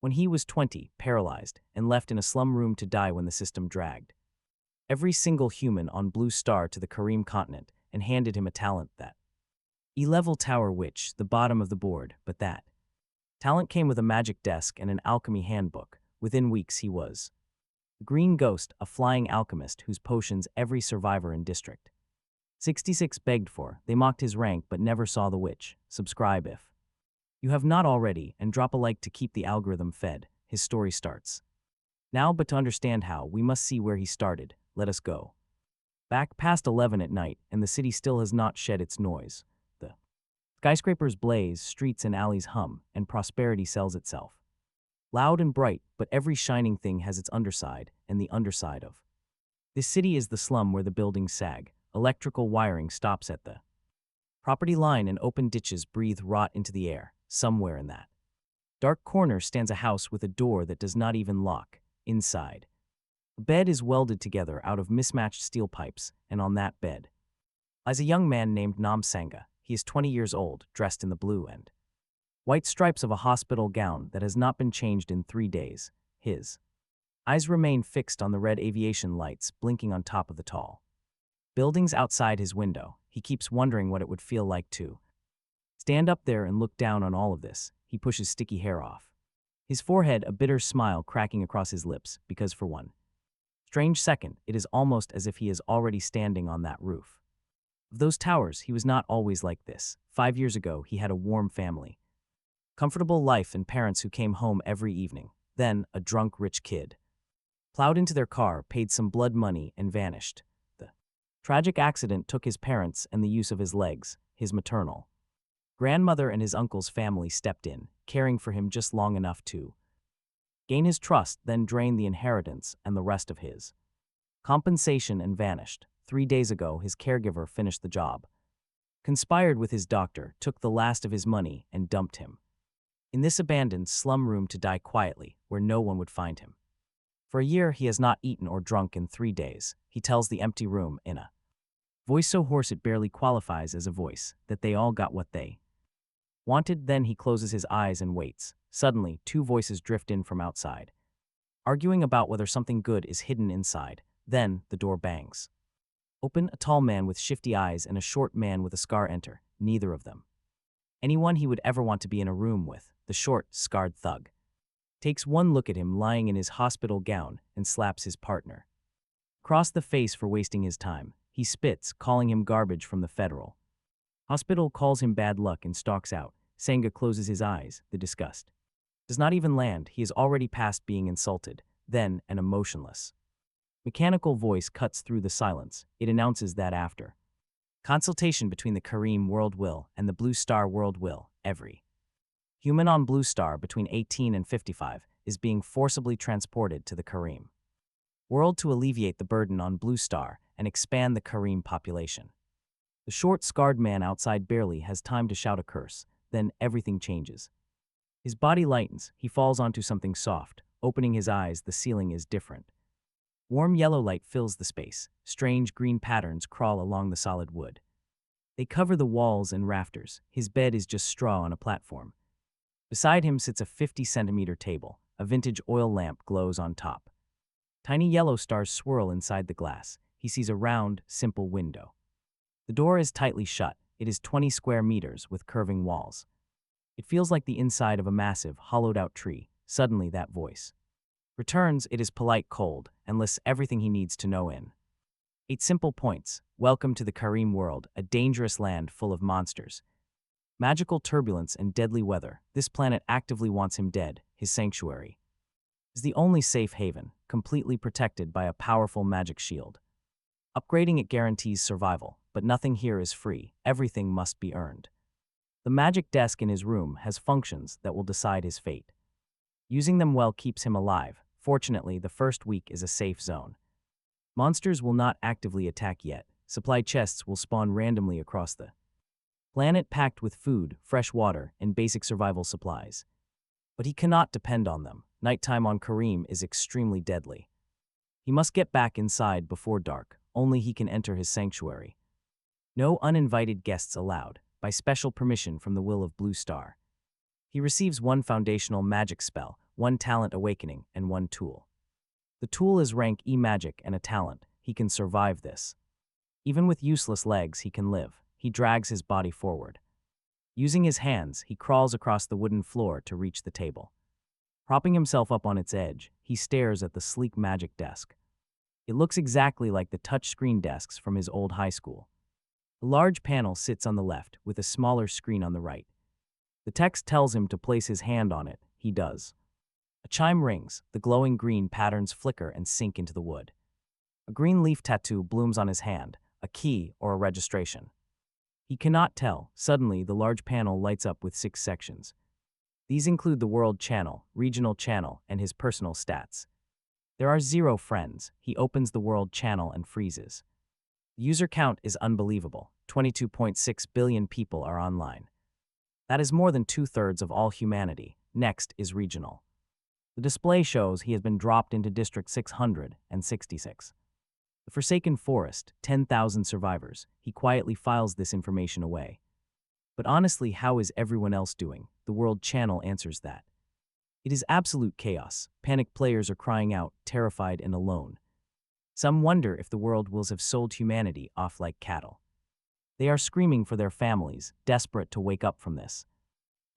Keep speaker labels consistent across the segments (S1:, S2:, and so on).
S1: When he was 20, paralyzed, and left in a slum room to die when the system dragged every single human on Blue Star to the Kareem continent and handed him a talent that E-level tower which, the bottom of the board, but that talent came with a magic desk and an alchemy handbook. Within weeks he was the Green Ghost, a flying alchemist whose potions every survivor in District 66 begged for. They mocked his rank but never saw the witch. Subscribe if you have not already, and drop a like to keep the algorithm fed. His story starts now, but to understand how, we must see where he started. Let us go back past 11 at night, and the city still has not shed its noise. The skyscrapers blaze, streets and alleys hum, and prosperity sells itself. Loud and bright, but every shining thing has its underside, and the underside of this city is the slum where the buildings sag. Electrical wiring stops at the property line and open ditches breathe rot into the air. Somewhere in that dark corner stands a house with a door that does not even lock. Inside, a bed is welded together out of mismatched steel pipes, and on that bed lies a young man named Nam Sanga. He is 20 years old, dressed in the blue and white stripes of a hospital gown that has not been changed in 3 days. His eyes remain fixed on the red aviation lights blinking on top of the tall buildings outside his window. He keeps wondering what it would feel like to stand up there and look down on all of this. He pushes sticky hair off his forehead, a bitter smile cracking across his lips, because for one strange second, it is almost as if he is already standing on that roof of those towers. He was not always like this. 5 years ago, he had a warm family, comfortable life, and parents who came home every evening. Then, a drunk rich kid plowed into their car, paid some blood money, and vanished. The tragic accident took his parents and the use of his legs. His maternal grandmother and his uncle's family stepped in, caring for him just long enough to gain his trust, then drain the inheritance and the rest of his compensation and vanished. 3 days ago, his caregiver finished the job, conspired with his doctor, took the last of his money, and dumped him in this abandoned slum room to die quietly, where no one would find him. For a year, he has not eaten or drunk. In 3 days, he tells the empty room in a voice so hoarse it barely qualifies as a voice that they all got what they wanted. Then he closes his eyes and waits. Suddenly, 2 voices drift in from outside, arguing about whether something good is hidden inside. Then, the door bangs open. A tall man with shifty eyes and a short man with a scar enter. Neither of them anyone he would ever want to be in a room with. The short, scarred thug takes one look at him lying in his hospital gown and slaps his partner across the face for wasting his time. He spits, calling him garbage from the federal hospital, calls him bad luck, and stalks out. Sanga closes his eyes. The disgust does not even land. He is already past being insulted. Then, an emotionless, mechanical voice cuts through the silence. It announces that after consultation between the Kareem world will and the Blue Star world will, every human on Blue Star between 18 and 55 is being forcibly transported to the Kareem world to alleviate the burden on Blue Star and expand the Kareem population. The short, scarred man outside barely has time to shout a curse. Then everything changes. His body lightens. He falls onto something soft. Opening his eyes, the ceiling is different. Warm yellow light fills the space. Strange green patterns crawl along the solid wood. They cover the walls and rafters. His bed is just straw on a platform. Beside him sits a 50-centimeter table. A vintage oil lamp glows on top. Tiny yellow stars swirl inside the glass. He sees a round, simple window. The door is tightly shut. It is 20 square meters with curving walls. It feels like the inside of a massive, hollowed-out tree. Suddenly, that voice returns. It is polite, cold, and lists everything he needs to know in 8 simple points. Welcome to the Kareem world, a dangerous land full of monsters, magical turbulence, and deadly weather. This planet actively wants him dead. His sanctuary is the only safe haven, completely protected by a powerful magic shield. Upgrading it guarantees survival, but nothing here is free. Everything must be earned. The magic desk in his room has functions that will decide his fate. Using them well keeps him alive. Fortunately, the first week is a safe zone. Monsters will not actively attack yet. Supply chests will spawn randomly across the planet, packed with food, fresh water, and basic survival supplies. But he cannot depend on them. Nighttime on Kareem is extremely deadly. He must get back inside before dark. Only he can enter his sanctuary. No uninvited guests allowed, by special permission from the will of Blue Star. He receives one foundational magic spell, one talent awakening, and one tool. The tool is rank E magic and a talent. He can survive this. Even with useless legs, he can live. He drags his body forward. Using his hands, he crawls across the wooden floor to reach the table. Propping himself up on its edge, he stares at the sleek magic desk. It looks exactly like the touchscreen desks from his old high school. A large panel sits on the left, with a smaller screen on the right. The text tells him to place his hand on it. He does. A chime rings, the glowing green patterns flicker and sink into the wood. A green leaf tattoo blooms on his hand, a key or a registration. He cannot tell. Suddenly, the large panel lights up with 6 sections. These include the World Channel, Regional Channel, and his personal stats. There are 0 friends. He opens the World Channel and freezes. The user count is unbelievable. 22.6 billion people are online. That is more than 2/3 of all humanity. Next is Regional. The display shows he has been dropped into District 666. The Forsaken Forest, 10,000 survivors. He quietly files this information away. But honestly, how is everyone else doing? The World Channel answers that. It is absolute chaos. Panicked players are crying out, terrified and alone. Some wonder if the world will have sold humanity off like cattle. They are screaming for their families, desperate to wake up from this.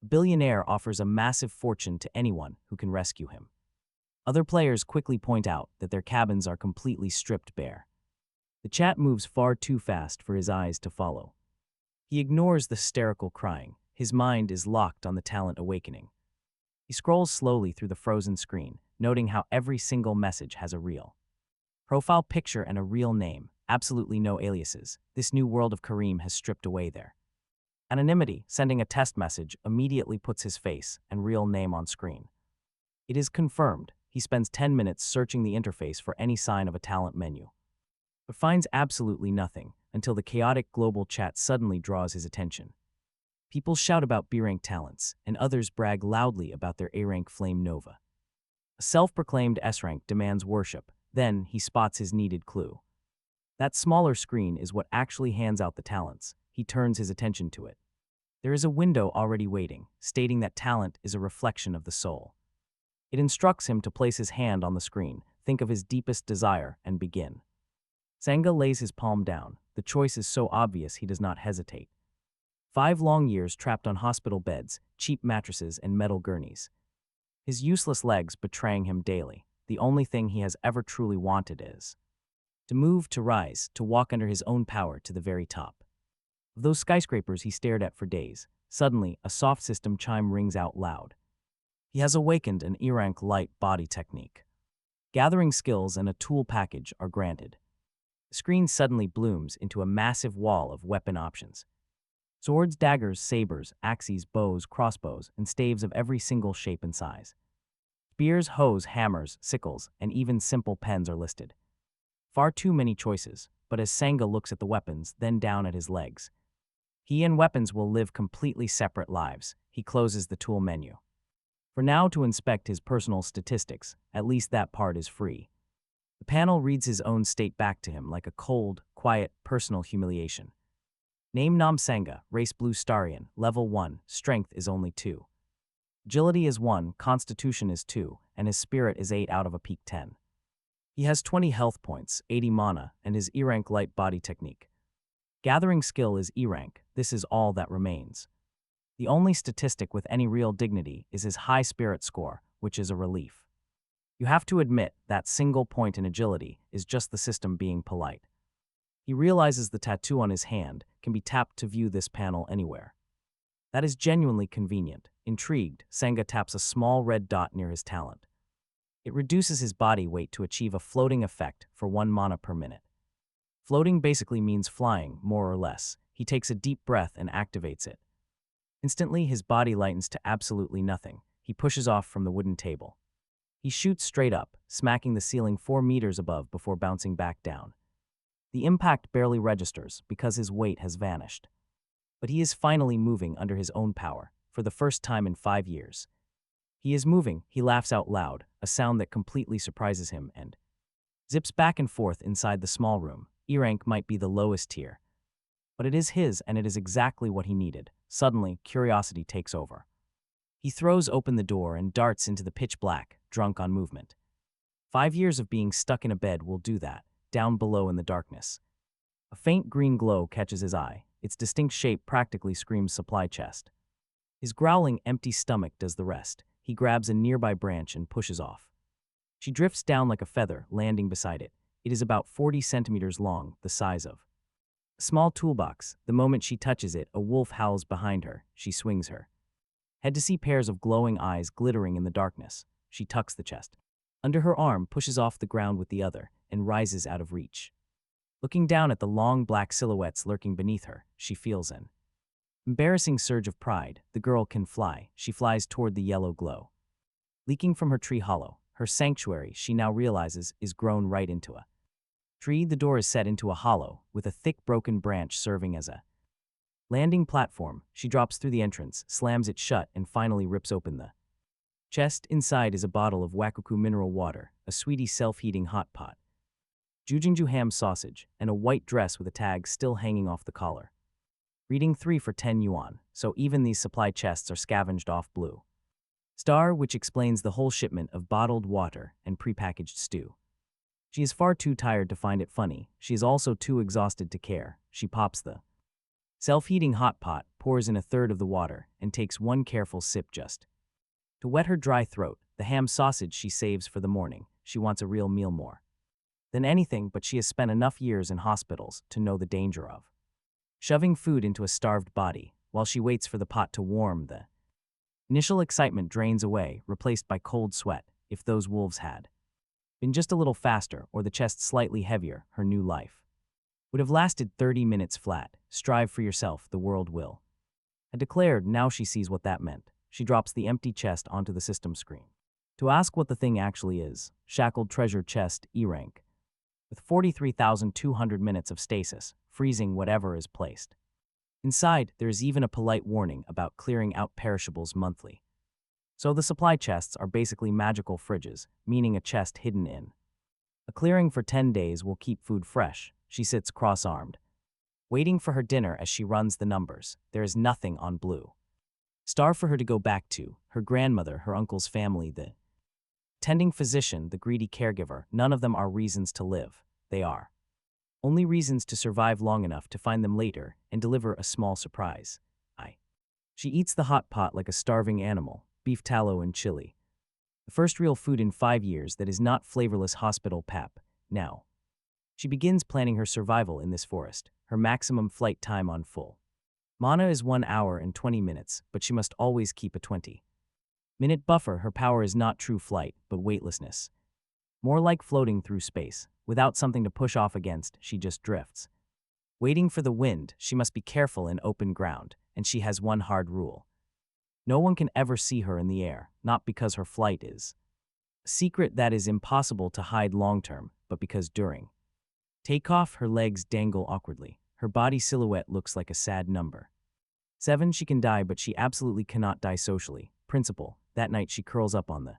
S1: A billionaire offers a massive fortune to anyone who can rescue him. Other players quickly point out that their cabins are completely stripped bare. The chat moves far too fast for his eyes to follow. He ignores the hysterical crying. His mind is locked on the talent awakening. He scrolls slowly through the frozen screen, noting how every single message has a real profile picture and a real name, absolutely no aliases. This new world of Kareem has stripped away their anonymity. Sending a test message immediately puts his face and real name on screen. It is confirmed. He spends 10 minutes searching the interface for any sign of a talent menu, but finds absolutely nothing until the chaotic global chat suddenly draws his attention. People shout about B-rank talents, and others brag loudly about their A-rank Flame Nova. A self-proclaimed S-rank demands worship. Then he spots his needed clue. That smaller screen is what actually hands out the talents. He turns his attention to it. There is a window already waiting, stating that talent is a reflection of the soul. It instructs him to place his hand on the screen, think of his deepest desire, and begin. Sangha lays his palm down. The choice is so obvious he does not hesitate. 5 long years trapped on hospital beds, cheap mattresses, and metal gurneys. His useless legs betraying him daily. The only thing he has ever truly wanted is to move, to rise, to walk under his own power to the very top. Of those skyscrapers he stared at for days, suddenly a soft system chime rings out loud. He has awakened an E-rank light body technique. Gathering skills and a tool package are granted. The screen suddenly blooms into a massive wall of weapon options. Swords, daggers, sabers, axes, bows, crossbows, and staves of every single shape and size. Spears, hoes, hammers, sickles, and even simple pens are listed. Far too many choices, but as Sangha looks at the weapons, then down at his legs. He and weapons will live completely separate lives. He closes the tool menu. For now, to inspect his personal statistics, at least that part is free. The panel reads his own state back to him like a cold, quiet, personal humiliation. Name Nam Sangha, race Blue Starian, level 1, strength is only 2. Agility is 1, constitution is 2, and his spirit is 8 out of a peak 10. He has 20 health points, 80 mana, and his E-rank light body technique. Gathering skill is E-rank. This is all that remains. The only statistic with any real dignity is his high spirit score, which is a relief. You have to admit that single point in agility is just the system being polite. He realizes the tattoo on his hand can be tapped to view this panel anywhere. That is genuinely convenient. Intrigued, Sangha taps a small red dot near his talent. It reduces his body weight to achieve a floating effect for 1 mana per minute. Floating basically means flying, more or less. He takes a deep breath and activates it. Instantly, his body lightens to absolutely nothing. He pushes off from the wooden table. He shoots straight up, smacking the ceiling 4 meters above before bouncing back down. The impact barely registers because his weight has vanished. But he is finally moving under his own power, for the first time in 5 years. He is moving, he laughs out loud, a sound that completely surprises him, and zips back and forth inside the small room. E-rank might be the lowest tier, but it is his and it is exactly what he needed. Suddenly, curiosity takes over. He throws open the door and darts into the pitch black, drunk on movement. 5 years of being stuck in a bed will do that, down below in the darkness. A faint green glow catches his eye. Its distinct shape practically screams supply chest. His growling, empty stomach does the rest. He grabs a nearby branch and pushes off. She drifts down like a feather, landing beside it. It is about 40 centimeters long, the size of a small toolbox. The moment she touches it, a wolf howls behind her. She swings her head to see pairs of glowing eyes glittering in the darkness. She tucks the chest under her arm, pushes off the ground with the other, and rises out of reach. Looking down at the long black silhouettes lurking beneath her, she feels an embarrassing surge of pride. The girl can fly. She flies toward the yellow glow. Leaking from her tree hollow, her sanctuary, she now realizes, is grown right into a tree. The door is set into a hollow, with a thick broken branch serving as a landing platform. She drops through the entrance, slams it shut, and finally rips open the chest. Inside is a bottle of Wakuku mineral water, a sweetie self-heating hot pot, jujinju ham sausage, and a white dress with a tag still hanging off the collar. Reading 3 for 10 yuan, so even these supply chests are scavenged off Blue Star, which explains the whole shipment of bottled water and prepackaged stew. She is far too tired to find it funny. She is also too exhausted to care. She pops the self-heating hot pot, pours in a third of the water, and takes one careful sip just to wet her dry throat. The ham sausage she saves for the morning. She wants a real meal more than anything, but she has spent enough years in hospitals to know the danger of shoving food into a starved body. While she waits for the pot to warm, the initial excitement drains away, replaced by cold sweat. If those wolves had been just a little faster, or the chest slightly heavier, her new life would have lasted 30 minutes flat. Strive for yourself, the world will had declared. Now she sees what that meant. She drops the empty chest onto the system screen to ask what the thing actually is. Shackled treasure chest, E-rank, with 43,200 minutes of stasis, freezing whatever is placed inside. There is even a polite warning about clearing out perishables monthly. So the supply chests are basically magical fridges, meaning a chest hidden in a clearing for 10 days will keep food fresh. She sits cross-armed, waiting for her dinner as she runs the numbers. There is nothing on Blue Star for her to go back to. Her grandmother, her uncle's family, the tending physician, the greedy caregiver, none of them are reasons to live. They are only reasons to survive long enough to find them later and deliver a small surprise. She eats the hot pot like a starving animal, beef tallow and chili. The first real food in 5 years that is not flavorless hospital pap. Now she begins planning her survival in this forest. Her maximum flight time on full mana is 1 hour and 20 minutes, but she must always keep a 20-minute buffer. Her power is not true flight, but weightlessness. More like floating through space. Without something to push off against, she just drifts. Waiting for the wind, she must be careful in open ground, and she has one hard rule. No one can ever see her in the air, not because her flight is a secret that is impossible to hide long-term, but because during takeoff her legs dangle awkwardly. Her body silhouette looks like a sad number 7. She can die, but she absolutely cannot die socially. Principle. That night she curls up on the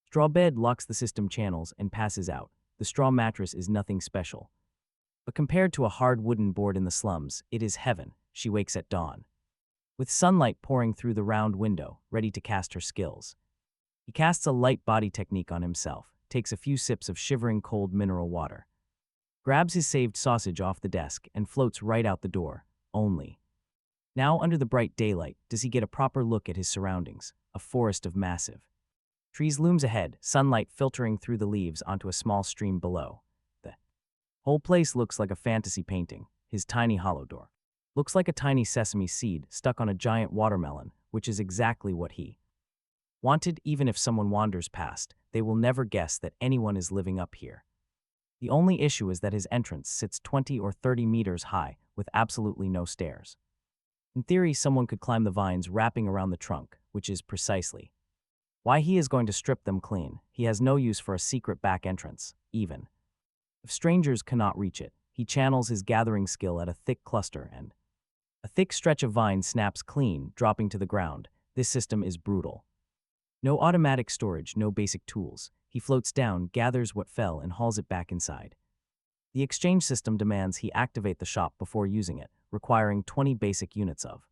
S1: straw bed, locks the system channels, and passes out. The straw mattress is nothing special, but compared to a hard wooden board in the slums, it is heaven. She wakes at dawn, with sunlight pouring through the round window, ready to cast her skills. He casts a light body technique on himself, takes a few sips of shivering cold mineral water, grabs his saved sausage off the desk, and floats right out the door. Only now, under the bright daylight, does he get a proper look at his surroundings. A forest of massive trees looms ahead, sunlight filtering through the leaves onto a small stream below. The whole place looks like a fantasy painting. His tiny hollow door looks like a tiny sesame seed stuck on a giant watermelon, which is exactly what he wanted. Even if someone wanders past, they will never guess that anyone is living up here. The only issue is that his entrance sits 20 or 30 meters high, with absolutely no stairs. In theory, someone could climb the vines wrapping around the trunk, which is precisely why he is going to strip them clean. He has no use for a secret back entrance, even if strangers cannot reach it. He channels his gathering skill at a thick cluster, and a thick stretch of vine snaps clean, dropping to the ground. This system is brutal. No automatic storage, no basic tools. He floats down, gathers what fell, and hauls it back inside. The exchange system demands he activate the shop before using it, requiring 20 basic units of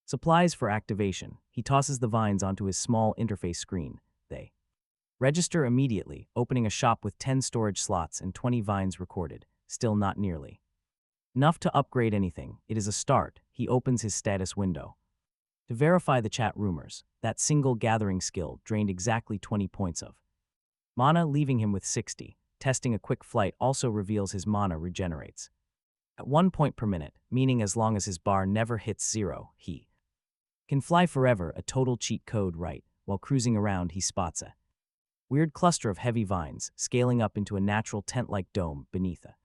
S1: Supplies for activation. He tosses the vines onto his small interface screen. They register immediately, opening a shop with 10 storage slots and 20 vines recorded. Still not nearly enough to upgrade anything. It is a start. He opens his status window. To verify the chat rumors, that single gathering skill drained exactly 20 points of mana, leaving him with 60. Testing a quick flight also reveals his mana regenerates at 1 point per minute, meaning as long as his bar never hits 0, he can fly forever. A total cheat code, right? While cruising around, he spots a weird cluster of heavy vines, scaling up into a natural tent-like dome beneath a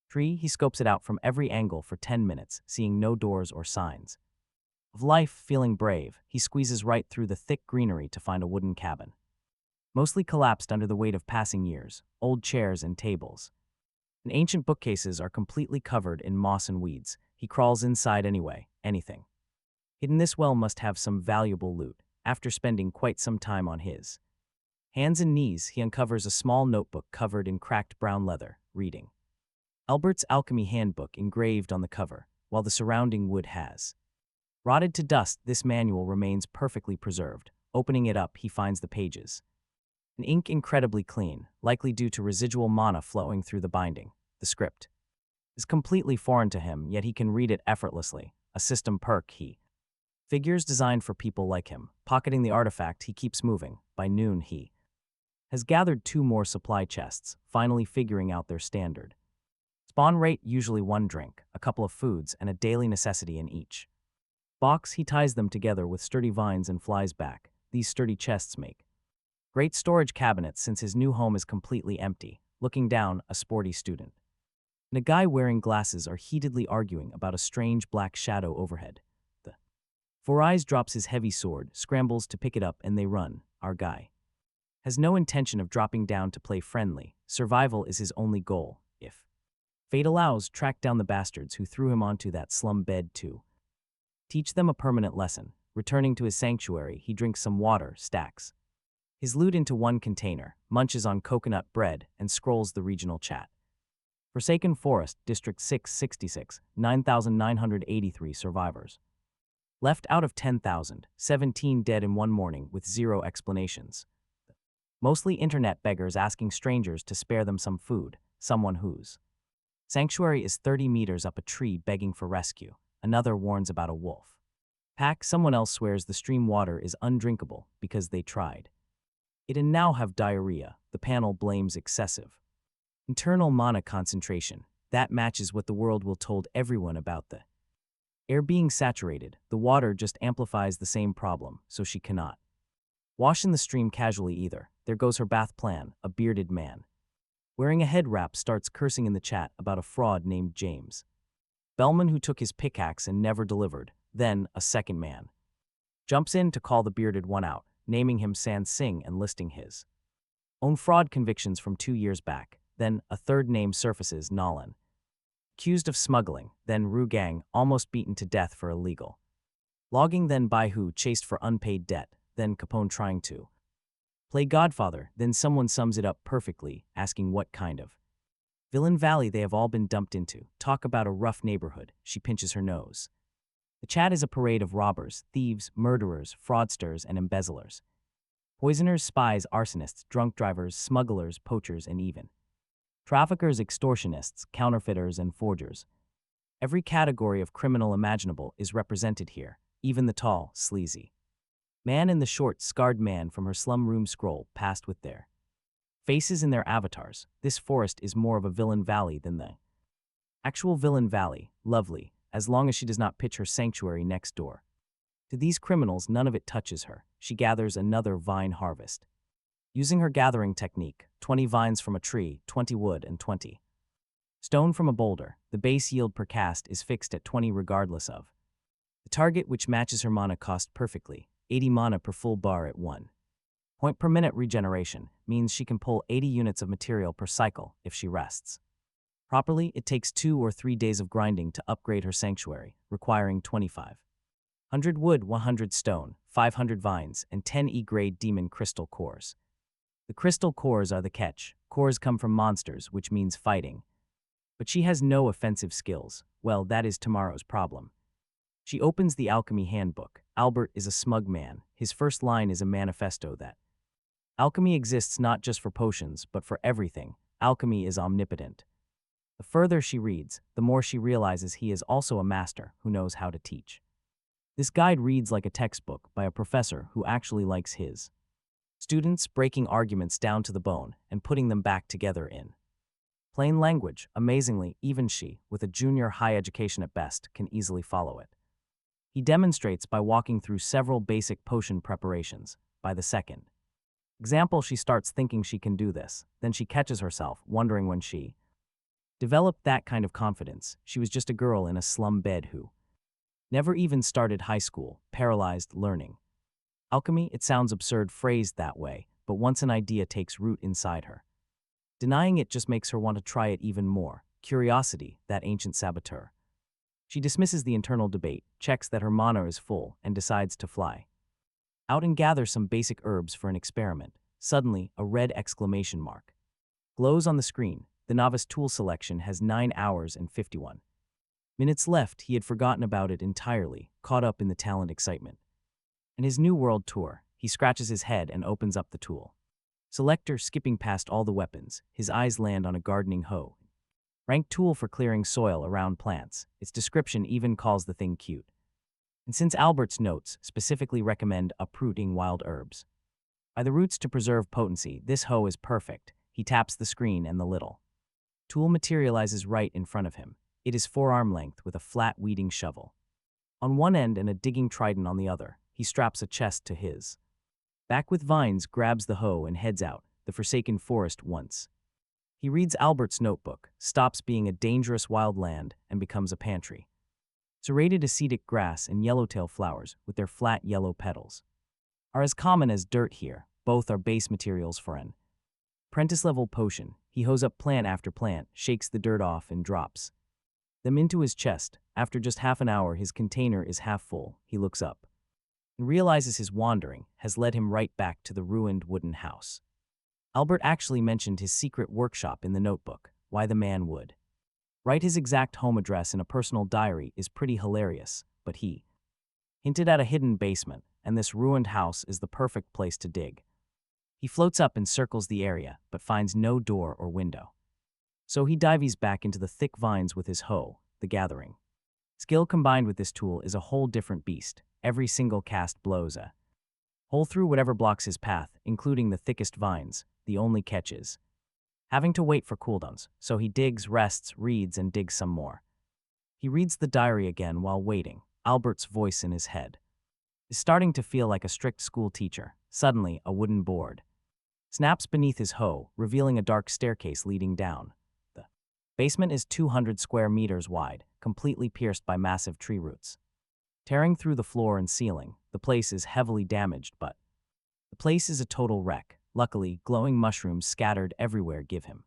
S1: tree. He scopes it out from every angle for 10 minutes, seeing no doors or signs of life. Feeling brave, he squeezes right through the thick greenery to find a wooden cabin, mostly collapsed under the weight of passing years. Old chairs and tables and ancient bookcases are completely covered in moss and weeds. He crawls inside anyway. Anything hidden this well must have some valuable loot. After spending quite some time on his hands and knees, he uncovers a small notebook covered in cracked brown leather, reading Albert's Alchemy Handbook engraved on the cover, while the surrounding wood has rotted to dust. This manual remains perfectly preserved. Opening it up, he finds the pages and ink incredibly clean, likely due to residual mana flowing through the binding. The script is completely foreign to him, yet he can read it effortlessly. A system perk, he figures, designed for people like him. Pocketing the artifact, he keeps moving. By noon, he has gathered 2 more supply chests, finally figuring out their standard spawn rate, usually 1 drink, a couple of foods, and a daily necessity in each box. He ties them together with sturdy vines and flies back. These sturdy chests make great storage cabinets since his new home is completely empty. Looking down, a sporty student and a guy wearing glasses are heatedly arguing about a strange black shadow overhead. The Four Eyes drops his heavy sword, scrambles to pick it up, and they run. Our guy has no intention of dropping down to play friendly. Survival is his only goal. If fate allows, track down the bastards who threw him onto that slum bed to teach them a permanent lesson. Returning to his sanctuary, he drinks some water, stacks his loot into 1 container, munches on coconut bread, and scrolls the regional chat. Forsaken Forest, District 666, 9,983 survivors. Left out of 10,000, 17 dead in 1 morning with 0 explanations. Mostly internet beggars asking strangers to spare them some food. Someone whose sanctuary is 30 meters up a tree begging for rescue. Another warns about a wolf pack. Someone else swears the stream water is undrinkable because they tried it and now have diarrhea. The panel blames excessive internal mana concentration. That matches what the world will told everyone about the air being saturated. The water just amplifies the same problem, so she cannot wash in the stream casually either. There goes her bath plan. A bearded man wearing a head wrap starts cursing in the chat about a fraud named James Bellman who took his pickaxe and never delivered. Then, a second man jumps in to call the bearded one out, naming him San Singh and listing his own fraud convictions from 2 years back. Then, a third name surfaces, Nolan, accused of smuggling. Then Ru Gang, almost beaten to death for illegal logging. Then Baihu, chased for unpaid debt. Then Capone, trying to play Godfather. Then someone sums it up perfectly, asking what kind of villain valley they have all been dumped into. Talk about a rough neighborhood. She pinches her nose. The chat is a parade of robbers, thieves, murderers, fraudsters, and embezzlers. Poisoners, spies, arsonists, drunk drivers, smugglers, poachers, and even traffickers, extortionists, counterfeiters, and forgers. Every category of criminal imaginable is represented here. Even the tall, sleazy man and the short, scarred man from her slum room scroll past with their faces in their avatars. This forest is more of a villain valley than the actual villain valley. Lovely, as long as she does not pitch her sanctuary next door to these criminals. None of it touches her. She gathers another vine harvest. Using her gathering technique, 20 vines from a tree, 20 wood, and 20 stone from a boulder. The base yield per cast is fixed at 20 regardless of the target, which matches her mana cost perfectly. 80 mana per full bar at 1 point per minute regeneration means she can pull 80 units of material per cycle if she rests properly. It takes 2 or 3 days of grinding to upgrade her sanctuary, requiring 2,500 wood, 100 stone, 500 vines, and 10 E-grade demon crystal cores. The crystal cores are the catch. Cores come from monsters, which means fighting. But she has no offensive skills. Well, that is tomorrow's problem. She opens the alchemy handbook. Albert is a smug man. His first line is a manifesto that alchemy exists not just for potions, but for everything. Alchemy is omnipotent. The further she reads, the more she realizes he is also a master who knows how to teach. This guide reads like a textbook by a professor who actually likes his students, breaking arguments down to the bone and putting them back together in plain language. Amazingly, even she, with a junior high education at best, can easily follow it. He demonstrates by walking through several basic potion preparations. By the second example, she starts thinking she can do this. Then she catches herself, wondering when she developed that kind of confidence. She was just a girl in a slum bed who never even started high school, paralyzed learning. Alchemy, it sounds absurd phrased that way, but once an idea takes root inside her, denying it just makes her want to try it even more. Curiosity, that ancient saboteur. She dismisses the internal debate, checks that her mana is full, and decides to fly out and gather some basic herbs for an experiment. Suddenly, a red exclamation mark glows on the screen. The novice tool selection has 9 hours and 51 minutes left. He had forgotten about it entirely, caught up in the talent excitement. In his new world tour, he scratches his head and opens up the tool selector, skipping past all the weapons. His eyes land on a gardening hoe. Ranked tool for clearing soil around plants. Its description even calls the thing cute. And since Albert's notes specifically recommend uprooting wild herbs by the roots to preserve potency, this hoe is perfect. He taps the screen and the little tool materializes right in front of him. It is forearm length with a flat weeding shovel on one end and a digging trident on the other. He straps a chest to his back with vines, grabs the hoe and heads out the forsaken forest once. He reads Albert's notebook, stops being a dangerous wild land, and becomes a pantry. Serrated acetic grass and yellowtail flowers with their flat yellow petals are as common as dirt here. Both are base materials for an apprentice-level potion. He hoes up plant after plant, shakes the dirt off, and drops them into his chest. After just half an hour, his container is half full. He looks up and realizes his wandering has led him right back to the ruined wooden house. Albert actually mentioned his secret workshop in the notebook. Why the man would write his exact home address in a personal diary is pretty hilarious, but he hinted at a hidden basement, and this ruined house is the perfect place to dig. He floats up and circles the area, but finds no door or window. So he dives back into the thick vines with his hoe. The gathering skill combined with this tool is a whole different beast. Every single cast blows a hole through whatever blocks his path, including the thickest vines. The only catch is having to wait for cooldowns, so he digs, rests, reads, and digs some more. He reads the diary again while waiting. Albert's voice in his head is starting to feel like a strict school teacher. Suddenly, a wooden board snaps beneath his hoe, revealing a dark staircase leading down. The basement is 200 square meters wide, completely pierced by massive tree roots tearing through the floor and ceiling. The place is heavily damaged, but the place is a total wreck. Luckily, glowing mushrooms scattered everywhere give him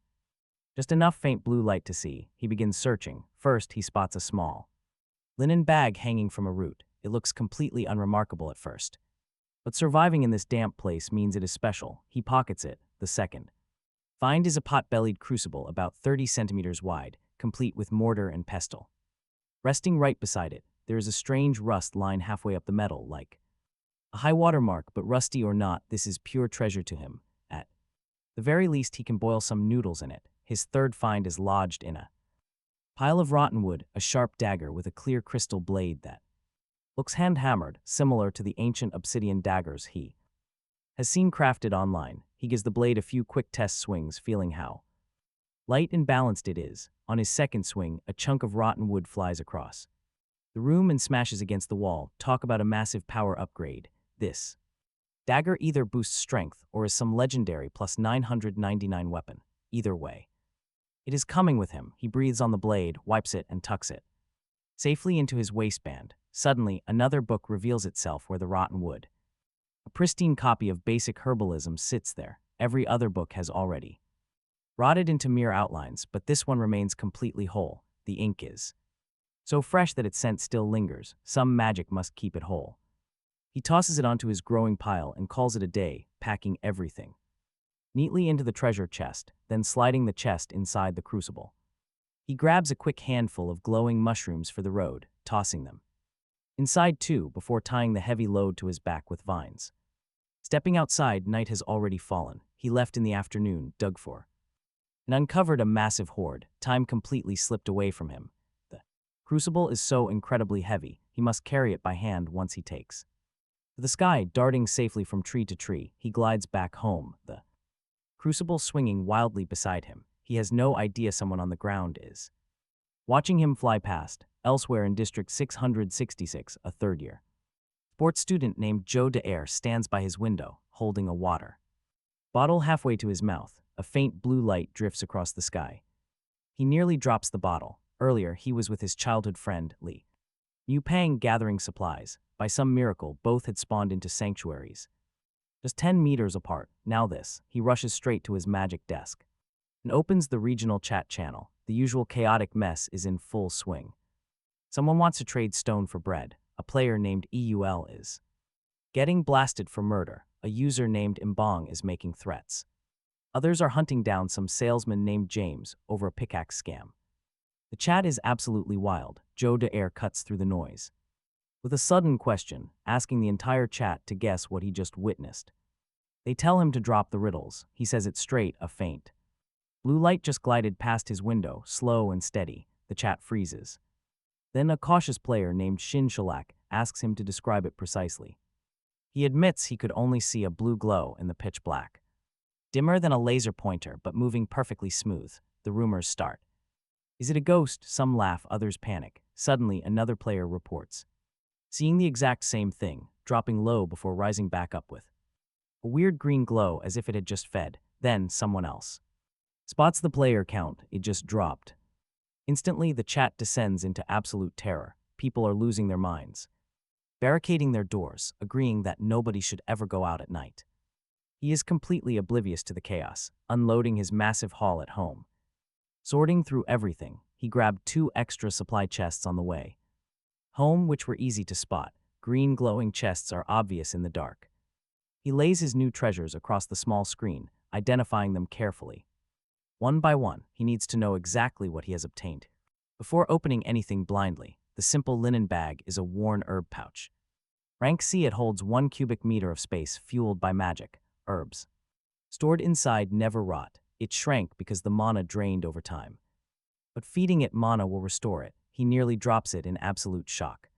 S1: just enough faint blue light to see. He begins searching. First, he spots a small linen bag hanging from a root. It looks completely unremarkable at first, but surviving in this damp place means it is special. He pockets it. The second find is a pot-bellied crucible about 30 centimeters wide, complete with mortar and pestle. Resting right beside it, there is a strange rust line halfway up the metal, like a high water mark, but rusty or not, this is pure treasure to him. At the very least, he can boil some noodles in it. His third find is lodged in a pile of rotten wood, a sharp dagger with a clear crystal blade that looks hand-hammered, similar to the ancient obsidian daggers he has seen crafted online. He gives the blade a few quick test swings, feeling how light and balanced it is. On his second swing, a chunk of rotten wood flies across the room and smashes against the wall. Talk about a massive power upgrade. This dagger either boosts strength or is some legendary plus 999 weapon. Either way, it is coming with him. He breathes on the blade, wipes it, and tucks it safely into his waistband. Suddenly, another book reveals itself where the rotten wood, a pristine copy of basic herbalism, sits there. Every other book has already rotted into mere outlines, but this one remains completely whole. The ink is so fresh that its scent still lingers. Some magic must keep it whole. He tosses it onto his growing pile and calls it a day, packing everything neatly into the treasure chest, then sliding the chest inside the crucible. He grabs a quick handful of glowing mushrooms for the road, tossing them Inside too, before tying the heavy load to his back with vines. Stepping outside, night has already fallen. He left in the afternoon, dug for, and uncovered a massive hoard. Time completely slipped away from him. The crucible is so incredibly heavy, he must carry it by hand once he takes to the sky, darting safely from tree to tree. He glides back home, the crucible swinging wildly beside him. He has no idea someone on the ground is watching him fly past. Elsewhere in District 666, a third year sports student named Joe DeAir stands by his window, holding a water bottle halfway to his mouth. A faint blue light drifts across the sky. He nearly drops the bottle. Earlier, he was with his childhood friend, Lee Pang, gathering supplies. By some miracle, both had spawned into sanctuaries just 10 meters apart. Now this, he rushes straight to his magic desk and opens the regional chat channel. The usual chaotic mess is in full swing. Someone wants to trade stone for bread. A player named EUL is getting blasted for murder. A user named Mbong is making threats. Others are hunting down some salesman named James over a pickaxe scam. The chat is absolutely wild. Joe DeAir cuts through the noise with a sudden question, asking the entire chat to guess what he just witnessed. They tell him to drop the riddles. He says it straight, a feint. Blue light just glided past his window, slow and steady. The chat freezes. Then a cautious player named Shin Shalak asks him to describe it precisely. He admits he could only see a blue glow in the pitch black. Dimmer than a laser pointer, but moving perfectly smooth. The rumors start. Is it a ghost? Some laugh, others panic. Suddenly, another player reports seeing the exact same thing, dropping low before rising back up with a weird green glow as if it had just fed. Then someone else spots the player count. It just dropped. Instantly, the chat descends into absolute terror. People are losing their minds, barricading their doors, agreeing that nobody should ever go out at night. He is completely oblivious to the chaos, unloading his massive haul at home. Sorting through everything, he grabbed 2 extra supply chests on the way home, which were easy to spot. Green glowing chests are obvious in the dark. He lays his new treasures across the small screen, identifying them carefully. One by one, he needs to know exactly what he has obtained. Before opening anything blindly, the simple linen bag is a worn herb pouch. Rank C, it holds 1 cubic meter of space fueled by magic, herbs. Stored inside never rot. It shrank because the mana drained over time. But feeding it mana will restore it. He nearly drops it in absolute shock.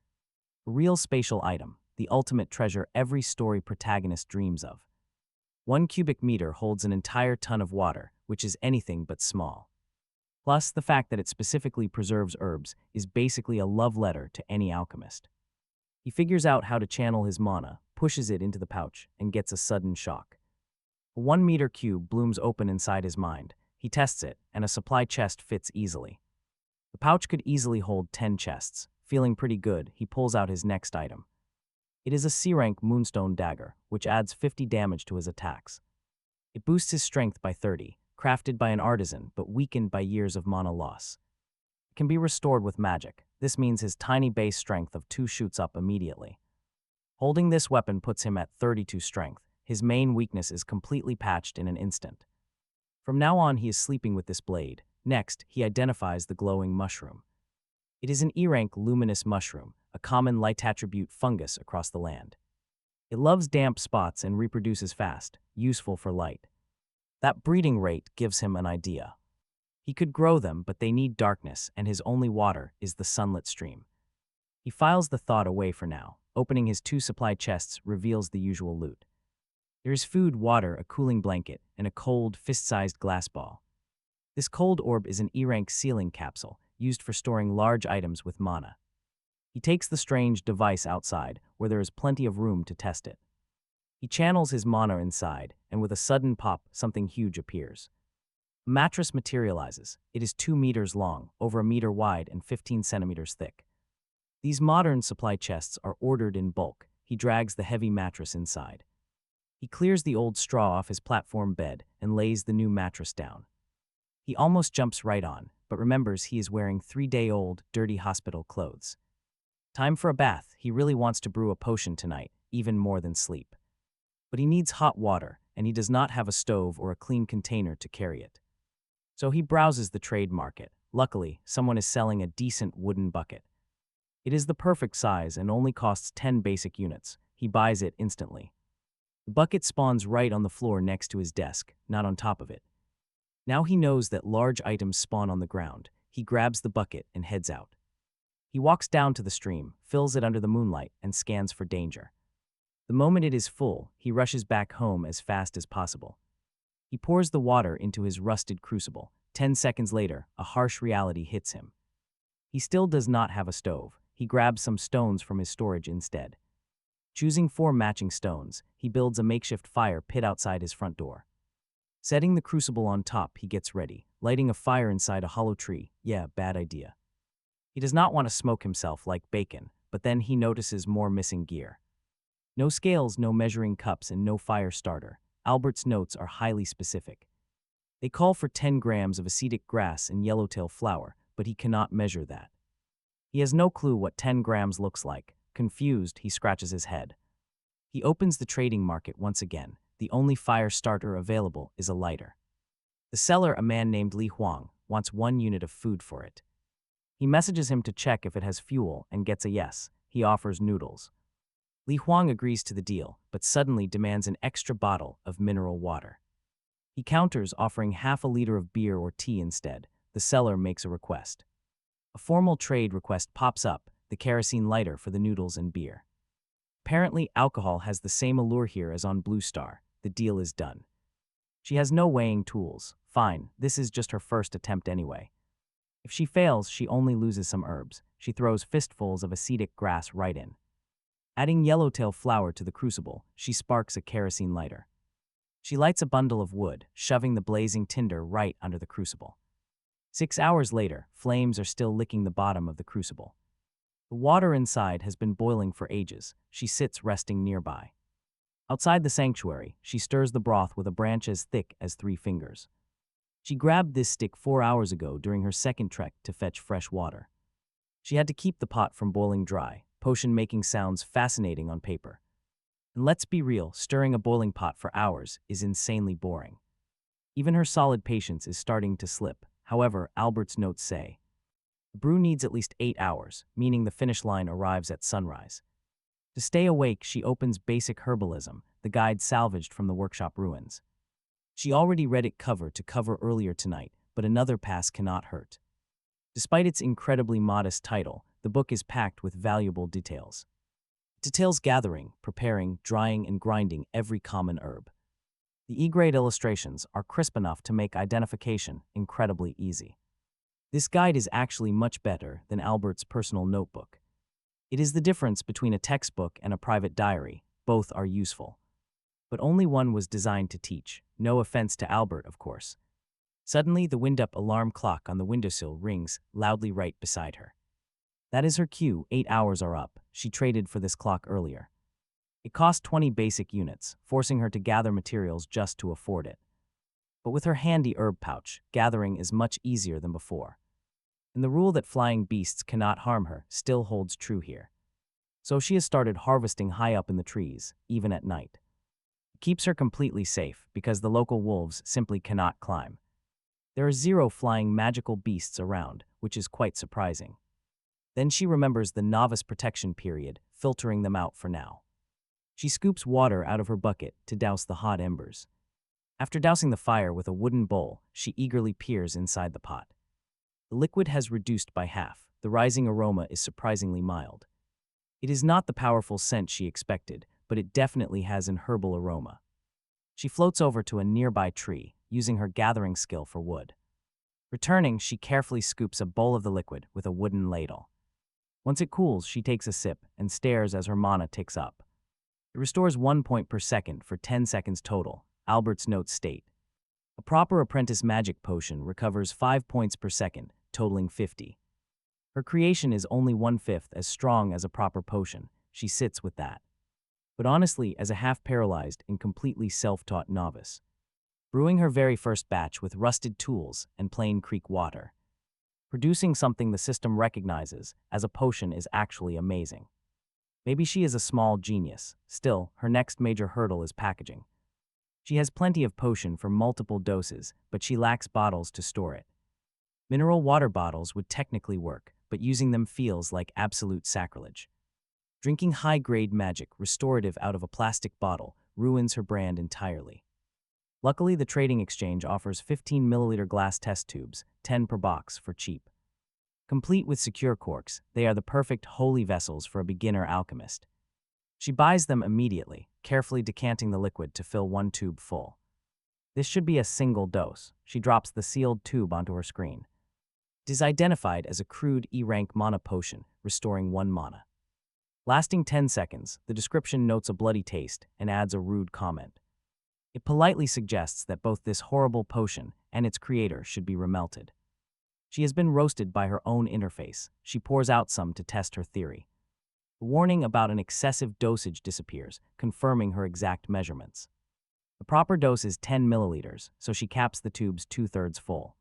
S1: A real spatial item, the ultimate treasure every story protagonist dreams of. 1 cubic meter holds an entire ton of water, which is anything but small. Plus, the fact that it specifically preserves herbs is basically a love letter to any alchemist. He figures out how to channel his mana, pushes it into the pouch, and gets a sudden shock. A 1 meter cube blooms open inside his mind. He tests it, and a supply chest fits easily. The pouch could easily hold 10 chests. Feeling pretty good, he pulls out his next item. It is a C-rank Moonstone dagger, which adds 50 damage to his attacks. It boosts his strength by 30, crafted by an artisan but weakened by years of mana loss. It can be restored with magic. This means his tiny base strength of 2 shoots up immediately. Holding this weapon puts him at 32 strength. His main weakness is completely patched in an instant. From now on, he is sleeping with this blade. Next, he identifies the glowing mushroom. It is an E-rank luminous mushroom, a common light attribute fungus across the land. It loves damp spots and reproduces fast, useful for light. That breeding rate gives him an idea. He could grow them, but they need darkness, and his only water is the sunlit stream. He files the thought away for now. Opening his 2 supply chests reveals the usual loot. There is food, water, a cooling blanket, and a cold, fist-sized glass ball. This cold orb is an E-rank sealing capsule, used for storing large items with mana. He takes the strange device outside, where there is plenty of room to test it. He channels his mana inside, and with a sudden pop, something huge appears. A mattress materializes. It is 2 meters long, over a meter wide, and 15 centimeters thick. These modern supply chests are ordered in bulk. He drags the heavy mattress inside. He clears the old straw off his platform bed and lays the new mattress down. He almost jumps right on, but remembers he is wearing 3-day-old, dirty hospital clothes. Time for a bath. He really wants to brew a potion tonight, even more than sleep. But he needs hot water, and he does not have a stove or a clean container to carry it. So he browses the trade market. Luckily, someone is selling a decent wooden bucket. It is the perfect size and only costs 10 basic units. He buys it instantly. The bucket spawns right on the floor next to his desk, not on top of it. Now he knows that large items spawn on the ground. He grabs the bucket and heads out. He walks down to the stream, fills it under the moonlight, and scans for danger. The moment it is full, he rushes back home as fast as possible. He pours the water into his rusted crucible. 10 seconds later, a harsh reality hits him. He still does not have a stove. He grabs some stones from his storage instead. Choosing 4 matching stones, he builds a makeshift fire pit outside his front door. Setting the crucible on top, he gets ready, lighting a fire inside a hollow tree. Yeah, bad idea. He does not want to smoke himself like bacon, but then he notices more missing gear. No scales, no measuring cups, and no fire starter. Albert's notes are highly specific. They call for 10 grams of acetic grass and yellowtail flour, but he cannot measure that. He has no clue what 10 grams looks like. Confused, he scratches his head. He opens the trading market once again. The only fire starter available is a lighter. The seller, a man named Li Huang, wants 1 unit of food for it. He messages him to check if it has fuel and gets a yes. He offers noodles. Li Huang agrees to the deal, but suddenly demands an extra bottle of mineral water. He counters, offering half a liter of beer or tea instead. The seller makes a request. A formal trade request pops up, the kerosene lighter for the noodles and beer. Apparently, alcohol has the same allure here as on Blue Star. The deal is done. She has no weighing tools. Fine, this is just her first attempt anyway. If she fails, she only loses some herbs. She throws fistfuls of acetic grass right in. Adding yellowtail flour to the crucible, she sparks a kerosene lighter. She lights a bundle of wood, shoving the blazing tinder right under the crucible. 6 hours later, flames are still licking the bottom of the crucible. The water inside has been boiling for ages. She sits resting nearby. Outside the sanctuary, she stirs the broth with a branch as thick as 3 fingers. She grabbed this stick 4 hours ago during her second trek to fetch fresh water. She had to keep the pot from boiling dry. Potion-making sounds fascinating on paper. And let's be real, stirring a boiling pot for hours is insanely boring. Even her solid patience is starting to slip. However, Albert's notes say, the brew needs at least 8 hours, meaning the finish line arrives at sunrise. To stay awake, she opens Basic Herbalism, the guide salvaged from the workshop ruins. She already read it cover to cover earlier tonight, but another pass cannot hurt. Despite its incredibly modest title, the book is packed with valuable details. It details gathering, preparing, drying, and grinding every common herb. The E-grade illustrations are crisp enough to make identification incredibly easy. This guide is actually much better than Albert's personal notebook. It is the difference between a textbook and a private diary. Both are useful. But only one was designed to teach. No offense to Albert, of course. Suddenly, the wind-up alarm clock on the windowsill rings loudly right beside her. That is her cue. 8 hours are up. She traded for this clock earlier. It cost 20 basic units, forcing her to gather materials just to afford it. But with her handy herb pouch, gathering is much easier than before. And the rule that flying beasts cannot harm her still holds true here. So she has started harvesting high up in the trees, even at night. It keeps her completely safe because the local wolves simply cannot climb. There are 0 flying magical beasts around, which is quite surprising. Then she remembers the novice protection period, filtering them out for now. She scoops water out of her bucket to douse the hot embers. After dousing the fire with a wooden bowl, she eagerly peers inside the pot. The liquid has reduced by half. The rising aroma is surprisingly mild. It is not the powerful scent she expected, but it definitely has an herbal aroma. She floats over to a nearby tree, using her gathering skill for wood. Returning, she carefully scoops a bowl of the liquid with a wooden ladle. Once it cools, she takes a sip and stares as her mana ticks up. It restores 1 point per second for 10 seconds total, Albert's notes state. A proper apprentice magic potion recovers 5 points per second, totaling 50. Her creation is only 1/5 as strong as a proper potion. She sits with that. But honestly, as a half-paralyzed and completely self-taught novice, brewing her very first batch with rusted tools and plain creek water, producing something the system recognizes as a potion is actually amazing. Maybe she is a small genius. Still, her next major hurdle is packaging. She has plenty of potion for multiple doses, but she lacks bottles to store it. Mineral water bottles would technically work, but using them feels like absolute sacrilege. Drinking high-grade magic restorative out of a plastic bottle ruins her brand entirely. Luckily, the trading exchange offers 15 milliliter glass test tubes, 10 per box, for cheap. Complete with secure corks, they are the perfect holy vessels for a beginner alchemist. She buys them immediately, carefully decanting the liquid to fill one tube full. This should be a single dose. She drops the sealed tube onto her screen. It is identified as a crude E-rank mana potion, restoring 1 mana. Lasting 10 seconds, the description notes a bloody taste and adds a rude comment. It politely suggests that both this horrible potion and its creator should be remelted. She has been roasted by her own interface. She pours out some to test her theory. The warning about an excessive dosage disappears, confirming her exact measurements. The proper dose is 10 milliliters, so she caps the tubes 2/3 full.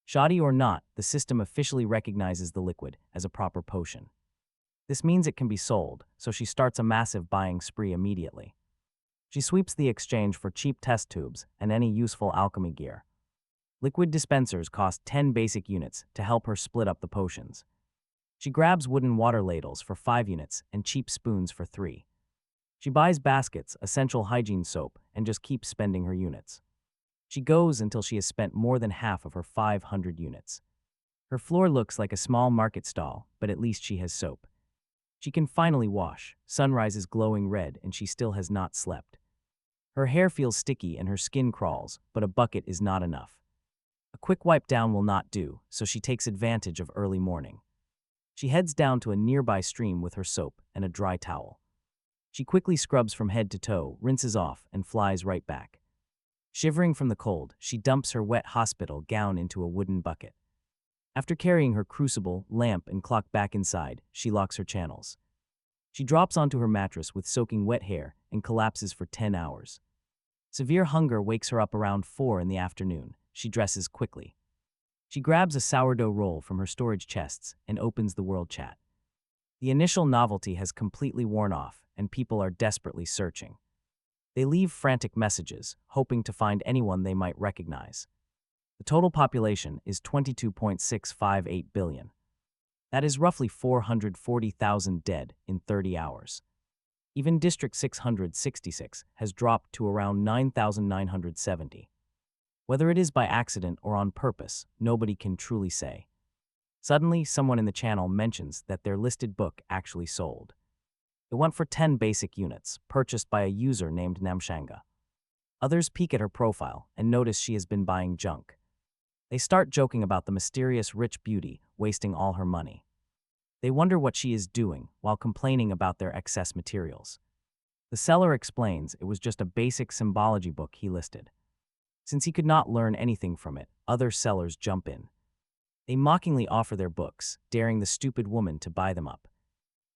S1: Shoddy or not, the system officially recognizes the liquid as a proper potion. This means it can be sold, so she starts a massive buying spree immediately. She sweeps the exchange for cheap test tubes and any useful alchemy gear. Liquid dispensers cost 10 basic units to help her split up the potions. She grabs wooden water ladles for 5 units and cheap spoons for 3. She buys baskets, essential hygiene soap, and just keeps spending her units. She goes until she has spent more than half of her 500 units. Her floor looks like a small market stall, but at least she has soap. She can finally wash. Sunrise is glowing red and she still has not slept. Her hair feels sticky and her skin crawls, but a bucket is not enough. A quick wipe down will not do, so she takes advantage of early morning. She heads down to a nearby stream with her soap and a dry towel. She quickly scrubs from head to toe, rinses off, and flies right back. Shivering from the cold, she dumps her wet hospital gown into a wooden bucket. After carrying her crucible, lamp, and clock back inside, she locks her channels. She drops onto her mattress with soaking wet hair and collapses for 10 hours. Severe hunger wakes her up around 4 in the afternoon. She dresses quickly. She grabs a sourdough roll from her storage chests and opens the world chat. The initial novelty has completely worn off, and people are desperately searching. They leave frantic messages, hoping to find anyone they might recognize. The total population is 22.658 billion. That is roughly 440,000 dead in 30 hours. Even District 666 has dropped to around 9,970. Whether it is by accident or on purpose, nobody can truly say. Suddenly, someone in the channel mentions that their listed book actually sold. It went for 10 basic units, purchased by a user named Namshanga. Others peek at her profile and notice she has been buying junk. They start joking about the mysterious rich beauty wasting all her money. They wonder what she is doing while complaining about their excess materials. The seller explains it was just a basic symbology book he listed. Since he could not learn anything from it, other sellers jump in. They mockingly offer their books, daring the stupid woman to buy them up.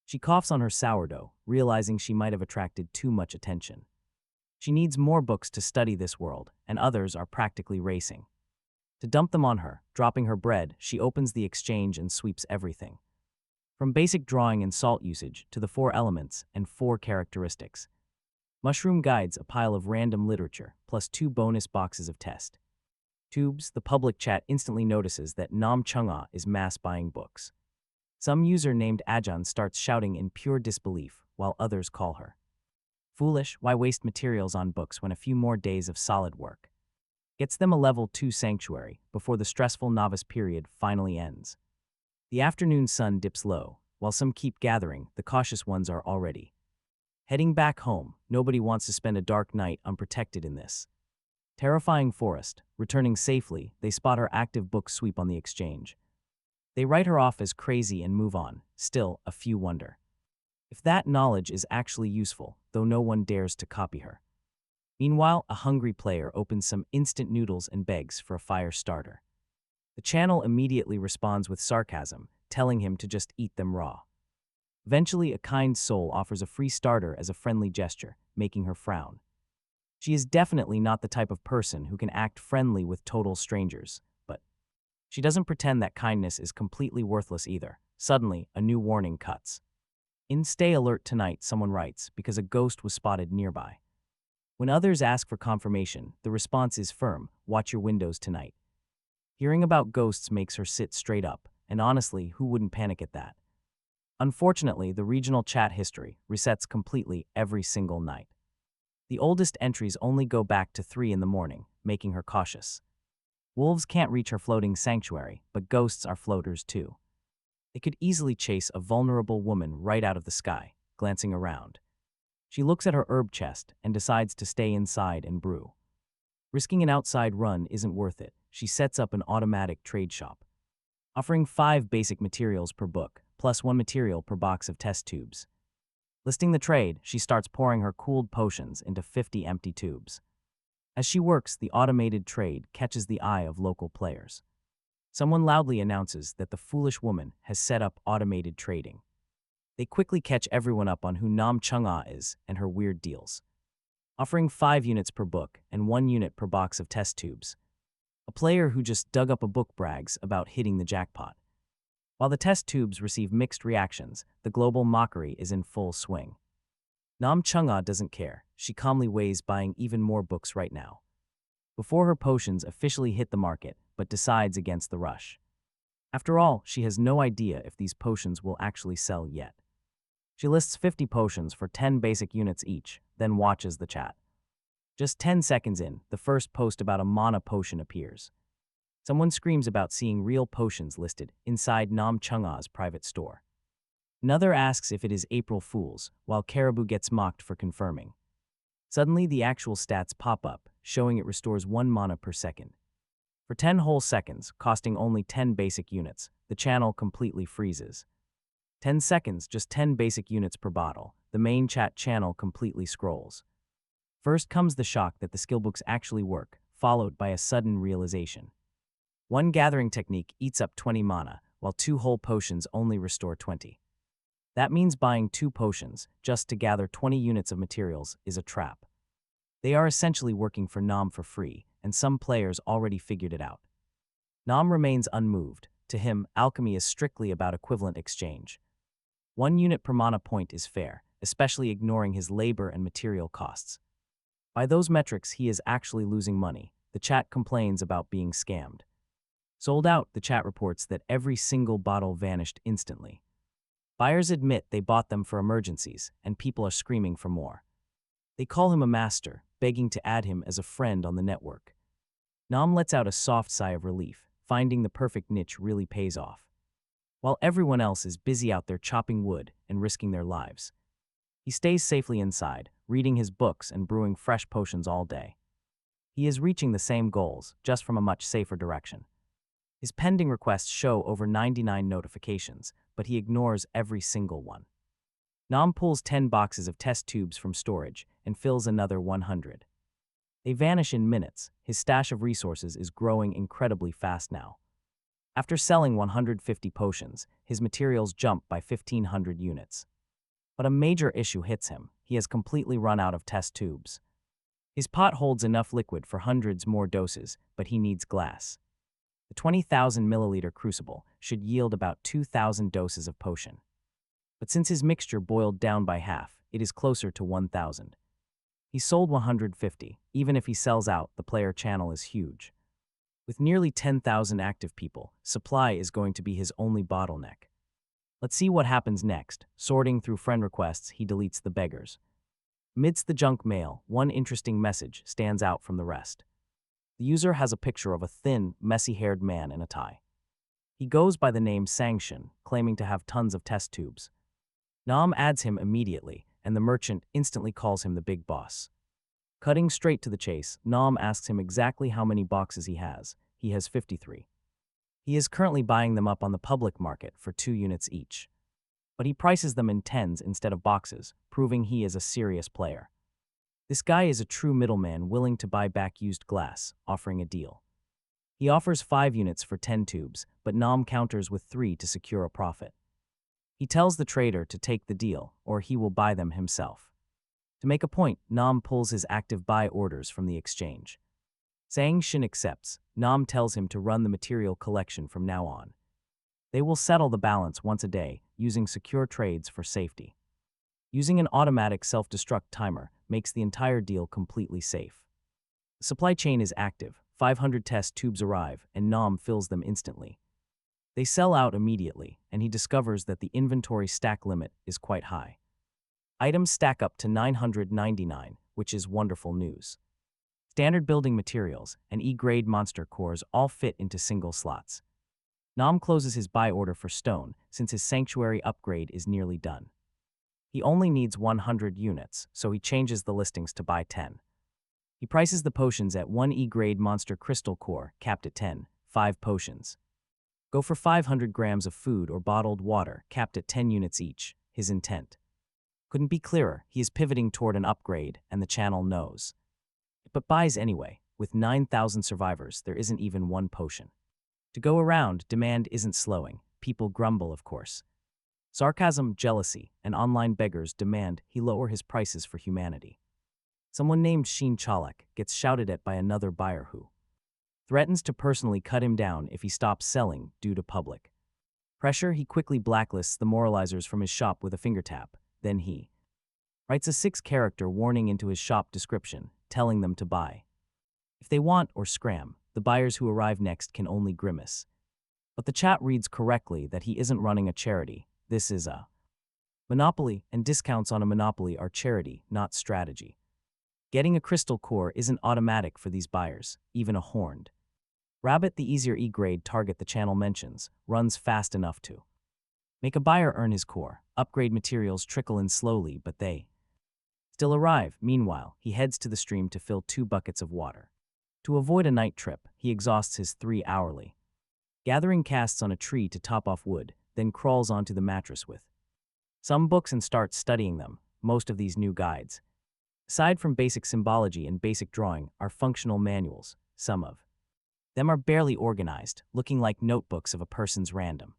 S1: She coughs on her sourdough, realizing she might have attracted too much attention. She needs more books to study this world, and others are practically racing. To dump them on her, dropping her bread, she opens the exchange and sweeps everything. From basic drawing and salt usage to the 4 elements and 4 characteristics. Mushroom guides a pile of random literature, plus 2 bonus boxes of test tubes. The public chat instantly notices that Nam Chunga is mass buying books. Some user named Ajan starts shouting in pure disbelief, while others call her foolish. Why waste materials on books when a few more days of solid work gets them a level 2 sanctuary before the stressful novice period finally ends? The afternoon sun dips low. While some keep gathering, the cautious ones are already heading back home. Nobody wants to spend a dark night unprotected in this terrifying forest. Returning safely, they spot her active book sweep on the exchange. They write her off as crazy and move on. Still, a few wonder if that knowledge is actually useful, though no one dares to copy her. Meanwhile, a hungry player opens some instant noodles and begs for a fire starter. The channel immediately responds with sarcasm, telling him to just eat them raw. Eventually, a kind soul offers a free starter as a friendly gesture, making her frown. She is definitely not the type of person who can act friendly with total strangers, but she doesn't pretend that kindness is completely worthless either. Suddenly, a new warning cuts. In "Stay alert tonight," someone writes, because a ghost was spotted nearby. When others ask for confirmation, the response is firm: watch your windows tonight. Hearing about ghosts makes her sit straight up and honestly, who wouldn't panic at that? Unfortunately, the regional chat history resets completely every single night. The oldest entries only go back to 3 in the morning, making her cautious. Wolves can't reach her floating sanctuary, but ghosts are floaters too. They could easily chase a vulnerable woman right out of the sky, glancing around. She looks at her herb chest and decides to stay inside and brew. Risking an outside run isn't worth it. She sets up an automatic trade shop, offering 5 basic materials per book, plus 1 material per box of test tubes. Listing the trade, she starts pouring her cooled potions into 50 empty tubes. As she works, the automated trade catches the eye of local players. Someone loudly announces that the foolish woman has set up automated trading. They quickly catch everyone up on who Nam Chung-ah is and her weird deals, offering 5 units per book and 1 unit per box of test tubes. A player who just dug up a book brags about hitting the jackpot. While the test tubes receive mixed reactions, the global mockery is in full swing. Nam Chung-ah doesn't care. She calmly weighs buying even more books right now, before her potions officially hit the market, but decides against the rush. After all, she has no idea if these potions will actually sell yet. She lists 50 potions for 10 basic units each, then watches the chat. Just 10 seconds in, the first post about a mana potion appears. Someone screams about seeing real potions listed inside Nam Chung-ah's private store. Another asks if it is April Fool's, while Caribou gets mocked for confirming. Suddenly, the actual stats pop up, showing it restores 1 mana per second. For 10 whole seconds, costing only 10 basic units, the channel completely freezes. 10 seconds, just 10 basic units per bottle, the main chat channel completely scrolls. First comes the shock that the skillbooks actually work, followed by a sudden realization. 1 gathering technique eats up 20 mana, while 2 whole potions only restore 20. That means buying 2 potions just to gather 20 units of materials is a trap. They are essentially working for Nam for free, and some players already figured it out. Nam remains unmoved. To him, alchemy is strictly about equivalent exchange. 1 unit per mana point is fair, especially ignoring his labor and material costs. By those metrics, he is actually losing money. The chat complains about being scammed. Sold out, the chat reports that every single bottle vanished instantly. Buyers admit they bought them for emergencies, and people are screaming for more. They call him a master, begging to add him as a friend on the network. Nam lets out a soft sigh of relief, finding the perfect niche really pays off. While everyone else is busy out there chopping wood and risking their lives, he stays safely inside, reading his books and brewing fresh potions all day. He is reaching the same goals, just from a much safer direction. His pending requests show over 99 notifications, but he ignores every single one. Nam pulls 10 boxes of test tubes from storage and fills another 100. They vanish in minutes. His stash of resources is growing incredibly fast now. After selling 150 potions, his materials jump by 1,500 units. But a major issue hits him. He has completely run out of test tubes. His pot holds enough liquid for hundreds more doses, but he needs glass. The 20,000 milliliter crucible should yield about 2,000 doses of potion. But since his mixture boiled down by half, it is closer to 1,000. He sold 150. Even if he sells out, the player channel is huge. With nearly 10,000 active people, supply is going to be his only bottleneck. Let's see what happens next. Sorting through friend requests, he deletes the beggars. Amidst the junk mail, one interesting message stands out from the rest. The user has a picture of a thin, messy-haired man in a tie. He goes by the name Sangshin, claiming to have tons of test tubes. Nam adds him immediately, and the merchant instantly calls him the big boss. Cutting straight to the chase, Nam asks him exactly how many boxes he has. He has 53. He is currently buying them up on the public market for 2 units each. But he prices them in tens instead of boxes, proving he is a serious player. This guy is a true middleman willing to buy back used glass, offering a deal. He offers 5 units for 10 tubes, but Nam counters with 3 to secure a profit. He tells the trader to take the deal, or he will buy them himself. To make a point, Nam pulls his active buy orders from the exchange. Sangshin accepts. Nam tells him to run the material collection from now on. They will settle the balance once a day, using secure trades for safety. Using an automatic self-destruct timer makes the entire deal completely safe. The supply chain is active. 500 test tubes arrive, and Nam fills them instantly. They sell out immediately, and he discovers that the inventory stack limit is quite high. Items stack up to 999, which is wonderful news. Standard building materials and E-grade monster cores all fit into single slots. Nam closes his buy order for stone since his sanctuary upgrade is nearly done. He only needs 100 units, so he changes the listings to buy 10. He prices the potions at 1 E-grade monster crystal core, capped at 10, 5 potions. Go for 500 grams of food or bottled water, capped at 10 units each, his intent. Couldn't be clearer, he is pivoting toward an upgrade, and the channel knows. But buys anyway. With 9,000 survivors, there isn't even one potion. To go around, demand isn't slowing. People grumble, of course. Sarcasm, jealousy, and online beggars demand he lower his prices for humanity. Someone named Sheen Chalak gets shouted at by another buyer who threatens to personally cut him down if he stops selling due to public pressure. He quickly blacklists the moralizers from his shop with a finger tap. Then he writes a 6-character warning into his shop description, telling them to buy. If they want or scram, the buyers who arrive next can only grimace. But the chat reads correctly that he isn't running a charity. This is a monopoly, and discounts on a monopoly are charity, not strategy. Getting a crystal core isn't automatic for these buyers, even a horned rabbit, the easier E-grade target the channel mentions, runs fast enough to make a buyer earn his core. Upgrade materials trickle in slowly, but they still arrive. Meanwhile, he heads to the stream to fill 2 buckets of water. To avoid a night trip, he exhausts his 3 hourly gathering casts on a tree to top off wood, then crawls onto the mattress with some books and starts studying them. Most of these new guides, aside from basic symbology and basic drawing, are functional manuals. Some of them are barely organized, looking like notebooks of a person's random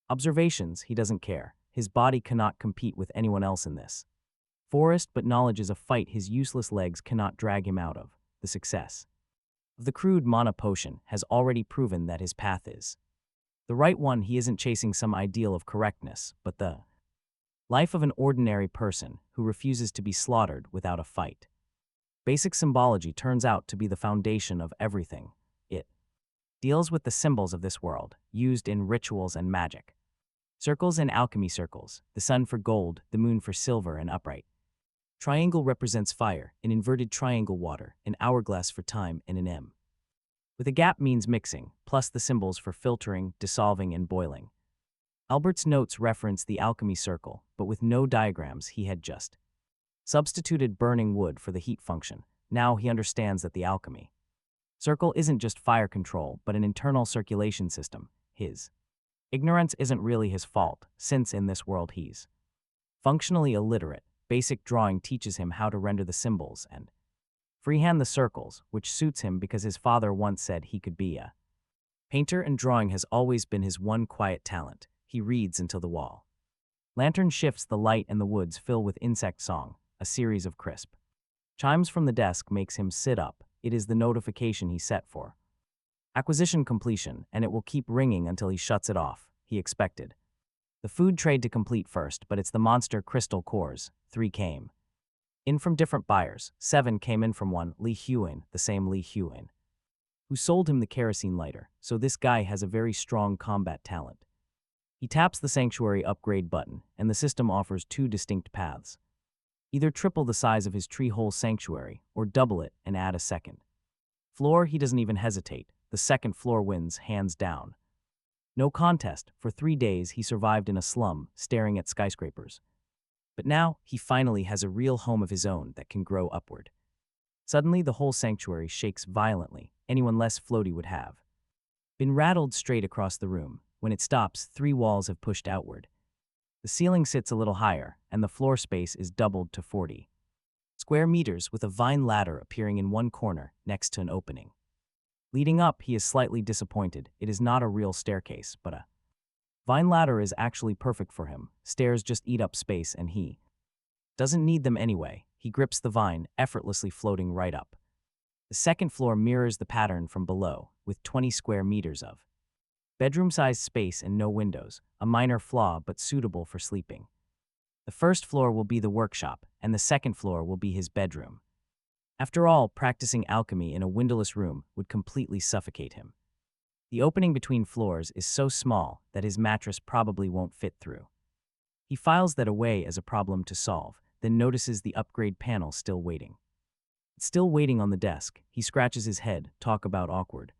S1: observations. He doesn't care. His body cannot compete with anyone else in this forest, but knowledge is a fight his useless legs cannot drag him out of. The success of the crude mana potion has already proven that his path is the right one. He isn't chasing some ideal of correctness, but the life of an ordinary person who refuses to be slaughtered without a fight. Basic symbology turns out to be the foundation of everything. It deals with the symbols of this world, used in rituals and magic. Circles and alchemy circles, the sun for gold, the moon for silver and upright. Triangle represents fire, an inverted triangle water, an hourglass for time, and an M with a gap means mixing, plus the symbols for filtering, dissolving, and boiling. Albert's notes reference the alchemy circle, but with no diagrams. He had just substituted burning wood for the heat function. Now he understands that the alchemy circle isn't just fire control, but an internal circulation system. His ignorance isn't really his fault, since in this world he's functionally illiterate. Basic drawing teaches him how to render the symbols and freehand the circles, which suits him because his father once said he could be a painter, and drawing has always been his one quiet talent. He reads until the wall lantern shifts the light and the woods fill with insect song. A series of crisp chimes from the desk makes him sit up. It is the notification he set for acquisition completion, and it will keep ringing until he shuts it off. He expected the food trade to complete first, but it's the monster crystal cores. 3 came in from different buyers. 7 came in from one, Li Huan, the same Li Huan who sold him the kerosene lighter, so this guy has a very strong combat talent. He taps the sanctuary upgrade button, and the system offers 2 distinct paths. Either triple the size of his tree-hole sanctuary, or double it and add a second floor. He doesn't even hesitate. The second floor wins, hands down. No contest. For 3 days he survived in a slum, staring at skyscrapers. But now, he finally has a real home of his own that can grow upward. Suddenly, the whole sanctuary shakes violently. Anyone less floaty would have been rattled straight across the room. When it stops, 3 walls have pushed outward. The ceiling sits a little higher, and the floor space is doubled to 40 square meters, with a vine ladder appearing in one corner, next to an opening leading up. He is slightly disappointed. It is not a real staircase, but a vine ladder is actually perfect for him. Stairs just eat up space, and he doesn't need them anyway. He grips the vine, effortlessly floating right up. The second floor mirrors the pattern from below, with 20 square meters of bedroom-sized space and no windows, a minor flaw but suitable for sleeping. The first floor will be the workshop, and the second floor will be his bedroom. After all, practicing alchemy in a windowless room would completely suffocate him. The opening between floors is so small that his mattress probably won't fit through. He files that away as a problem to solve, then notices the upgrade panel still waiting. It's still waiting on the desk. He scratches his head, talk about awkward.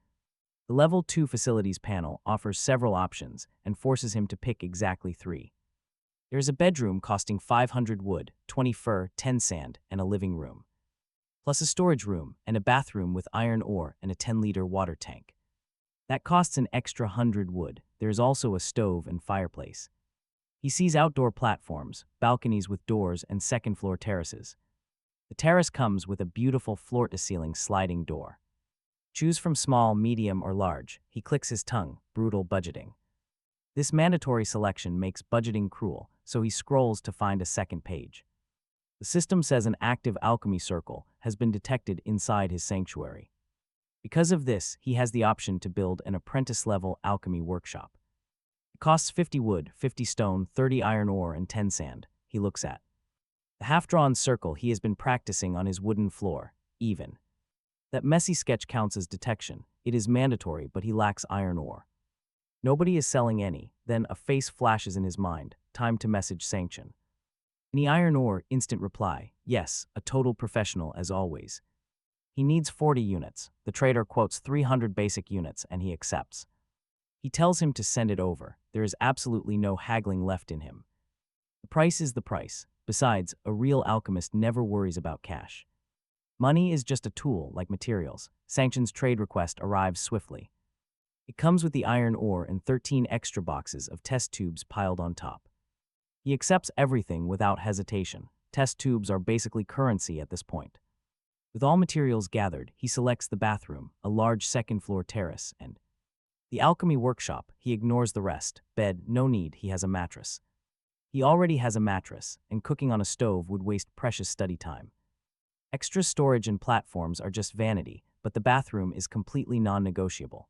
S1: The Level 2 Facilities panel offers several options and forces him to pick exactly 3. There is a bedroom costing 500 wood, 20 fur, 10 sand, and a living room, plus a storage room and a bathroom with iron ore and a 10-liter water tank. That costs an extra 100 wood. There is also a stove and fireplace. He sees outdoor platforms, balconies with doors, and second-floor terraces. The terrace comes with a beautiful floor-to-ceiling sliding door. Choose from small, medium, or large. He clicks his tongue, brutal budgeting. This mandatory selection makes budgeting cruel, so he scrolls to find a second page. The system says an active alchemy circle has been detected inside his sanctuary. Because of this, he has the option to build an apprentice-level alchemy workshop. It costs 50 wood, 50 stone, 30 iron ore, and 10 sand. He looks at the half-drawn circle he has been practicing on his wooden floor, even. That messy sketch counts as detection. It is mandatory, but he lacks iron ore. Nobody is selling any. Then a face flashes in his mind. Time to message sanction. Any iron ore? Instant reply. Yes, a total professional as always. He needs 40 units. The trader quotes 300 basic units and he accepts. He tells him to send it over. There is absolutely no haggling left in him. The price is the price. Besides, a real alchemist never worries about cash. Money is just a tool, like materials. Sanction's trade request arrives swiftly. It comes with the iron ore and 13 extra boxes of test tubes piled on top. He accepts everything without hesitation. Test tubes are basically currency at this point. With all materials gathered, he selects the bathroom, a large second-floor terrace, and the alchemy workshop. He ignores the rest. Bed, no need, he has a mattress. He already has a mattress, and cooking on a stove would waste precious study time. Extra storage and platforms are just vanity, but the bathroom is completely non-negotiable.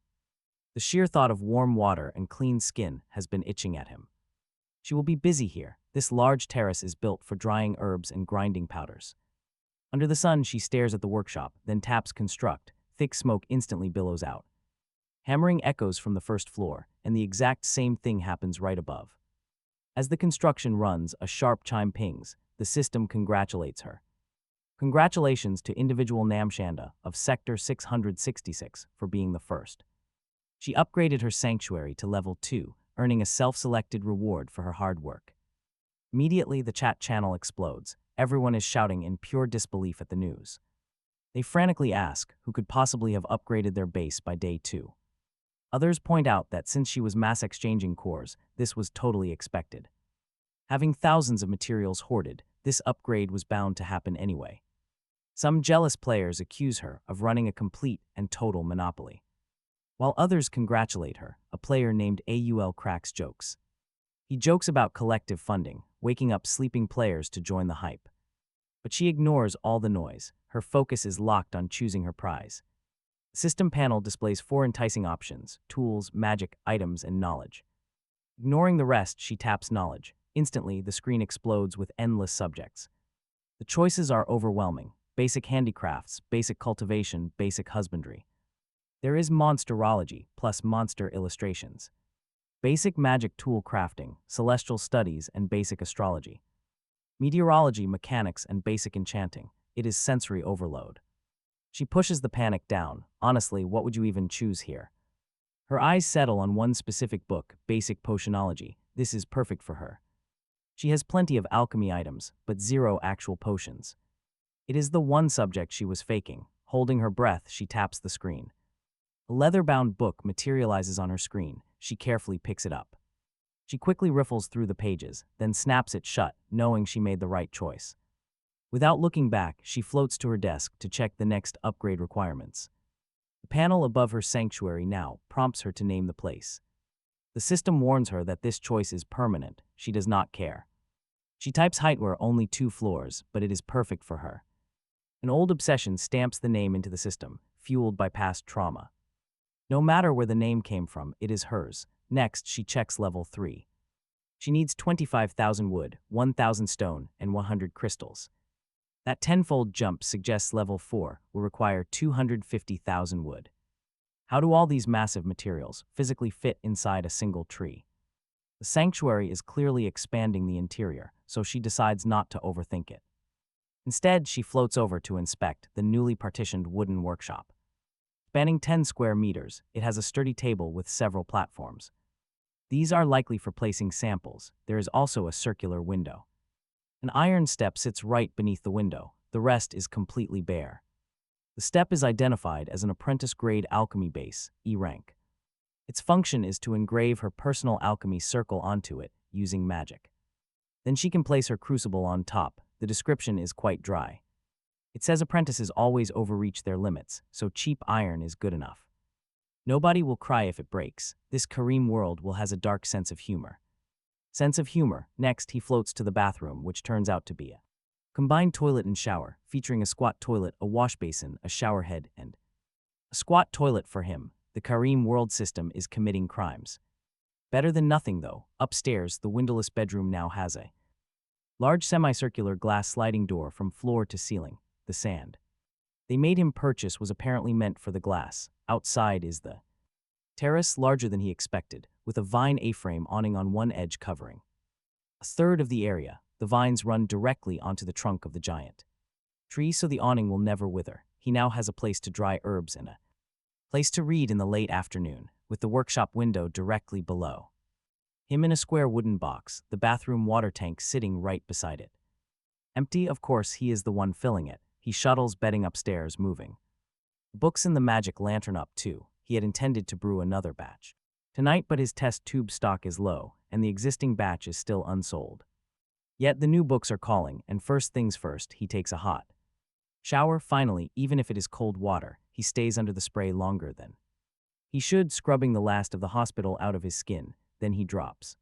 S1: The sheer thought of warm water and clean skin has been itching at him. She will be busy here. This large terrace is built for drying herbs and grinding powders. Under the sun, she stares at the workshop, then taps construct. Thick smoke instantly billows out. Hammering echoes from the first floor, and the exact same thing happens right above. As the construction runs, a sharp chime pings. The system congratulates her. Congratulations to individual Namshanda of Sector 666 for being the first. She upgraded her sanctuary to level 2, earning a self-selected reward for her hard work. Immediately, the chat channel explodes. Everyone is shouting in pure disbelief at the news. They frantically ask who could possibly have upgraded their base by day 2. Others point out that since she was mass exchanging cores, this was totally expected. Having thousands of materials hoarded, this upgrade was bound to happen anyway. Some jealous players accuse her of running a complete and total monopoly. While others congratulate her, a player named AUL cracks jokes. He jokes about collective funding, waking up sleeping players to join the hype. But she ignores all the noise. Her focus is locked on choosing her prize. The system panel displays 4 enticing options: tools, magic, items, and knowledge. Ignoring the rest, she taps knowledge. Instantly, the screen explodes with endless subjects. The choices are overwhelming. Basic handicrafts, basic cultivation, basic husbandry. There is monsterology, plus monster illustrations. Basic magic tool crafting, celestial studies, and basic astrology. Meteorology, mechanics, and basic enchanting. It is sensory overload. She pushes the panic down. Honestly, what would you even choose here? Her eyes settle on one specific book, Basic Potionology. This is perfect for her. She has plenty of alchemy items, but 0 actual potions. It is the one subject she was faking. Holding her breath, she taps the screen. A leather-bound book materializes on her screen. She carefully picks it up. She quickly riffles through the pages, then snaps it shut, knowing she made the right choice. Without looking back, she floats to her desk to check the next upgrade requirements. The panel above her sanctuary now prompts her to name the place. The system warns her that this choice is permanent. She does not care. She types Heightware only 2 floors, but it is perfect for her. An old obsession stamps the name into the system, fueled by past trauma. No matter where the name came from, it is hers. Next, she checks level 3. She needs 25,000 wood, 1,000 stone, and 100 crystals. That tenfold jump suggests level 4 will require 250,000 wood. How do all these massive materials physically fit inside a single tree? The sanctuary is clearly expanding the interior, so she decides not to overthink it. Instead, she floats over to inspect the newly partitioned wooden workshop. Spanning 10 square meters, it has a sturdy table with several platforms. These are likely for placing samples. There is also a circular window. An iron step sits right beneath the window. The rest is completely bare. The step is identified as an apprentice-grade alchemy base, E rank. Its function is to engrave her personal alchemy circle onto it using magic. Then she can place her crucible on top. The description is quite dry. It says apprentices always overreach their limits, so cheap iron is good enough. Nobody will cry if it breaks. This Kareem world will has a dark sense of humor. Sense of humor. Next, he floats to the bathroom, which turns out to be a combined toilet and shower, featuring a squat toilet, a wash basin, a shower head, and a squat toilet for him. The Kareem world system is committing crimes. Better than nothing, though. Upstairs, the windowless bedroom now has a large semicircular glass sliding door from floor to ceiling. The sand they made him purchase was apparently meant for the glass. Outside is the terrace, larger than he expected, with a vine A-frame awning on one edge covering a third of the area. The vines run directly onto the trunk of the giant tree, so the awning will never wither. He now has a place to dry herbs and a place to read in the late afternoon, with the workshop window directly below him in a square wooden box, the bathroom water tank sitting right beside it. Empty, of course, he is the one filling it. He shuttles bedding upstairs, moving books in the magic lantern up too. He had intended to brew another batch tonight, but his test tube stock is low, and the existing batch is still unsold. Yet the new books are calling, and first things first, he takes a hot shower. Finally, even if it is cold water, he stays under the spray longer than he should, scrubbing the last of the hospital out of his skin. Then he drops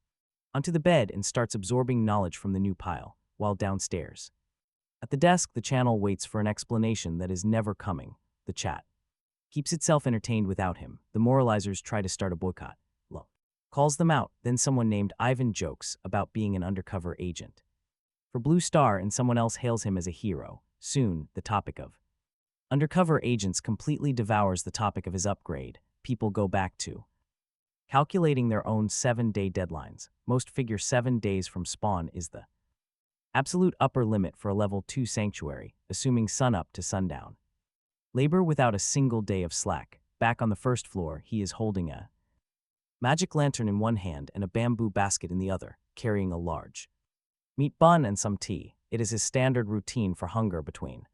S1: onto the bed and starts absorbing knowledge from the new pile, while downstairs at the desk, the channel waits for an explanation that is never coming. The chat keeps itself entertained without him. The moralizers try to start a boycott. Lo calls them out. Then someone named Ivan jokes about being an undercover agent for Blue Star, and someone else hails him as a hero. Soon, the topic of undercover agents completely devours the topic of his upgrade. People go back to calculating their own 7-day deadlines. Most figure 7 days from spawn is the absolute upper limit for a level 2 sanctuary, assuming sunup to sundown. Labor without a single day of slack. Back on the first floor, he is holding a magic lantern in one hand and a bamboo basket in the other, carrying a large meat bun and some tea. It is his standard routine for hunger between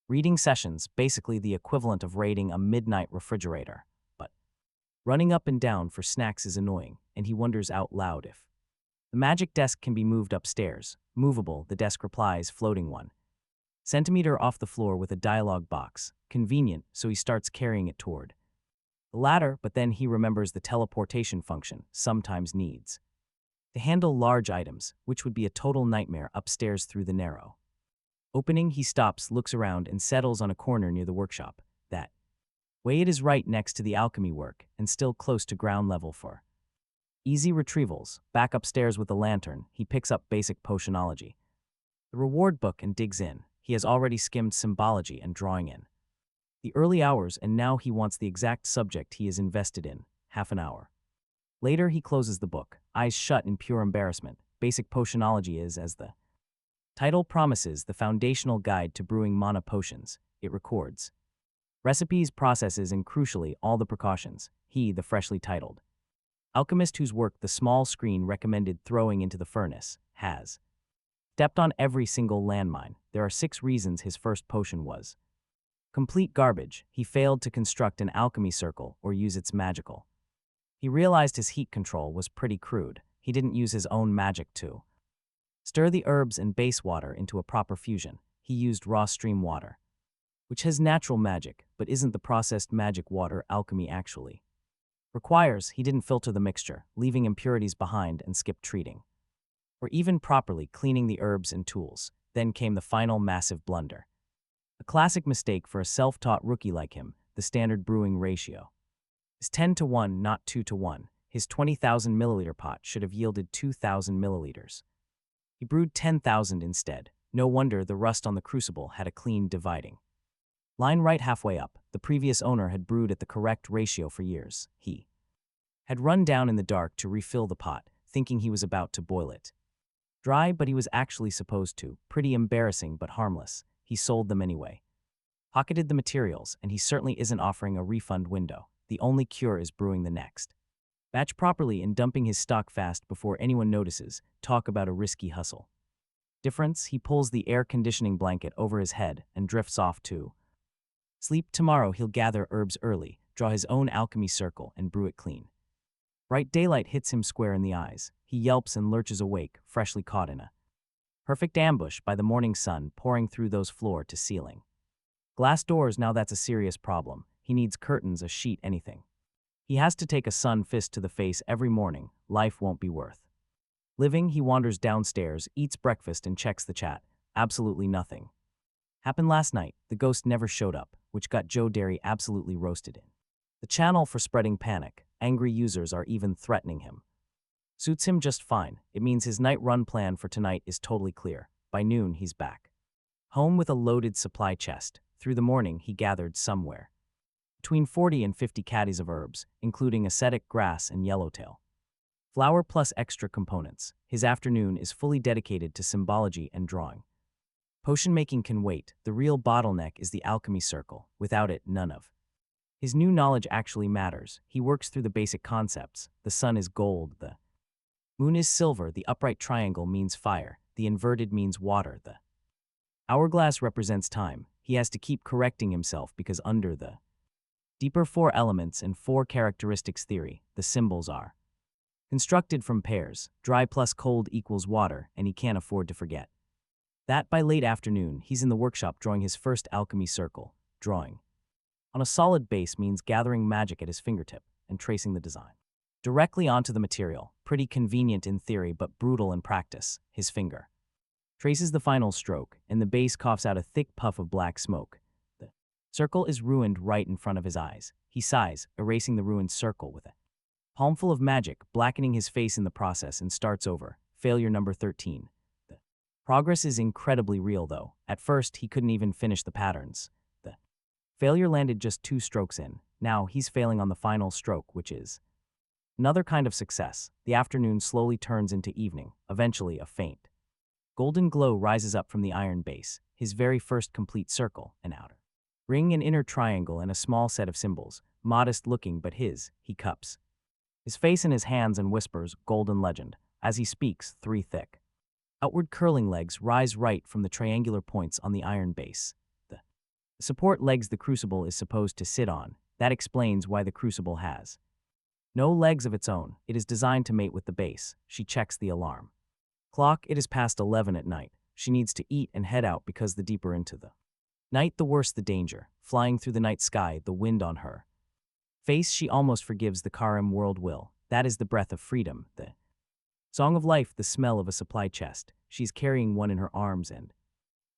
S1: reading sessions, basically the equivalent of raiding a midnight refrigerator. But running up and down for snacks is annoying, and he wonders out loud if the magic desk can be moved upstairs. Movable, the desk replies, floating 1 centimeter off the floor with a dialogue box. Convenient, so he starts carrying it toward the ladder, but then he remembers the teleportation function sometimes needs to handle large items, which would be a total nightmare upstairs through the narrow opening. He stops, looks around, and settles on a corner near the workshop. That way it is right next to the alchemy work, and still close to ground level for easy retrievals. Back upstairs with the lantern, he picks up basic potionology, the reward book, and digs in. He has already skimmed symbology and drawing in the early hours, and now he wants the exact subject he is invested in. Half an hour later, he closes the book, eyes shut in pure embarrassment. Basic potionology is, as the title promises, the foundational guide to brewing mana potions. It records recipes, processes, and crucially, all the precautions. He, the freshly titled alchemist whose work the small screen recommended throwing into the furnace, has stepped on every single landmine. There are 6 reasons his first potion was complete garbage. He failed to construct an alchemy circle or use its magical. He realized his heat control was pretty crude. He didn't use his own magic to stir the herbs and base water into a proper fusion. He used raw stream water, which has natural magic, but isn't the processed magic water alchemy actually requires. He didn't filter the mixture, leaving impurities behind, and skipped treating or even properly cleaning the herbs and tools. Then came the final massive blunder. A classic mistake for a self-taught rookie like him. The standard brewing ratio is 10:1, not 2:1. His 20,000 milliliter pot should have yielded 2,000 milliliters. He brewed 10,000 instead. No wonder the rust on the crucible had a clean dividing line right halfway up. The previous owner had brewed at the correct ratio for years. He had run down in the dark to refill the pot, thinking he was about to boil it. Dry, but he was actually supposed to. Pretty embarrassing, but harmless. He sold them anyway. Pocketed the materials, and he certainly isn't offering a refund window. The only cure is brewing the next batch properly and dumping his stock fast before anyone notices. Talk about a risky hustle. Difference, he pulls the air conditioning blanket over his head and drifts off to sleep. Tomorrow he'll gather herbs early, draw his own alchemy circle, and brew it clean. Bright daylight hits him square in the eyes. He yelps and lurches awake, freshly caught in a perfect ambush by the morning sun pouring through those floor to ceiling glass doors. Now that's a serious problem. He needs curtains, a sheet, anything. He has to take a sun fist to the face every morning. Life won't be worth living. He wanders downstairs, eats breakfast, and checks the chat. Absolutely nothing happened last night. The ghost never showed up, which got Joe Derry absolutely roasted in the channel for spreading panic. Angry users are even threatening him. Suits him just fine. It means his night run plan for tonight is totally clear. By noon, he's back home with a loaded supply chest. Through the morning, he gathered somewhere between 40 and 50 caddies of herbs, including ascetic grass and yellowtail flower plus extra components. His afternoon is fully dedicated to symbology and drawing. Potion making can wait. The real bottleneck is the alchemy circle. Without it, none of his new knowledge actually matters. He works through the basic concepts. The sun is gold, the moon is silver, the upright triangle means fire, the inverted means water, the hourglass represents time. He has to keep correcting himself because under the deeper 4 elements and 4 characteristics theory, the symbols are constructed from pairs. Dry plus cold equals water, and he can't afford to forget that. By late afternoon, he's in the workshop drawing his first alchemy circle. Drawing on a solid base means gathering magic at his fingertip and tracing the design directly onto the material. Pretty convenient in theory, but brutal in practice. His finger traces the final stroke, and the base coughs out a thick puff of black smoke. The circle is ruined right in front of his eyes. He sighs, erasing the ruined circle with a palmful of magic, blackening his face in the process, and starts over. Failure number 13. The progress is incredibly real, though. At first, he couldn't even finish the patterns. The failure landed just 2 strokes in. Now he's failing on the final stroke, which is another kind of success. The afternoon slowly turns into evening, eventually a faint golden glow rises up from the iron base. His very first complete circle, an outer ring, an inner triangle, and a small set of symbols. Modest looking, but he cups his face in his hands and whispers, golden legend. As he speaks, 3 thick outward curling legs rise right from the triangular points on the iron base. The support legs the crucible is supposed to sit on. That explains why the crucible has no legs of its own. It is designed to mate with the base. She checks the alarm clock. It is past 11 at night. She needs to eat and head out because the deeper into the night, the worse the danger. Flying through the night sky, the wind on her face, she almost forgives the Karim world will. That is the breath of freedom, the song of life, the smell of a supply chest. She's carrying one in her arms, and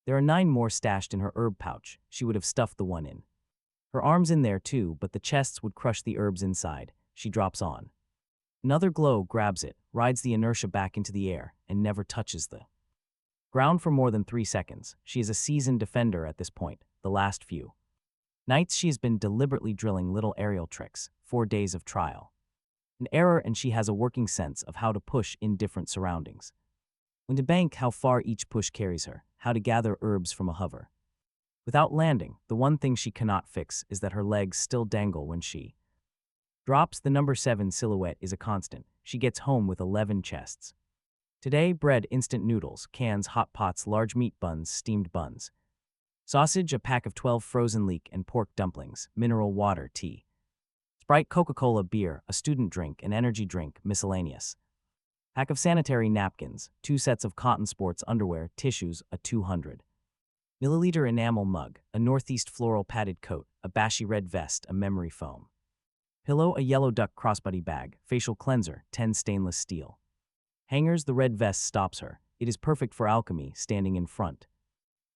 S1: there are 9 more stashed in her herb pouch. She would have stuffed the one in her arms in there too, but the chests would crush the herbs inside. She drops on another glow, grabs it, rides the inertia back into the air, and never touches the ground for more than 3 seconds. She is a seasoned defender at this point. The last few nights she has been deliberately drilling little aerial tricks. 4 days of trial and error, and she has a working sense of how to push in different surroundings. When to bank, how far each push carries her, how to gather herbs from a hover without landing. The one thing she cannot fix is that her legs still dangle when she drops. The number 7 silhouette is a constant. She gets home with 11 chests. Today, bread, instant noodles, cans, hot pots, large meat buns, steamed buns, sausage, a pack of 12 frozen leek and pork dumplings, mineral water, tea, Sprite, Coca-Cola, beer, a student drink, an energy drink, miscellaneous, pack of sanitary napkins, 2 sets of cotton sports underwear, tissues, a 200 milliliter enamel mug, a Northeast floral padded coat, a bashy red vest, a memory foam pillow, a yellow duck crossbody bag, facial cleanser, 10 stainless steel hangers. The red vest stops her. It is perfect for alchemy, standing in front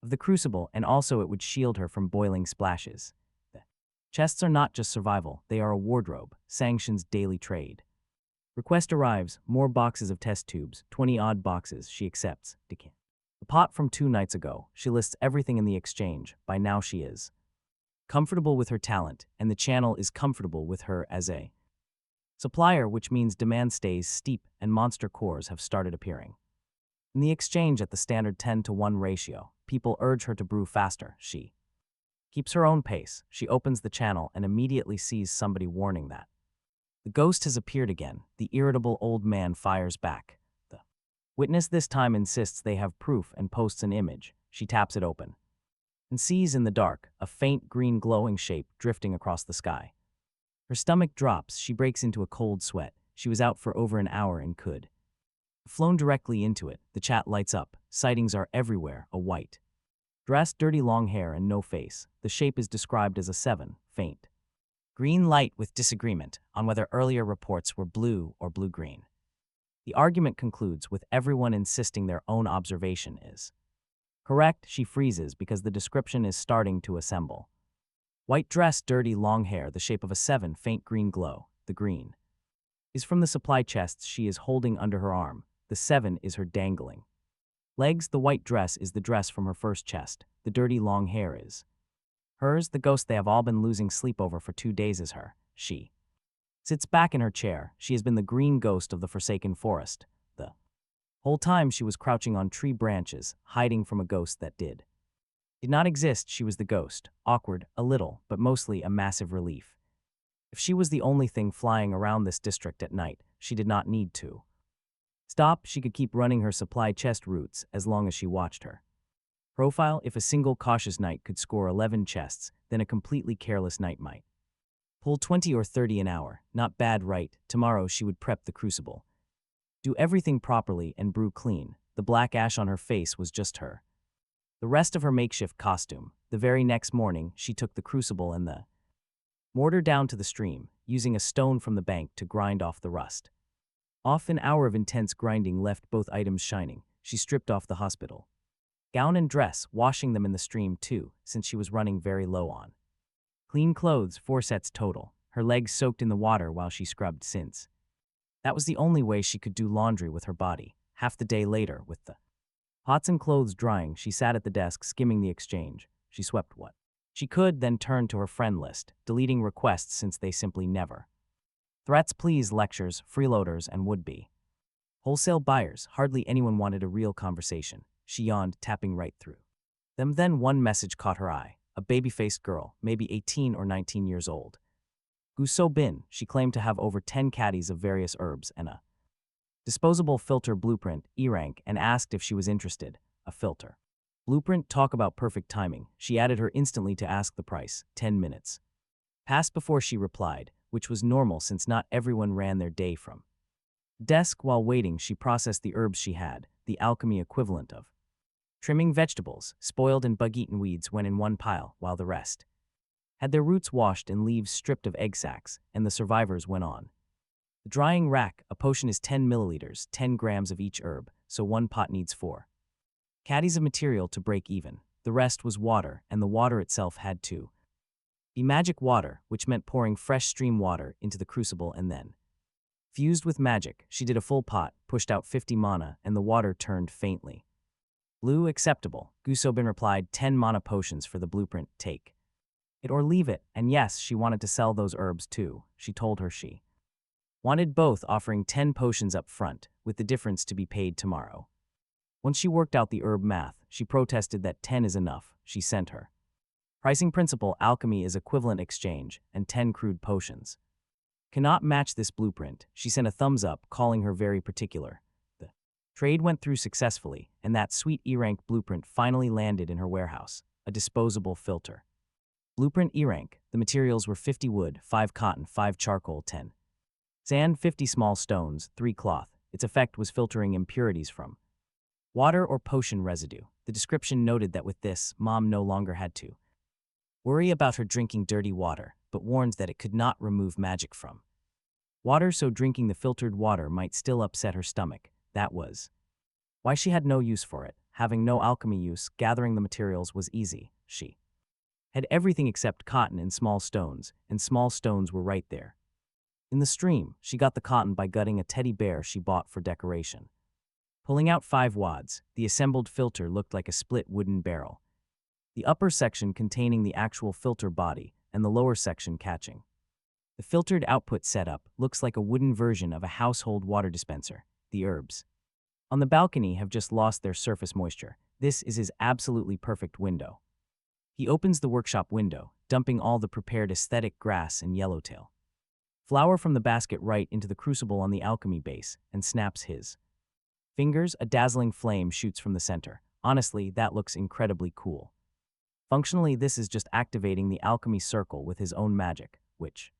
S1: of the crucible, and also it would shield her from boiling splashes. The chests are not just survival, they are a wardrobe, sanctions daily trade. Request arrives, more boxes of test tubes, 20-odd boxes. She accepts. Decant the pot from 2 nights ago. She lists everything in the exchange. By now she is comfortable with her talent, and the channel is comfortable with her as a supplier, which means demand stays steep and monster cores have started appearing. In the exchange at the standard 10-to-1 ratio, people urge her to brew faster. She keeps her own pace. She opens the channel and immediately sees somebody warning that the ghost has appeared again. The irritable old man fires back. The witness this time insists they have proof and posts an image. She taps it open and sees in the dark a faint green glowing shape drifting across the sky. Her stomach drops. She breaks into a cold sweat. She was out for over an hour and could have flown directly into it. The chat lights up. Sightings are everywhere. A white dress, dirty long hair, and no face. The shape is described as a 7, faint green light, with disagreement on whether earlier reports were blue or blue-green. The argument concludes with everyone insisting their own observation is correct. She freezes because the description is starting to assemble. White dress, dirty long hair, the shape of a 7, faint green glow. The green is from the supply chests she is holding under her arm. The 7 is her dangling legs. The white dress is the dress from her first chest. The dirty long hair is hers. The ghost they have all been losing sleep over for 2 days is her. She sits back in her chair. She has been the green ghost of the forsaken forest. The whole time she was crouching on tree branches, hiding from a ghost that did not exist. She was the ghost, awkward, a little, but mostly a massive relief. If she was the only thing flying around this district at night, she did not need to stop. She could keep running her supply chest routes as long as she watched her profile. If a single cautious knight could score 11 chests, then a completely careless knight might pull 20 or 30 an hour. Not bad, right? Tomorrow she would prep the crucible, do everything properly, and brew clean. The black ash on her face was just her the rest of her makeshift costume. The very next morning, she took the crucible and the mortar down to the stream, using a stone from the bank to grind off the rust. Off an hour of intense grinding left both items shining. She stripped off the hospital gown and dress, washing them in the stream too, since she was running very low on clean clothes. 4 sets total. Her legs soaked in the water while she scrubbed, since that was the only way she could do laundry with her body. Half the day later, with the pots and clothes drying, she sat at the desk skimming the exchange. She swept what she could, then turned to her friend list, deleting requests since they simply never threats, pleas, lectures, freeloaders, and would-be wholesale buyers. Hardly anyone wanted a real conversation. She yawned, tapping right through them. Then one message caught her eye. A baby-faced girl, maybe 18 or 19 years old. Guso Bin. She claimed to have over 10 caddies of various herbs and a disposable filter blueprint, E-rank, and asked if she was interested. A filter blueprint? Talk about perfect timing. She added her instantly to ask the price. 10 minutes passed before she replied, which was normal since not everyone ran their day from desk. While waiting, she processed the herbs she had. The alchemy equivalent of trimming vegetables. Spoiled and bug-eaten weeds went in one pile, while the rest had their roots washed and leaves stripped of egg sacs, and the survivors went on the drying rack. A potion is 10 milliliters, 10 grams of each herb, so one pot needs 4 caddies of material to break even. The rest was water, and the water itself had to be magic water, which meant pouring fresh stream water into the crucible and then fused with magic. She did a full pot, pushed out 50 mana, and the water turned faintly blue. Acceptable. Gusobin replied, 10 mana potions for the blueprint. Take it or leave it. And yes, she wanted to sell those herbs too. She told her she wanted both, offering 10 potions up front, with the difference to be paid tomorrow. Once she worked out the herb math, she protested that 10 is enough. She sent her pricing principle. Alchemy is equivalent exchange, and 10 crude potions cannot match this blueprint. She sent a thumbs up, calling her very particular. The trade went through successfully, and that sweet E-rank blueprint finally landed in her warehouse. A disposable filter blueprint. E-rank. The materials were 50 wood, 5 cotton, 5 charcoal, 10 sand, 50 small stones, 3 cloth. Its effect was filtering impurities from water or potion residue. The description noted that with this, Mom no longer had to worry about her drinking dirty water, but warned that it could not remove magic from water, so drinking the filtered water might still upset her stomach. That was why she had no use for it. Having no alchemy use, gathering the materials was easy. She had everything except cotton and small stones were right there in the stream. She got the cotton by gutting a teddy bear she bought for decoration. Pulling out 5 wads, the assembled filter looked like a split wooden barrel. the upper section containing the actual filter body and the lower section catching. The filtered output setup looks like a wooden version of a household water dispenser. The herbs on the balcony have just lost their surface moisture. This is his absolutely perfect window. He opens the workshop window, dumping all the prepared aesthetic grass and yellowtail flower from the basket right into the crucible on the alchemy base, and snaps his fingers. A dazzling flame shoots from the center. Honestly, that looks incredibly cool. Functionally, this is just activating the alchemy circle with his own magic, which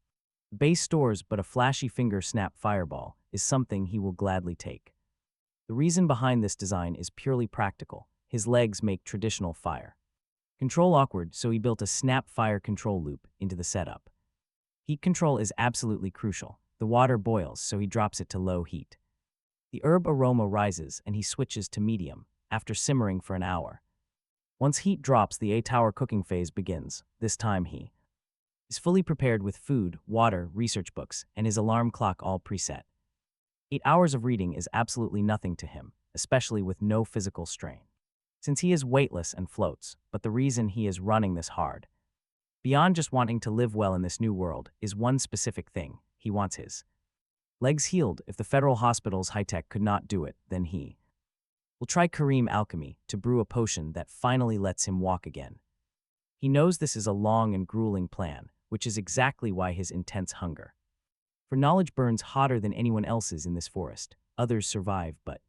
S1: the base stores, but a flashy finger snap fireball is something he will gladly take. The reason behind this design is purely practical. His legs make traditional fire control awkward, so he built a snap fire control loop into the setup. Heat control is absolutely crucial. The water boils, so he drops it to low heat. The herb aroma rises and he switches to medium, after simmering for an hour. Once heat drops, the 8-hour cooking phase begins. This time he is fully prepared with food, water, research books, and his alarm clock all preset. 8 hours of reading is absolutely nothing to him, especially with no physical strain, since he is weightless and floats. But the reason he is running this hard, beyond just wanting to live well in this new world, is one specific thing. He wants his legs healed. If the federal hospital's high-tech could not do it, then he will try Kareem alchemy to brew a potion that finally lets him walk again. He knows this is a long and grueling plan, which is exactly why his intense hunger for knowledge burns hotter than anyone else's in this forest. Others survive, but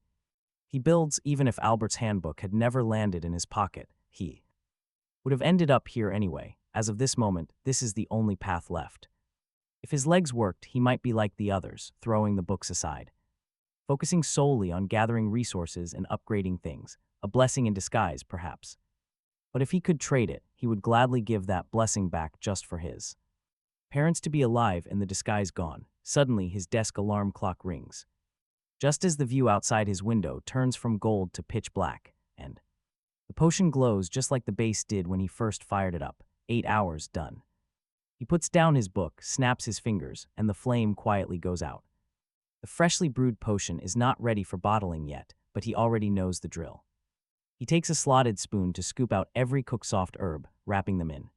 S1: he builds. Even if Albert's handbook had never landed in his pocket, he would have ended up here anyway. As of this moment, this is the only path left. If his legs worked, he might be like the others, throwing the books aside, focusing solely on gathering resources and upgrading things, a blessing in disguise, perhaps. But if he could trade it, he would gladly give that blessing back just for his parents to be alive and the disguise gone. Suddenly, his desk alarm clock rings, just as the view outside his window turns from gold to pitch black, and the potion glows just like the base did when he first fired it up. 8 hours done. He puts down his book, snaps his fingers, and the flame quietly goes out. The freshly brewed potion is not ready for bottling yet, but he already knows the drill. He takes a slotted spoon to scoop out every cook-soft herb, wrapping them in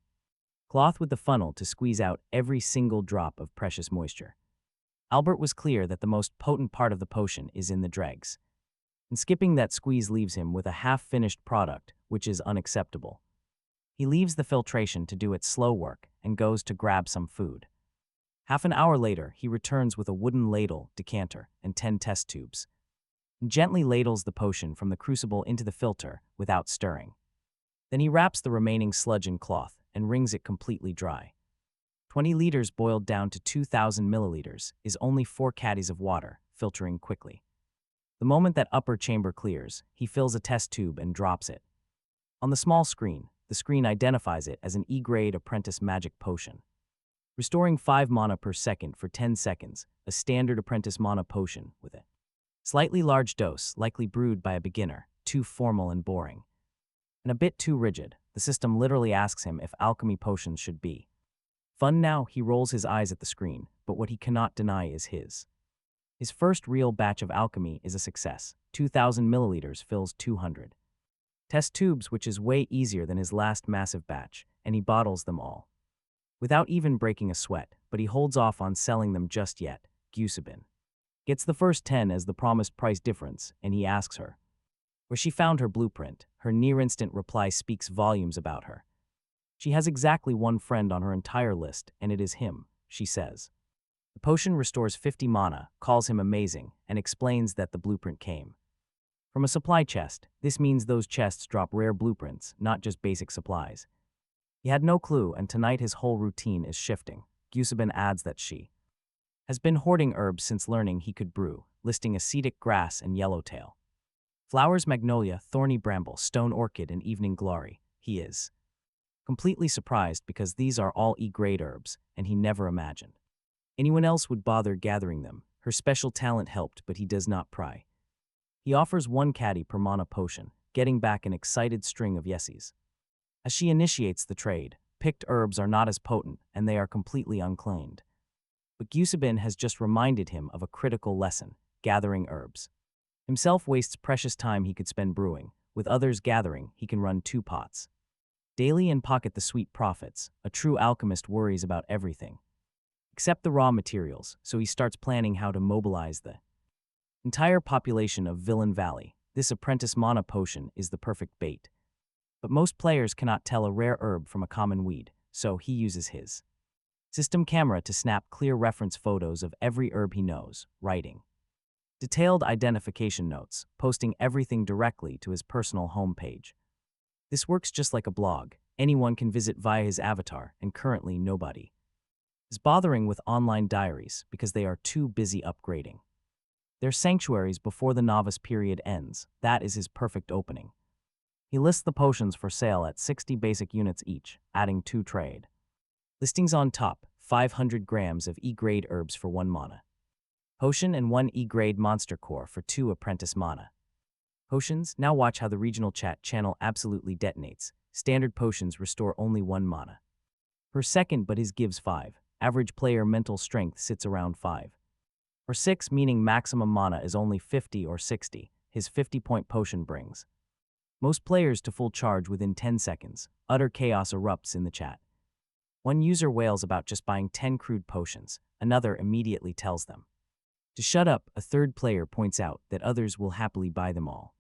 S1: cloth with the funnel to squeeze out every single drop of precious moisture. Albert was clear that the most potent part of the potion is in the dregs, and skipping that squeeze leaves him with a half-finished product, which is unacceptable. He leaves the filtration to do its slow work and goes to grab some food. Half an hour later, he returns with a wooden ladle, decanter, and 10 test tubes, and gently ladles the potion from the crucible into the filter without stirring. Then he wraps the remaining sludge in cloth and wrings it completely dry. 20 liters boiled down to 2,000 milliliters is only 4 caddies of water, filtering quickly. The moment that upper chamber clears, he fills a test tube and drops it. On the small screen, the screen identifies it as an E-grade apprentice magic potion, restoring 5 mana per second for 10 seconds, a standard apprentice mana potion with a slightly large dose, likely brewed by a beginner, too formal and boring, and a bit too rigid. The system literally asks him if alchemy potions should be fun now. He rolls his eyes at the screen, but what he cannot deny is his first real batch of alchemy is a success. 2,000 milliliters fills 200 test tubes, which is way easier than his last massive batch, and he bottles them all without even breaking a sweat, but he holds off on selling them just yet. Gyusabin gets the first 10 as the promised price difference, and he asks her where she found her blueprint. Her near-instant reply speaks volumes about her. She has exactly one friend on her entire list, and it is him, she says. The potion restores 50 mana, calls him amazing, and explains that the blueprint came from a supply chest. This means those chests drop rare blueprints, not just basic supplies. He had no clue, and tonight his whole routine is shifting. Gyusabin adds that she has been hoarding herbs since learning he could brew, listing acetic grass and yellowtail flowers, magnolia, thorny bramble, stone orchid, and evening glory. He is completely surprised because these are all E-grade herbs, and he never imagined anyone else would bother gathering them. Her special talent helped, but he does not pry. He offers 1 caddy per mana potion, getting back an excited string of yeses. As she initiates the trade, picked herbs are not as potent, and they are completely unclaimed. But Gyusabin has just reminded him of a critical lesson: gathering herbs himself wastes precious time he could spend brewing. With others gathering, he can run 2 pots daily and pocket the sweet profits. A true alchemist worries about everything except the raw materials, so he starts planning how to mobilize the entire population of Villain Valley. This apprentice mana potion is the perfect bait. But most players cannot tell a rare herb from a common weed, so he uses his system camera to snap clear reference photos of every herb he knows, writing detailed identification notes, posting everything directly to his personal homepage. This works just like a blog. Anyone can visit via his avatar, and currently nobody is bothering with online diaries because they are too busy upgrading their sanctuaries before the novice period ends. That is his perfect opening. He lists the potions for sale at 60 basic units each, adding 2 trade listings on top, 500 grams of E-grade herbs for 1 mana potion and 1 E-grade monster core for 2 apprentice mana potions. Now watch how the regional chat channel absolutely detonates. Standard potions restore only 1 mana per second, but his gives 5. Average player mental strength sits around 5 or 6, meaning maximum mana is only 50 or 60. His 50-point potion brings most players to full charge within 10 seconds. Utter chaos erupts in the chat. One user wails about just buying 10 crude potions. Another immediately tells them to shut up. A third player points out that others will happily buy them all.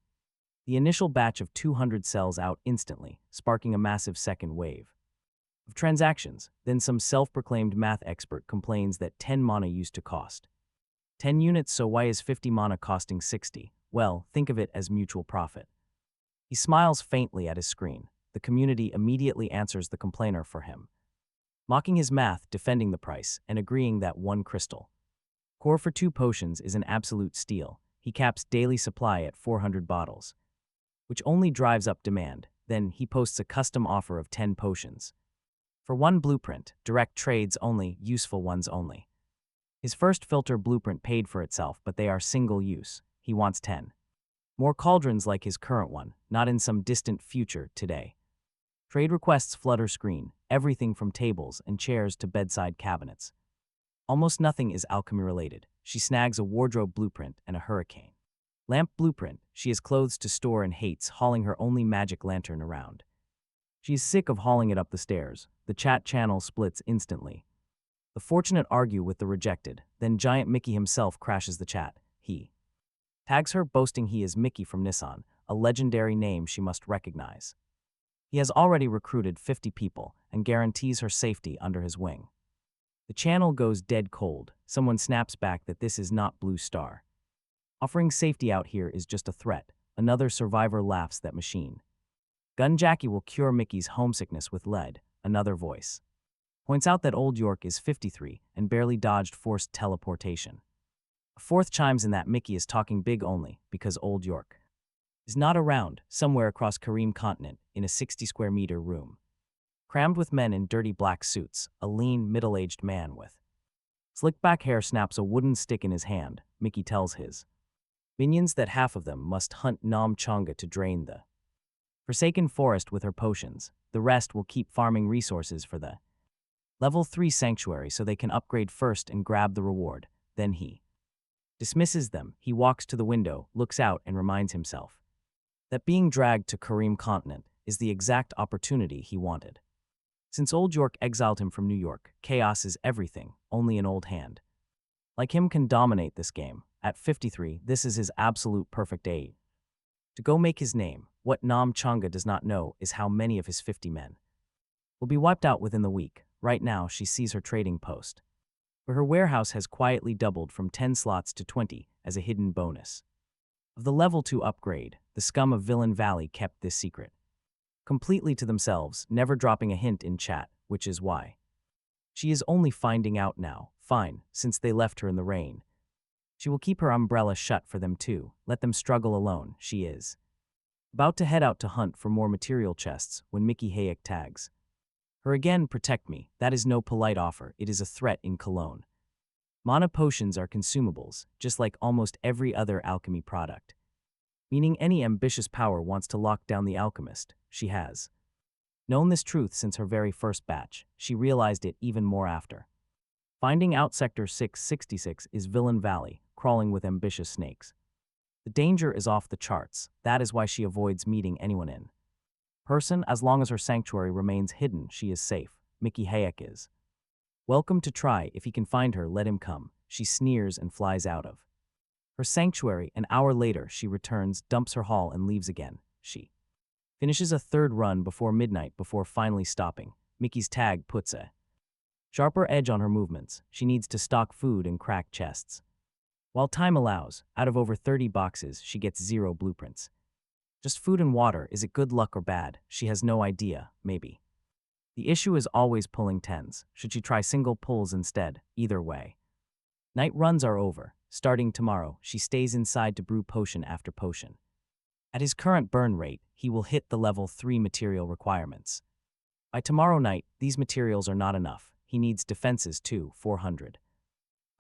S1: The initial batch of 200 sells out instantly, sparking a massive second wave of transactions. Then some self-proclaimed math expert complains that 10 mana used to cost 10 units, so why is 50 mana costing 60? Well, think of it as mutual profit. He smiles faintly at his screen. The community immediately answers the complainer for him, mocking his math, defending the price, and agreeing that 1 crystal core for 2 potions is an absolute steal. He caps daily supply at 400 bottles, which only drives up demand. Then he posts a custom offer of 10 potions for 1 blueprint, direct trades only, useful ones only. His first filter blueprint paid for itself, but they are single use. He wants 10 more cauldrons like his current one, not in some distant future today. Trade requests flutter screen, everything from tables and chairs to bedside cabinets. Almost nothing is alchemy related. She snags a wardrobe blueprint and a hurricane lamp blueprint. She has clothes to store and hates hauling her only magic lantern around. She is sick of hauling it up the stairs. The chat channel splits instantly. The fortunate argue with the rejected. Then Giant Mickey himself crashes the chat. He tags her, boasting he is Mickey from Nissan, a legendary name she must recognize. He has already recruited 50 people and guarantees her safety under his wing. The channel goes dead cold. Someone snaps back that this is not Blue Star. Offering safety out here is just a threat. Another survivor laughs that machine gun Jackie will cure Mickey's homesickness with lead. Another voice points out that Old York is 53 and barely dodged forced teleportation. A fourth chimes in that Mickey is talking big only because Old York is not around, somewhere across Kareem continent in a 60 square meter room, crammed with men in dirty black suits. A lean, middle-aged man with slick back hair snaps a wooden stick in his hand. Mickey tells his minions that half of them must hunt Nam Changa to drain the forsaken forest with her potions. The rest will keep farming resources for the level 3 sanctuary so they can upgrade first and grab the reward. Then he dismisses them. He walks to the window, looks out, and reminds himself that being dragged to Kareem continent is the exact opportunity he wanted. Since Old York exiled him from New York, chaos is everything, only an old hand like him can dominate this game. At 53, this is his absolute perfect age to go make his name. What Nam Changa does not know is how many of his 50 men will be wiped out within the week. Right now, she sees her trading post, where her warehouse has quietly doubled from 10 slots to 20 as a hidden bonus of the level 2 upgrade. The scum of Villain Valley kept this secret completely to themselves, never dropping a hint in chat, which is why she is only finding out now. Fine, since they left her in the rain, she will keep her umbrella shut for them too. Let them struggle alone. She is about to head out to hunt for more material chests when Mickey Hayek tags her again. Protect me. That is no polite offer. It is a threat in Cologne. Mana potions are consumables, just like almost every other alchemy product, meaning any ambitious power wants to lock down the alchemist. She has known this truth since her very first batch. She realized it even more after finding out Sector 666 is Villain Valley, crawling with ambitious snakes. The danger is off the charts. That is why she avoids meeting anyone in Person, as long as her sanctuary remains hidden, she is safe. Mickey Hayek is. Welcome to try. If he can find her, let him come. She sneers and flies out of her sanctuary. An hour later, she returns, dumps her haul, and leaves again. She finishes a third run before midnight before finally stopping. Mickey's tag puts a sharper edge on her movements. She needs to stock food and crack chests. While time allows, out of over 30 boxes, she gets 0 blueprints. Just food and water. Is it good luck or bad? She has no idea, maybe. The issue is always pulling tens. Should she try single pulls instead? Either way. Night runs are over. Starting tomorrow, she stays inside to brew potion after potion. At his current burn rate, he will hit the level 3 material requirements. By tomorrow night, these materials are not enough. He needs defenses too, 400.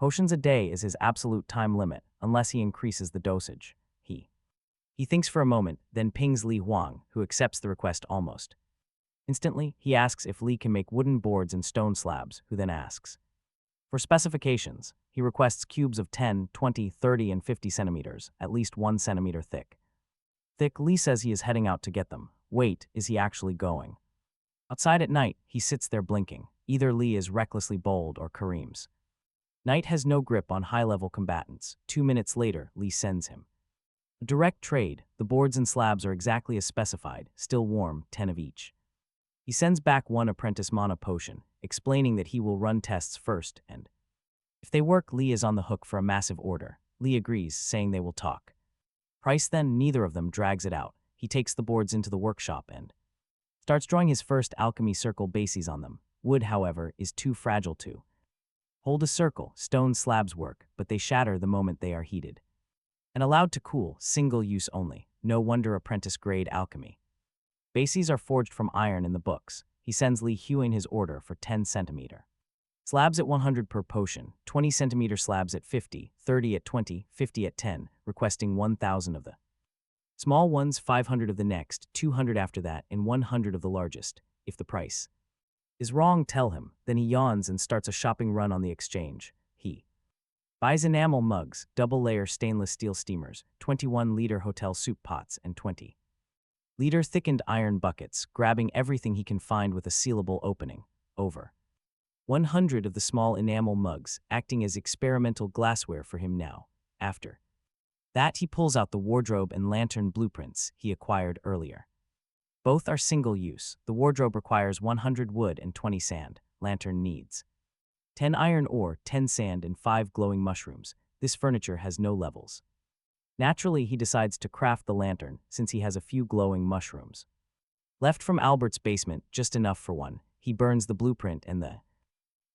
S1: Potions a day is his absolute time limit, unless he increases the dosage. He thinks for a moment, then pings Li Huang, who accepts the request almost instantly. He asks if Li can make wooden boards and stone slabs, who then asks for specifications. He requests cubes of 10, 20, 30, and 50 centimeters, at least 1 centimeter thick. Li says he is heading out to get them. Wait, is he actually going? Outside at night, he sits there blinking. Either Li is recklessly bold or Kareem's Knight has no grip on high-level combatants. 2 minutes later, Li sends him a direct trade. The boards and slabs are exactly as specified, still warm, 10 of each. He sends back 1 apprentice mana potion, explaining that he will run tests first, and if they work, Li is on the hook for a massive order. Li agrees, saying they will talk price. Then neither of them drags it out. He takes the boards into the workshop and starts drawing his first alchemy circle bases on them. Wood, however, is too fragile to hold a circle. Stone slabs work, but they shatter the moment they are heated and allowed to cool, single use only. No wonder apprentice-grade alchemy bases are forged from iron in the books. He sends Li Huang his order for 10 centimeter slabs at 100 per potion, 20 centimeter slabs at 50, 30 at 20, 50 at 10, requesting 1,000 of the small ones, 500 of the next, 200 after that, and 100 of the largest. If the price is wrong, tell him. Then he yawns and starts a shopping run on the exchange. He buys enamel mugs, double-layer stainless steel steamers, 21-liter hotel soup pots, and 20-liter thickened iron buckets, grabbing everything he can find with a sealable opening. Over 100 of the small enamel mugs, acting as experimental glassware for him now. After that, he pulls out the wardrobe and lantern blueprints he acquired earlier. Both are single-use. The wardrobe requires 100 wood and 20 sand. Lantern needs 10 iron ore, 10 sand, and 5 glowing mushrooms. This furniture has no levels. Naturally, he decides to craft the lantern, since he has a few glowing mushrooms left from Albert's basement, just enough for one. He burns the blueprint and the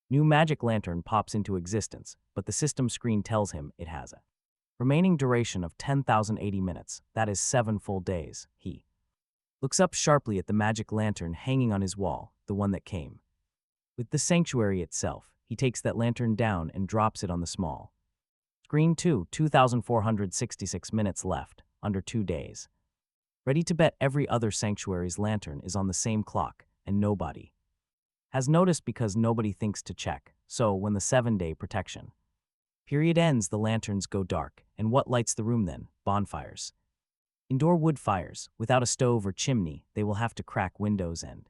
S1: new magic lantern pops into existence, but the system screen tells him it has a remaining duration of 10,080 minutes. That is 7 full days. He looks up sharply at the magic lantern hanging on his wall, the one that came with the sanctuary itself. He takes that lantern down and drops it on the small screen too. 2,466 minutes left, under 2 days. Ready to bet every other sanctuary's lantern is on the same clock, and nobody has noticed because nobody thinks to check. So when the 7-day protection period ends, the lanterns go dark. And what lights the room then? Bonfires. Indoor wood fires. Without a stove or chimney, they will have to crack windows and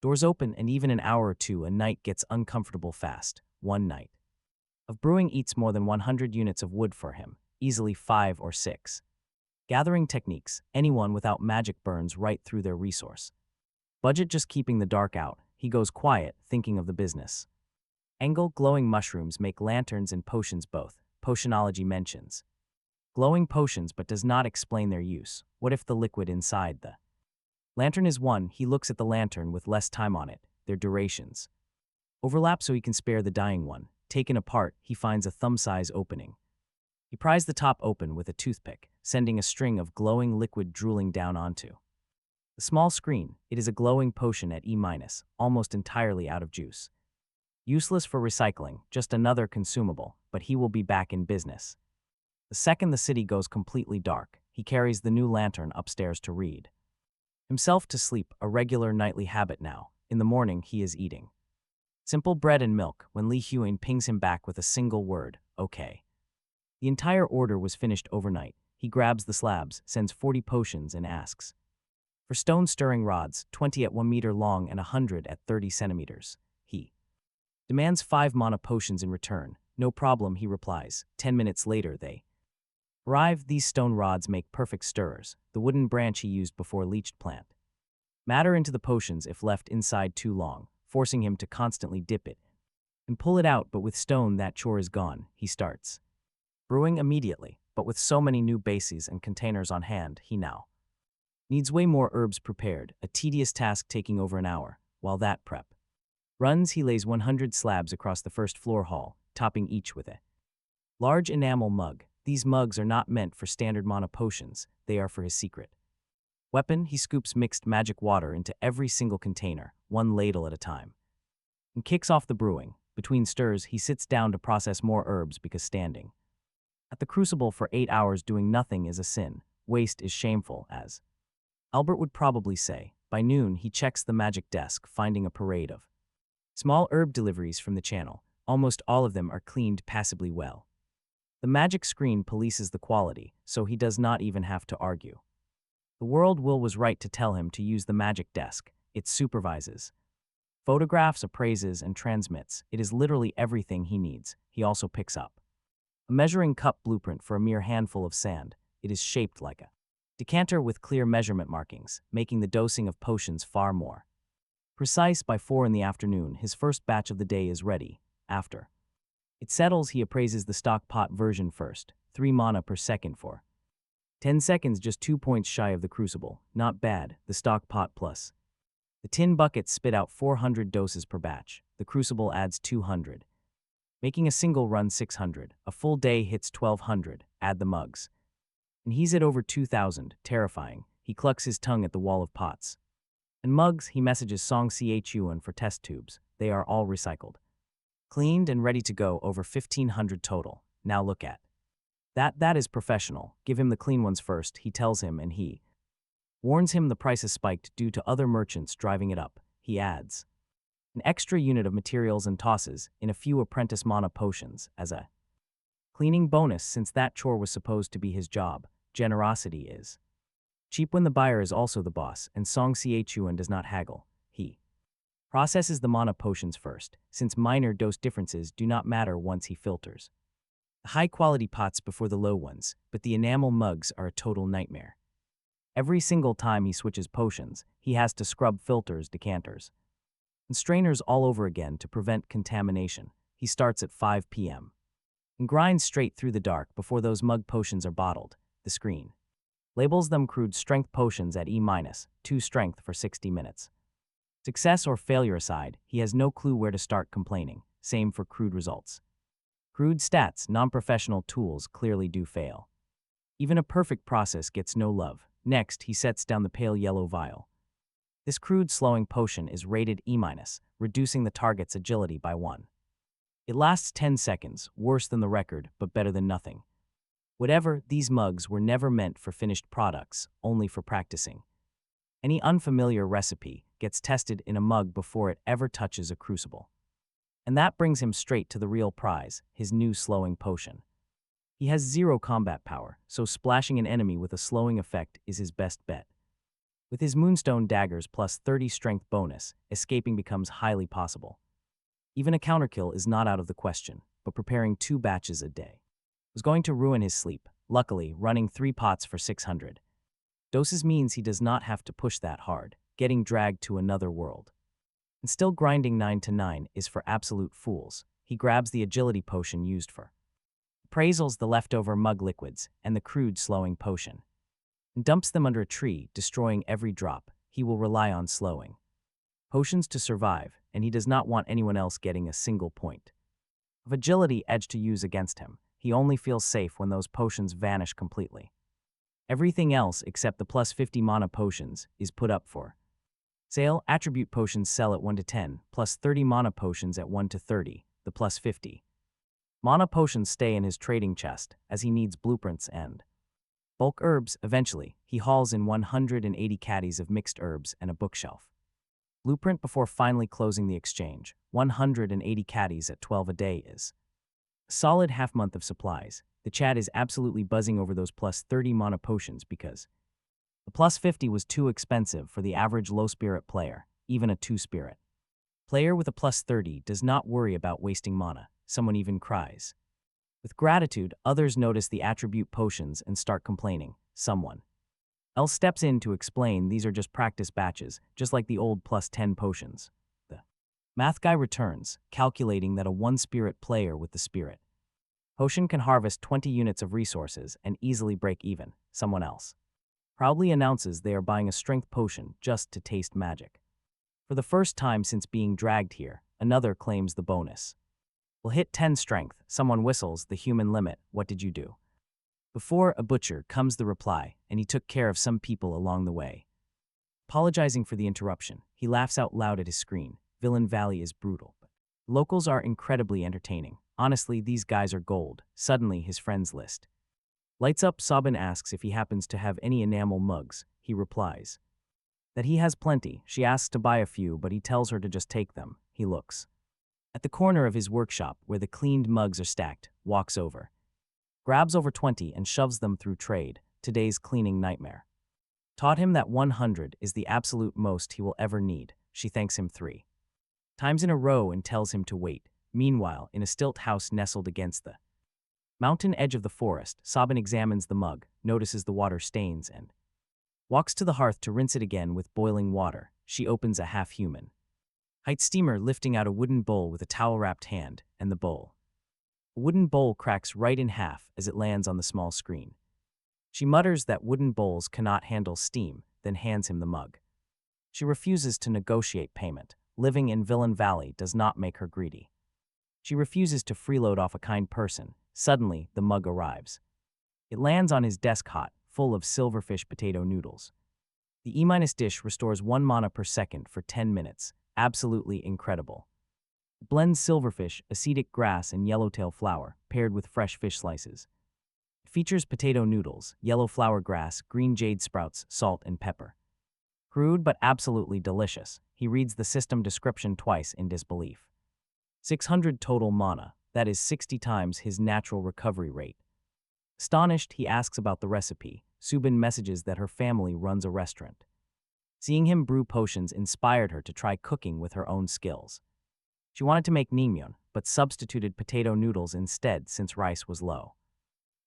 S1: doors open, and even an hour or two a night gets uncomfortable fast. 1 night of brewing eats more than 100 units of wood for him, easily 5 or 6. Gathering techniques. Anyone without magic burns right through their resource budget just keeping the dark out. He goes quiet, thinking of the business angle. Glowing mushrooms make lanterns and potions both. Potionology mentions glowing potions but does not explain their use. What if the liquid inside the lantern is one? He looks at the lantern with less time on it. Their durations overlap, so he can spare the dying one. Taken apart, he finds a thumb-size opening. He pries the top open with a toothpick, sending a string of glowing liquid drooling down onto the small screen. It is a glowing potion at E-, almost entirely out of juice. Useless for recycling, just another consumable, but he will be back in business the second the city goes completely dark. He carries the new lantern upstairs to read himself to sleep, a regular nightly habit now. In the morning, he is eating simple bread and milk when Li Huang pings him back with a single word, okay. The entire order was finished overnight. He grabs the slabs, sends 40 potions, and asks For stone-stirring rods, 20 at 1 meter long and 100 at 30 centimeters. He demands 5 mana potions in return. No problem, he replies. 10 minutes later, they arrive. These stone rods make perfect stirrers, the wooden branch he used before leached plant. Matter into the potions if left inside too long, forcing him to constantly dip it and pull it out, but with stone that chore is gone. He starts brewing immediately, but with so many new bases and containers on hand, he now needs way more herbs prepared, a tedious task taking over an hour. While that prep runs, he lays 100 slabs across the first floor hall, topping each with a large enamel mug. These mugs are not meant for standard mana potions, they are for his secret weapon. He scoops mixed magic water into every single container, one ladle at a time, and kicks off the brewing. Between stirs, he sits down to process more herbs because standing at the crucible for 8 hours doing nothing is a sin. Waste is shameful, as Albert would probably say. By noon, he checks the magic desk, finding a parade of small herb deliveries from the channel. Almost all of them are cleaned passably well. The magic screen polices the quality, so he does not even have to argue. The world will was right to tell him to use the magic desk. It supervises photographs, appraises, and transmits. It is literally everything he needs. He also picks up a measuring cup blueprint for a mere handful of sand. It is shaped like a decanter with clear measurement markings, making the dosing of potions far more precise. By 4 in the afternoon, his first batch of the day is ready. After it settles, he appraises the stock pot version first. 3 mana per second for 10 seconds, just 2 points shy of the crucible. Not bad. The stock pot plus the tin buckets spit out 400 doses per batch. The crucible adds 200, making a single run 600. A full day hits 1200. Add the mugs, and he's at over 2000. Terrifying. He clucks his tongue at the wall of pots and mugs. He messages Song Chuan for test tubes. They are all recycled, cleaned, and ready to go. Over 1500 total. Now look at that is professional. Give him the clean ones first, he tells him, and he warns him the price is spiked due to other merchants driving it up. He adds an extra unit of materials and tosses in a few apprentice mana potions as a cleaning bonus, since that chore was supposed to be his job. Generosity is cheap when the buyer is also the boss, and Song Chuan does not haggle. He processes the mana potions first, since minor dose differences do not matter once he filters the high-quality pots before the low ones, but the enamel mugs are a total nightmare. Every single time he switches potions, he has to scrub filters, decanters, and strainers all over again to prevent contamination. He starts at 5 p.m. and grinds straight through the dark before those mug potions are bottled. The screen labels them crude strength potions at E-2 strength for 60 minutes. Success or failure aside, he has no clue where to start complaining. Same for crude results. Crude stats, non-professional tools clearly do fail. Even a perfect process gets no love. Next, he sets down the pale yellow vial. This crude slowing potion is rated E-, reducing the target's agility by 1. It lasts 10 seconds, worse than the record, but better than nothing. Whatever, these mugs were never meant for finished products, only for practicing. Any unfamiliar recipe gets tested in a mug before it ever touches a crucible. And that brings him straight to the real prize, his new slowing potion. He has 0 combat power, so splashing an enemy with a slowing effect is his best bet. With his Moonstone daggers plus 30 strength bonus, escaping becomes highly possible. Even a counterkill is not out of the question, but preparing 2 batches a day was going to ruin his sleep. Luckily, running 3 pots for 600 doses means he does not have to push that hard, getting dragged to another world. And still grinding 9 to 9 is for absolute fools. He grabs the agility potion used for appraisals, the leftover mug liquids, and the crude slowing potion, and dumps them under a tree, destroying every drop. He will rely on slowing potions to survive, and he does not want anyone else getting a single point of agility edge to use against him. He only feels safe when those potions vanish completely. Everything else except the plus 50 mana potions is put up for sale. Attribute potions sell at 1 to 10, plus 30 mana potions at 1 to 30. The plus 50 mana potions stay in his trading chest, as he needs blueprints and bulk herbs. Eventually, he hauls in 180 caddies of mixed herbs and a bookshelf blueprint before finally closing the exchange. 180 caddies at 12 a day is a solid half-month of supplies. The chat is absolutely buzzing over those plus 30 mana potions because The plus 50 was too expensive for the average low-spirit player, even a 2-spirit. Player with a plus 30 does not worry about wasting mana, someone even cries. With gratitude, others notice the attribute potions and start complaining, someone else steps in to explain these are just practice batches, just like the old plus 10 potions. The math guy returns, calculating that a 1-spirit player with the spirit potion can harvest 20 units of resources and easily break even, someone else proudly announces they are buying a strength potion just to taste magic. For the first time since being dragged here, another claims the bonus. Will hit 10 strength, someone whistles the human limit, what did you do? Before a butcher comes the reply, and he took care of some people along the way. Apologizing for the interruption, he laughs out loud at his screen. Villain Valley is brutal. Locals are incredibly entertaining. Honestly, these guys are gold. Suddenly, his friends list lights up. Sabin asks if he happens to have any enamel mugs. He replies that he has plenty. She asks to buy a few, but he tells her to just take them. He looks at the corner of his workshop where the cleaned mugs are stacked, walks over, grabs over 20 and shoves them through trade, today's cleaning nightmare. Taught him that 100 is the absolute most he will ever need. She thanks him 3 times in a row and tells him to wait. Meanwhile, in a stilt house nestled against the mountain edge of the forest, Sabin examines the mug, notices the water stains and walks to the hearth to rinse it again with boiling water. She opens a half-human height steamer lifting out a wooden bowl with a towel-wrapped hand, and the bowl. A wooden bowl cracks right in half as it lands on the small screen. She mutters that wooden bowls cannot handle steam, then hands him the mug. She refuses to negotiate payment. Living in Villain Valley does not make her greedy. She refuses to freeload off a kind person. Suddenly, the mug arrives. It lands on his desk hot, full of silverfish potato noodles. The E- dish restores 1 mana per second for 10 minutes. Absolutely incredible. It blends silverfish, acetic grass, and yellowtail flour, paired with fresh fish slices. It features potato noodles, yellow flower grass, green jade sprouts, salt, and pepper. Crude but absolutely delicious. He reads the system description twice in disbelief. 600 total mana, that is 60 times his natural recovery rate. Astonished, he asks about the recipe. Subin messages that her family runs a restaurant. Seeing him brew potions inspired her to try cooking with her own skills. She wanted to make naengmyeon, but substituted potato noodles instead since rice was low.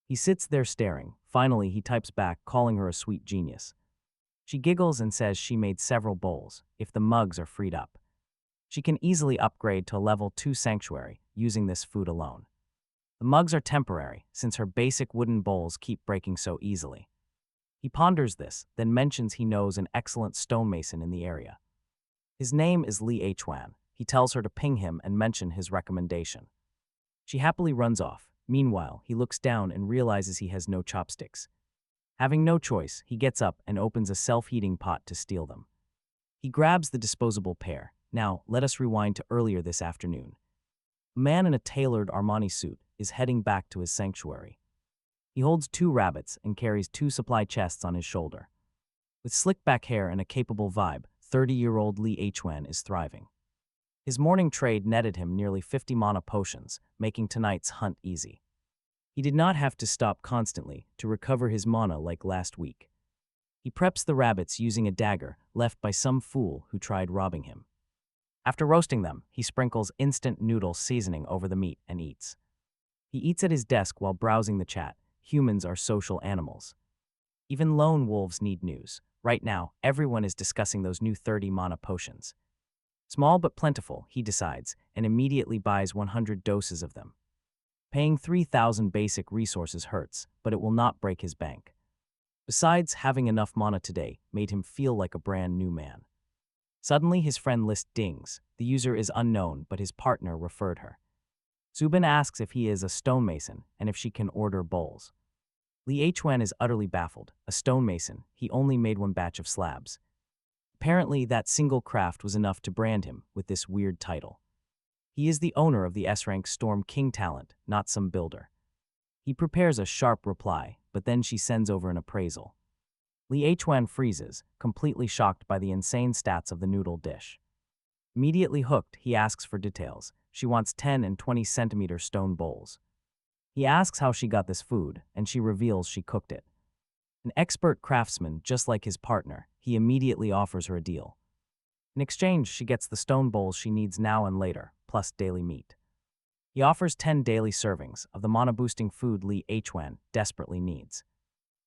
S1: He sits there staring. Finally, he types back, calling her a sweet genius. She giggles and says she made several bowls, if the mugs are freed up. She can easily upgrade to a level 2 sanctuary using this food alone. The mugs are temporary, since her basic wooden bowls keep breaking so easily. He ponders this, then mentions he knows an excellent stonemason in the area. His name is Lee Hwan. He tells her to ping him and mention his recommendation. She happily runs off. Meanwhile, he looks down and realizes he has no chopsticks. Having no choice, he gets up and opens a self-heating pot to steal them. He grabs the disposable pair. Now, let us rewind to earlier this afternoon. A man in a tailored Armani suit is heading back to his sanctuary. He holds 2 rabbits and carries 2 supply chests on his shoulder. With slick back hair and a capable vibe, 30-year-old Lee Hwan is thriving. His morning trade netted him nearly 50 mana potions, making tonight's hunt easy. He did not have to stop constantly to recover his mana like last week. He preps the rabbits using a dagger left by some fool who tried robbing him. After roasting them, he sprinkles instant noodle seasoning over the meat and eats. He eats at his desk while browsing the chat. Humans are social animals. Even lone wolves need news. Right now, everyone is discussing those new 30 mana potions. Small but plentiful, he decides, and immediately buys 100 doses of them. Paying 3,000 basic resources hurts, but it will not break his bank. Besides, having enough mana today made him feel like a brand new man. Suddenly, his friend list dings. The user is unknown, but his partner referred her. Subin asks if he is a stonemason and if she can order bowls. Lee Hwan is utterly baffled. A stonemason, he only made 1 batch of slabs. Apparently, that single craft was enough to brand him with this weird title. He is the owner of the S-rank Storm King talent, not some builder. He prepares a sharp reply, but then she sends over an appraisal. Lee Hwan freezes, completely shocked by the insane stats of the noodle dish. Immediately hooked, he asks for details. She wants 10 and 20 centimeter stone bowls. He asks how she got this food, and she reveals she cooked it. An expert craftsman just like his partner, he immediately offers her a deal. In exchange, she gets the stone bowls she needs now and later, plus daily meat. He offers 10 daily servings of the mana-boosting food Lee Hwan desperately needs.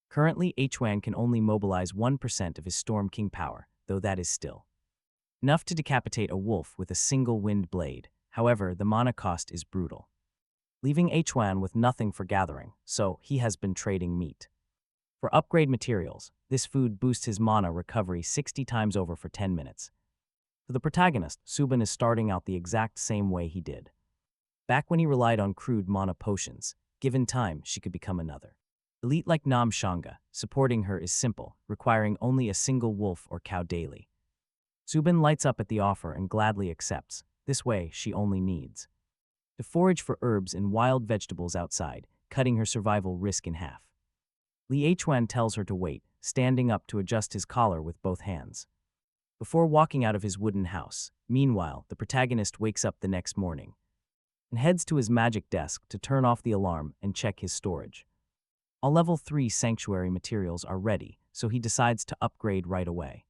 S1: Currently, Hwan can only mobilize 1% of his Storm King power, though that is still enough to decapitate a wolf with a single wind blade. However, the mana cost is brutal, leaving Hwan with nothing for gathering, so he has been trading meat. For upgrade materials, this food boosts his mana recovery 60 times over for 10 minutes. For the protagonist, Subin is starting out the exact same way he did back when he relied on crude mana potions. Given time, she could become another elite like Nam Shanga. Supporting her is simple, requiring only a single wolf or cow daily. Subin lights up at the offer and gladly accepts. This way, she only needs to forage for herbs and wild vegetables outside, cutting her survival risk in half. Lee Hwan tells her to wait, standing up to adjust his collar with both hands before walking out of his wooden house. Meanwhile, the protagonist wakes up the next morning and heads to his magic desk to turn off the alarm and check his storage. All level 3 sanctuary materials are ready, so he decides to upgrade right away.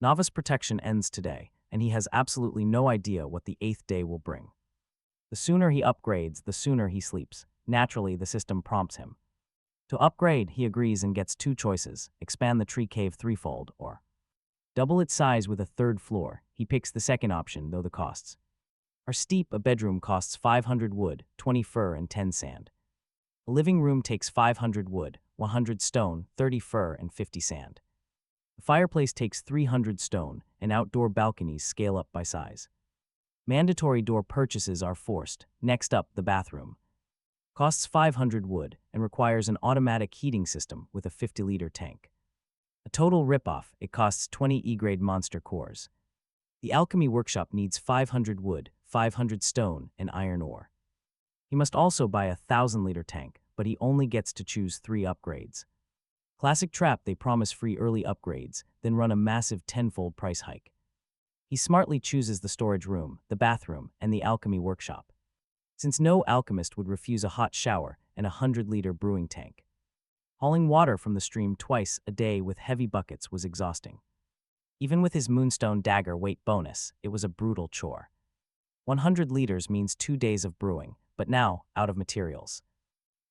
S1: Novice protection ends today, and he has absolutely no idea what the 8th day will bring. The sooner he upgrades, the sooner he sleeps. Naturally, the system prompts him to upgrade. He agrees and gets 2 choices: expand the tree cave threefold or double its size with a 3rd floor. He picks the second option, though the costs are steep. A bedroom costs 500 wood, 20 fur, and 10 sand. A living room takes 500 wood, 100 stone, 30 fur, and 50 sand. The fireplace takes 300 stone, and outdoor balconies scale up by size. Mandatory door purchases are forced. Next up, the bathroom costs 500 wood and requires an automatic heating system with a 50-liter tank. A total ripoff, it costs 20 E-grade monster cores. The alchemy workshop needs 500 wood, 500 stone, and iron ore. He must also buy a 1,000-liter tank, but he only gets to choose 3 upgrades. Classic trap: they promise free early upgrades, then run a massive 10-fold price hike. He smartly chooses the storage room, the bathroom, and the alchemy workshop, since no alchemist would refuse a hot shower and a 100-liter brewing tank. Hauling water from the stream twice a day with heavy buckets was exhausting. Even with his moonstone dagger weight bonus, it was a brutal chore. 100 liters means 2 days of brewing, but now out of materials.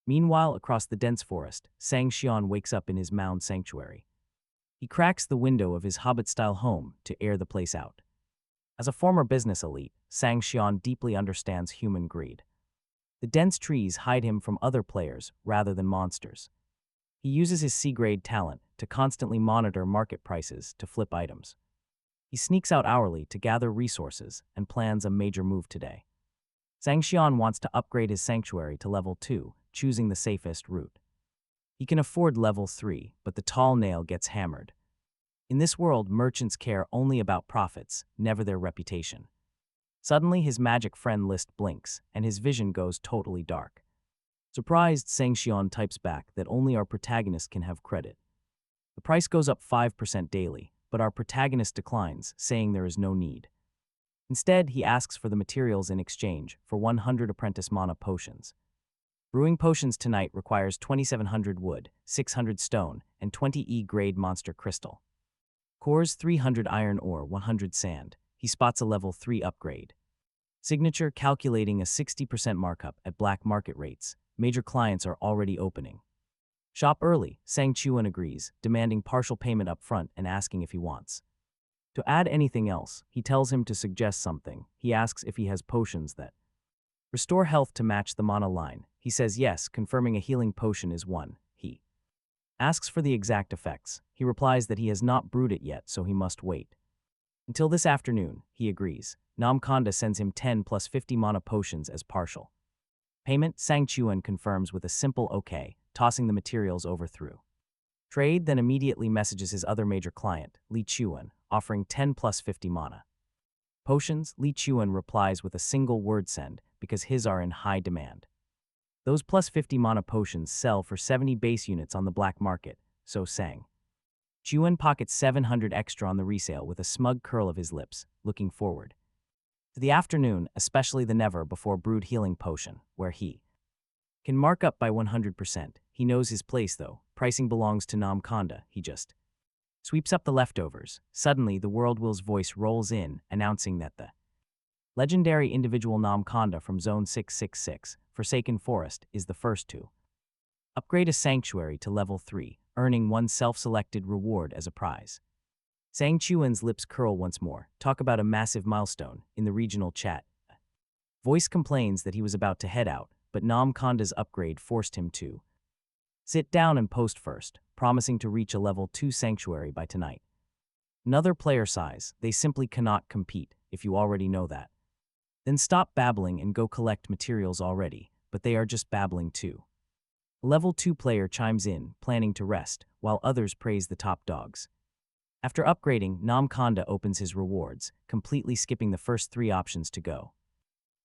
S1: Meanwhile, across the dense forest, Sang Xian wakes up in his mound sanctuary. He cracks the window of his hobbit-style home to air the place out. As a former business elite, Sang Xian deeply understands human greed. The dense trees hide him from other players rather than monsters. He uses his C-grade talent to constantly monitor market prices to flip items. He sneaks out hourly to gather resources and plans a major move today. Sang Xian wants to upgrade his sanctuary to level 2, choosing the safest route. He can afford level 3, but the tall nail gets hammered. In this world, merchants care only about profits, never their reputation. Suddenly, his magic friend list blinks, and his vision goes totally dark. Surprised, Sang Xian types back that only our protagonist can have credit. The price goes up 5% daily, but our protagonist declines, saying there is no need. Instead, he asks for the materials in exchange for 100 apprentice mana potions. Brewing potions tonight requires 2,700 wood, 600 stone, and 20 E-grade monster crystal. Cores 300 iron ore, 100 sand. He spots a level 3 upgrade. Signature: calculating a 60% markup at black market rates. Major clients are already opening. Shop early, Sang Chuan agrees, demanding partial payment up front and asking if he wants to add anything else. He tells him to suggest something. He asks if he has potions that restore health to match the mana line. He says yes, confirming a healing potion is one. He asks for the exact effects. He replies that he has not brewed it yet, so he must wait until this afternoon. He agrees. Nam Konda sends him 10 plus 50 mana potions as partial payment. Sang Chuan confirms with a simple okay, tossing the materials over through trade, then immediately messages his other major client, Li Chuan, offering 10 plus 50 mana potions. Li Chuan replies with a single word send, because his are in high demand. Those plus 50 mana potions sell for 70 base units on the black market, so Sang Chuan pockets 700 extra on the resale with a smug curl of his lips, looking forward to the afternoon, especially the never before brewed healing potion, where he can mark up by 100%. He knows his place though. Pricing belongs to Nam Konda, he just sweeps up the leftovers. Suddenly, the World Will's voice rolls in, announcing that the legendary individual Nam Konda from Zone 666, Forsaken Forest, is the first to upgrade a sanctuary to level 3, earning one self-selected reward as a prize. Sang Chuan's lips curl once more. Talk about a massive milestone. In the regional chat, voice complains that he was about to head out, but Nam Konda's upgrade forced him to sit down and post first, promising to reach a level 2 sanctuary by tonight. Another player sighs. They simply cannot compete, if you already know that. Then stop babbling and go collect materials already, but they are just babbling too. A level 2 player chimes in, planning to rest, while others praise the top dogs. After upgrading, Nam Konda opens his rewards, completely skipping the first 3 options to go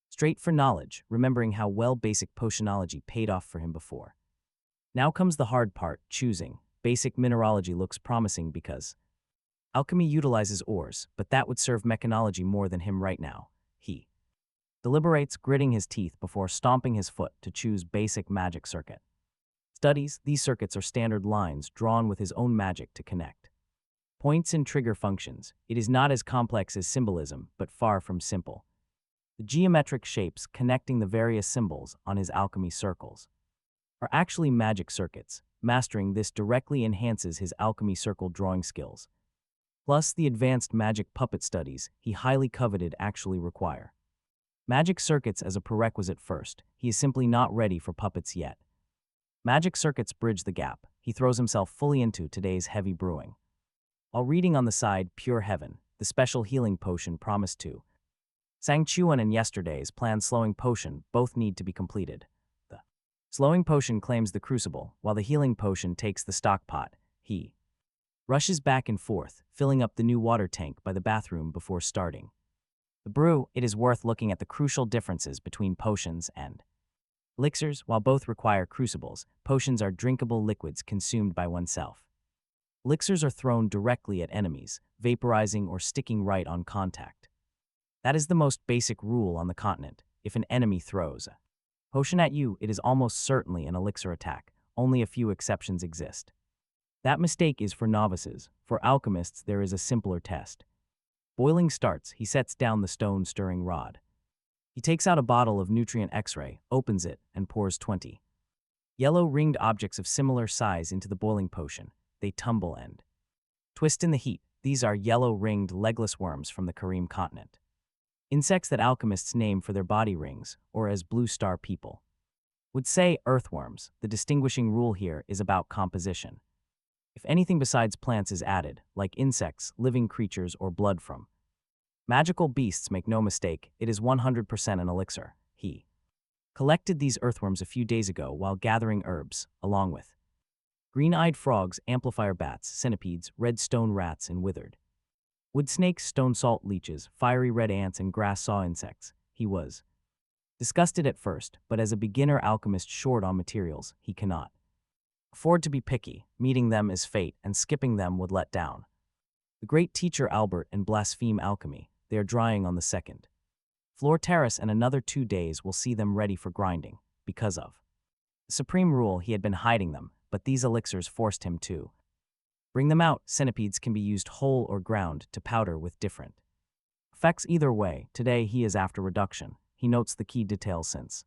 S1: straight for knowledge, remembering how well basic potionology paid off for him before. Now comes the hard part, choosing. Basic mineralogy looks promising because alchemy utilizes ores, but that would serve mechanology more than him right now. He deliberates, gritting his teeth before stomping his foot to choose basic magic circuit. Studies, these circuits are standard lines drawn with his own magic to connect points and trigger functions. It is not as complex as symbolism, but far from simple. The geometric shapes connecting the various symbols on his alchemy circles are actually magic circuits. Mastering this directly enhances his alchemy circle drawing skills. Plus, the advanced magic puppet studies he highly coveted actually require magic circuits as a prerequisite first. He is simply not ready for puppets yet. Magic circuits bridge the gap. He throws himself fully into today's heavy brewing. While reading on the side, Pure Heaven, the special healing potion promised to Sang Chuan and yesterday's planned slowing potion both need to be completed. The slowing potion claims the crucible, while the healing potion takes the stock pot. He rushes back and forth, filling up the new water tank by the bathroom before starting the brew. It is worth looking at the crucial differences between potions and elixirs. While both require crucibles, potions are drinkable liquids consumed by oneself. Elixirs are thrown directly at enemies, vaporizing or sticking right on contact. That is the most basic rule on the continent. If an enemy throws a potion at you, it is almost certainly an elixir attack. Only a few exceptions exist. That mistake is for novices. For alchemists, there is a simpler test. Boiling starts. He sets down the stone stirring rod. He takes out a bottle of nutrient X-ray, opens it, and pours 20 yellow ringed objects of similar size into the boiling potion. They tumble and twist in the heat. These are yellow ringed legless worms from the Kareem continent. Insects that alchemists name for their body rings, or as blue star people would say, earthworms. The distinguishing rule here is about composition. If anything besides plants is added, like insects, living creatures, or blood from magical beasts, make no mistake, it is 100% an elixir. He collected these earthworms a few days ago while gathering herbs, along with green-eyed frogs, amplifier bats, centipedes, red stone rats, and withered wood snakes, stone salt leeches, fiery red ants, and grass saw insects. He was disgusted at first, but as a beginner alchemist short on materials, he cannot afford to be picky. Meeting them is fate, and skipping them would let down the great teacher Albert and blaspheme alchemy. They are drying on the second floor terrace, and another 2 days will see them ready for grinding. Because of the supreme rule, he had been hiding them, but these elixirs forced him to bring them out. Centipedes can be used whole or ground to powder with different effects. Either way, today he is after reduction. He notes the key details since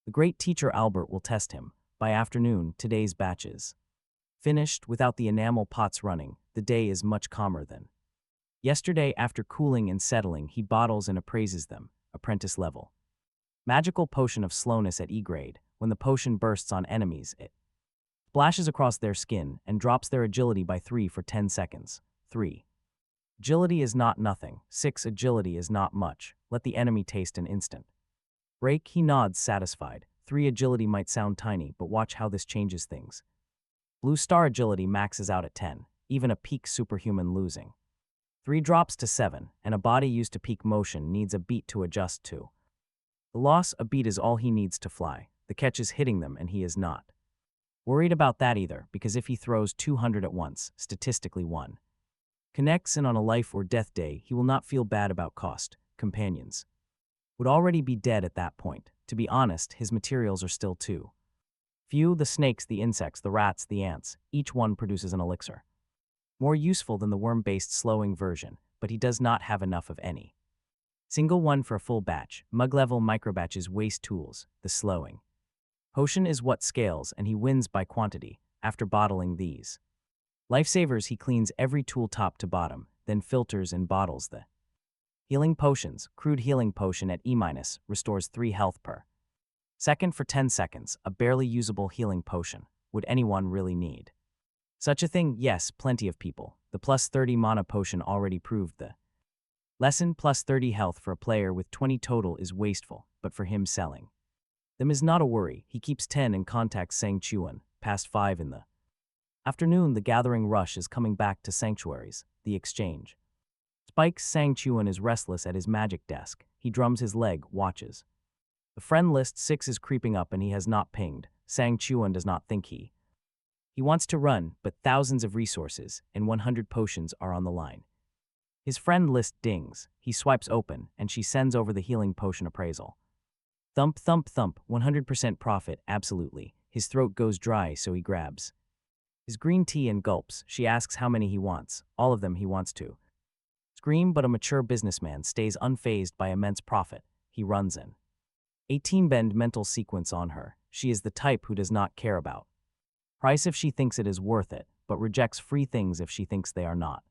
S1: the great teacher Albert will test him. By afternoon, today's batches finished without the enamel pots running. The day is much calmer than yesterday. After cooling and settling, he bottles and appraises them. Apprentice level magical potion of slowness at E grade. When the potion bursts on enemies, it splashes across their skin and drops their agility by 3 for 10 seconds. 3. Agility is not nothing. 6. Agility is not much. Let the enemy taste an instant break. He nods, satisfied. 3. Agility might sound tiny, but watch how this changes things. Blue star agility maxes out at 10, even a peak superhuman losing 3 drops to 7, and a body used to peak motion needs a beat to adjust to the loss. A beat is all he needs to fly. The catch is hitting them, and he is not worried about that either, because if he throws 200 at once, statistically 1 connects, and on a life or death day, he will not feel bad about cost. Companions would already be dead at that point. To be honest, his materials are still too Few, the snakes, the insects, the rats, the ants, each one produces an elixir. More useful than the worm-based slowing version, but he does not have enough of any. Single one for a full batch, mug-level microbatches waste tools, the slowing. Potion is what scales, and he wins by quantity, after bottling these. Lifesavers, he cleans every tool top to bottom, then filters and bottles the healing potions. Crude healing potion at E- restores 3 health per second for 10 seconds, a barely usable healing potion. Would anyone really need such a thing? Yes, plenty of people. The plus 30 mana potion already proved the lesson. Plus 30 health for a player with 20 total is wasteful, but for him selling them is not a worry. He keeps 10 and contacts Sang Chuan, past 5 in the afternoon. The gathering rush is coming back to sanctuaries, the exchange. Spikes. Sang Chuan is restless at his magic desk. He drums his leg, watches. The friend list 6 is creeping up and he has not pinged. Sang Chuan does not think he wants to run, but thousands of resources and 100 potions are on the line. His friend list dings. He swipes open and she sends over the healing potion appraisal. Thump, thump, thump, 100% profit, absolutely. His throat goes dry, so he grabs his green tea and gulps. She asks how many he wants. All of them he wants to scream, but a mature businessman stays unfazed by immense profit. He runs in 18-bend mental sequence on her. She is the type who does not care about price if she thinks it is worth it, but rejects free things if she thinks they are not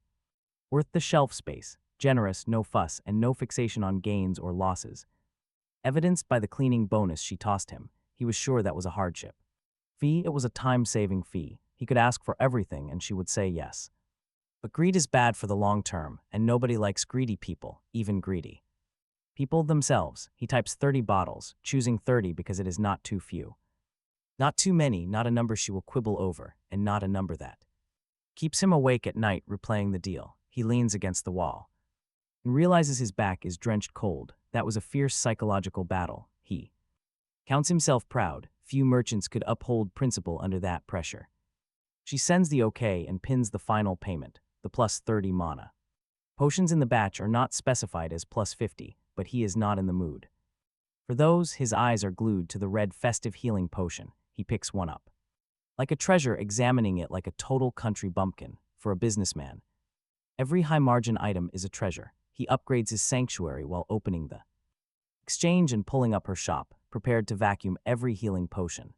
S1: worth the shelf space. Generous, no fuss, and no fixation on gains or losses. Evidenced by the cleaning bonus she tossed him, he was sure that was a hardship. Fee, it was a time-saving fee. He could ask for everything and she would say yes. But greed is bad for the long term, and nobody likes greedy people, even greedy people themselves. He types 30 bottles, choosing 30 because it is not too few. Not too many, not a number she will quibble over, and not a number that keeps him awake at night replaying the deal. He leans against the wall and realizes his back is drenched cold. That was a fierce psychological battle. He counts himself proud. Few merchants could uphold principle under that pressure. She sends the okay and pins the final payment, the plus 30 mana. Potions in the batch are not specified as plus 50, but he is not in the mood for those. His eyes are glued to the red festive healing potion. He picks one up like a treasure, examining it like a total country bumpkin. For a businessman, every high-margin item is a treasure. He upgrades his sanctuary while opening the exchange and pulling up her shop, prepared to vacuum every healing potion.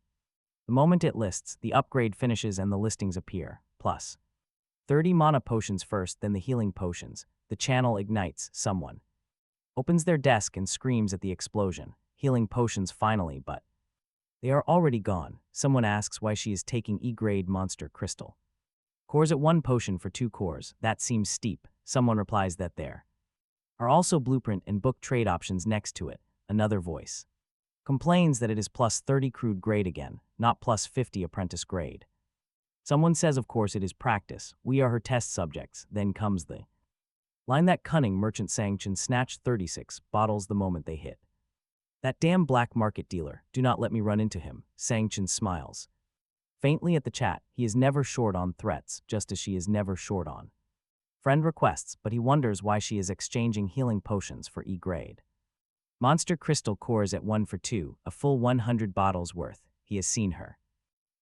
S1: The moment it lists, the upgrade finishes and the listings appear. Plus 30 mana potions first, then the healing potions. The channel ignites. Someone opens their desk and screams at the explosion. Healing potions finally, but they are already gone. Someone asks why she is taking E-grade monster crystal cores at 1 potion for 2 cores. That seems steep. Someone replies that there are also blueprint and book trade options next to it. Another voice complains that it is plus 30 crude grade again, not plus 50 apprentice grade. Someone says of course it is practice. We are her test subjects. Then comes the line that cunning merchant Sang-Chen snatched 36 bottles the moment they hit. That damn black market dealer, do not let me run into him. Sang-Chen smiles faintly at the chat. He is never short on threats, just as she is never short on friend requests, but he wonders why she is exchanging healing potions for E-grade monster crystal cores at 1 for 2, a full 100 bottles worth. He has seen her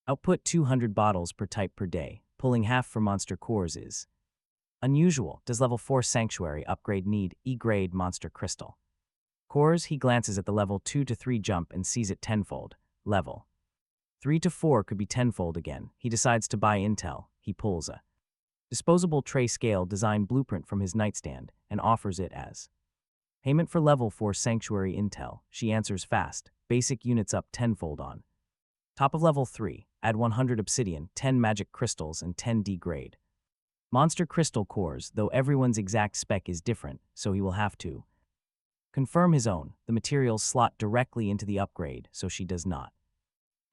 S1: output 200 bottles per type per day. Pulling half for monster cores is unusual. Does level 4 sanctuary upgrade need E-grade monster crystal cores? He glances at the level 2 to 3 jump and sees it tenfold. Level 3 to 4 could be tenfold again. He decides to buy intel. He pulls a disposable tray scale design blueprint from his nightstand and offers it as payment for level 4 sanctuary intel. She answers fast. Basic units up tenfold on top of level 3. Add 100 obsidian, 10 magic crystals, and 10 D-grade monster crystal cores, though everyone's exact spec is different, so he will have to confirm his own. The materials slot directly into the upgrade, so she does not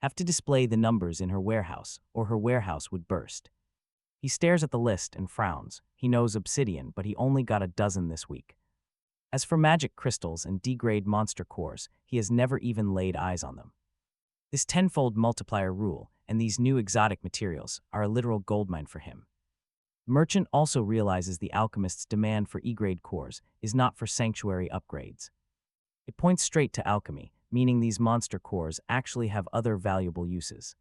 S1: have to display the numbers in her warehouse, or her warehouse would burst. He stares at the list and frowns. He knows obsidian, but he only got a dozen this week. As for magic crystals and D-grade monster cores, he has never even laid eyes on them. This tenfold multiplier rule and these new exotic materials are a literal goldmine for him. Merchant also realizes the alchemist's demand for E-grade cores is not for sanctuary upgrades. It points straight to alchemy, meaning these monster cores actually have other valuable uses.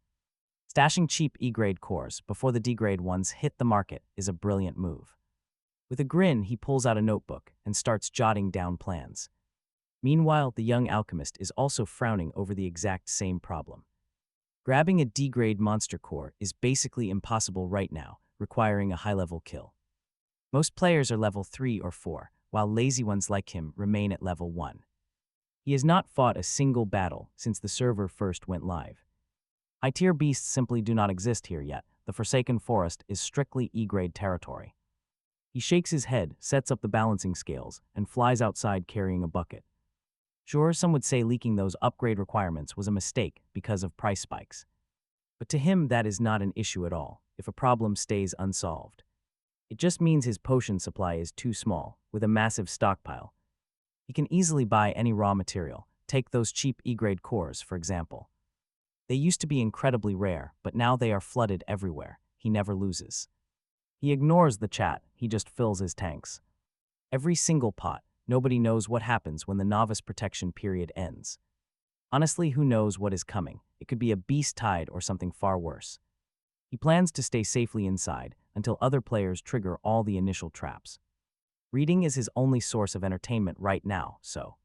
S1: Stashing cheap E-grade cores before the D-grade ones hit the market is a brilliant move. With a grin, he pulls out a notebook and starts jotting down plans. Meanwhile, the young alchemist is also frowning over the exact same problem. Grabbing a D-grade monster core is basically impossible right now, requiring a high-level kill. Most players are level 3 or 4, while lazy ones like him remain at level 1. He has not fought a single battle since the server first went live. High-tier beasts simply do not exist here yet. The Forsaken Forest is strictly E-grade territory. He shakes his head, sets up the balancing scales, and flies outside carrying a bucket. Sure, some would say leaking those upgrade requirements was a mistake because of price spikes. But to him, that is not an issue at all, if a problem stays unsolved. It just means his potion supply is too small, with a massive stockpile. He can easily buy any raw material. Take those cheap E-grade cores, for example. They used to be incredibly rare, but now they are flooded everywhere. He never loses. He ignores the chat, he just fills his tanks. Every single pot. Nobody knows what happens when the novice protection period ends. Honestly, who knows what is coming? It could be a beast tide or something far worse. He plans to stay safely inside until other players trigger all the initial traps. Reading is his only source of entertainment right now, so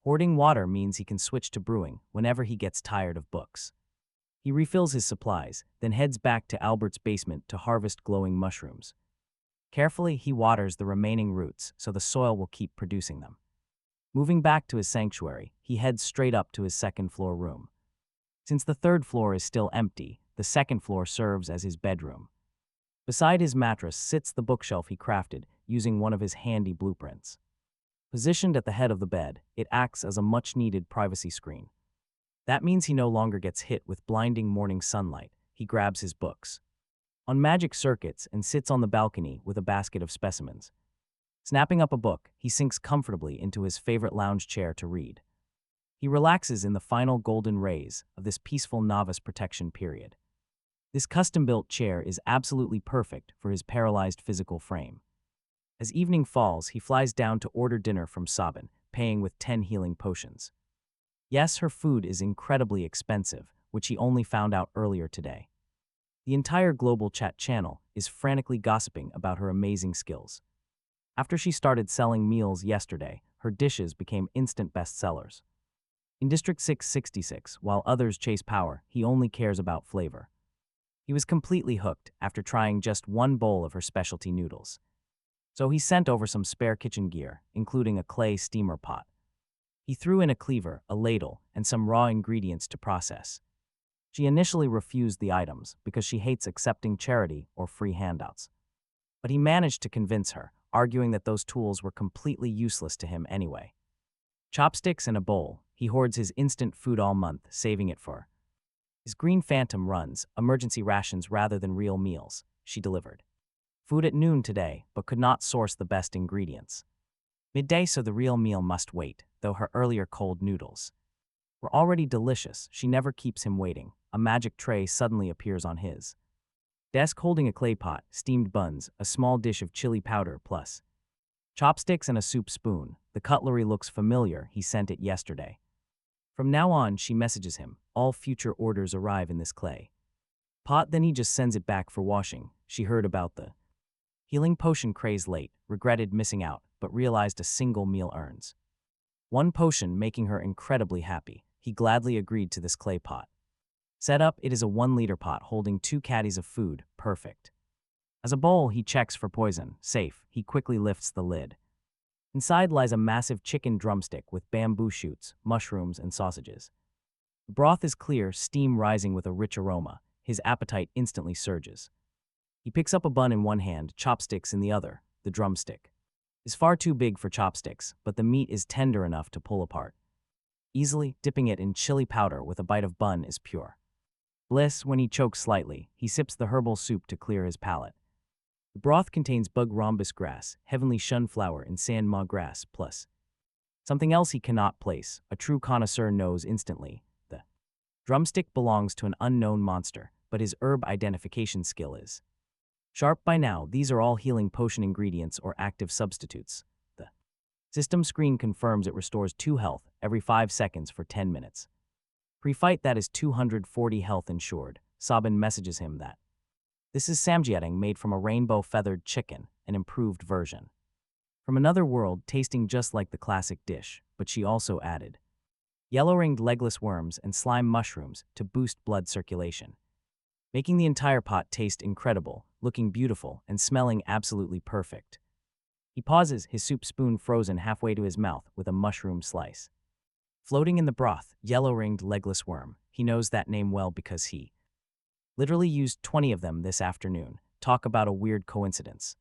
S1: hoarding water means he can switch to brewing whenever he gets tired of books. He refills his supplies, then heads back to Albert's basement to harvest glowing mushrooms. Carefully, he waters the remaining roots so the soil will keep producing them. Moving back to his sanctuary, he heads straight up to his second-floor room. Since the third floor is still empty, the second floor serves as his bedroom. Beside his mattress sits the bookshelf he crafted using one of his handy blueprints. Positioned at the head of the bed, it acts as a much-needed privacy screen. That means he no longer gets hit with blinding morning sunlight. He grabs his books on magic circuits and sits on the balcony with a basket of specimens. Snapping up a book, he sinks comfortably into his favorite lounge chair to read. He relaxes in the final golden rays of this peaceful novice protection period. This custom-built chair is absolutely perfect for his paralyzed physical frame. As evening falls, he flies down to order dinner from Sabin, paying with 10 healing potions. Yes, her food is incredibly expensive, which he only found out earlier today. The entire global chat channel is frantically gossiping about her amazing skills. After she started selling meals yesterday, her dishes became instant bestsellers. In District 666, while others chase power, he only cares about flavor. He was completely hooked after trying just one bowl of her specialty noodles. So he sent over some spare kitchen gear, including a clay steamer pot. He threw in a cleaver, a ladle, and some raw ingredients to process. She initially refused the items because she hates accepting charity or free handouts. But he managed to convince her, arguing that those tools were completely useless to him anyway. Chopsticks and a bowl, he hoards his instant food all month, saving it for his Green Phantom runs, emergency rations rather than real meals, she delivered. Food at noon today, but could not source the best ingredients. Midday, so the real meal must wait, though her earlier cold noodles were already delicious. She never keeps him waiting. A magic tray suddenly appears on his desk holding a clay pot, steamed buns, a small dish of chili powder plus chopsticks and a soup spoon. The cutlery looks familiar, he sent it yesterday. From now on, she messages him. All future orders arrive in this clay pot, then he just sends it back for washing. She heard about the healing potion craze late, regretted missing out, but realized a single meal earns one potion, making her incredibly happy. He gladly agreed to this clay pot. Set up, it is a 1-liter pot holding 2 caddies of food, perfect. As a bowl, he checks for poison, safe. He quickly lifts the lid. Inside lies a massive chicken drumstick with bamboo shoots, mushrooms, and sausages. The broth is clear, steam rising with a rich aroma. His appetite instantly surges. He picks up a bun in one hand, chopsticks in the other. The drumstick is far too big for chopsticks, but the meat is tender enough to pull apart. Easily, dipping it in chili powder with a bite of bun is pure bliss. When he chokes slightly, he sips the herbal soup to clear his palate. The broth contains bug rhombus grass, heavenly sunflower, and sand ma grass, plus something else he cannot place. A true connoisseur knows instantly. The drumstick belongs to an unknown monster, but his herb identification skill is sharp by now. These are all healing potion ingredients or active substitutes. The system screen confirms it restores 2 health every 5 seconds for 10 minutes. Pre-fight that is 240 health insured. Sabin messages him that this is samgyetang made from a rainbow-feathered chicken, an improved version. From another world, tasting just like the classic dish, but she also added yellow-ringed legless worms and slime mushrooms to boost blood circulation, making the entire pot taste incredible, looking beautiful, and smelling absolutely perfect. He pauses, his soup spoon frozen halfway to his mouth with a mushroom slice. Floating in the broth, yellow-ringed legless worm. He knows that name well because he literally used 20 of them this afternoon. Talk about a weird coincidence.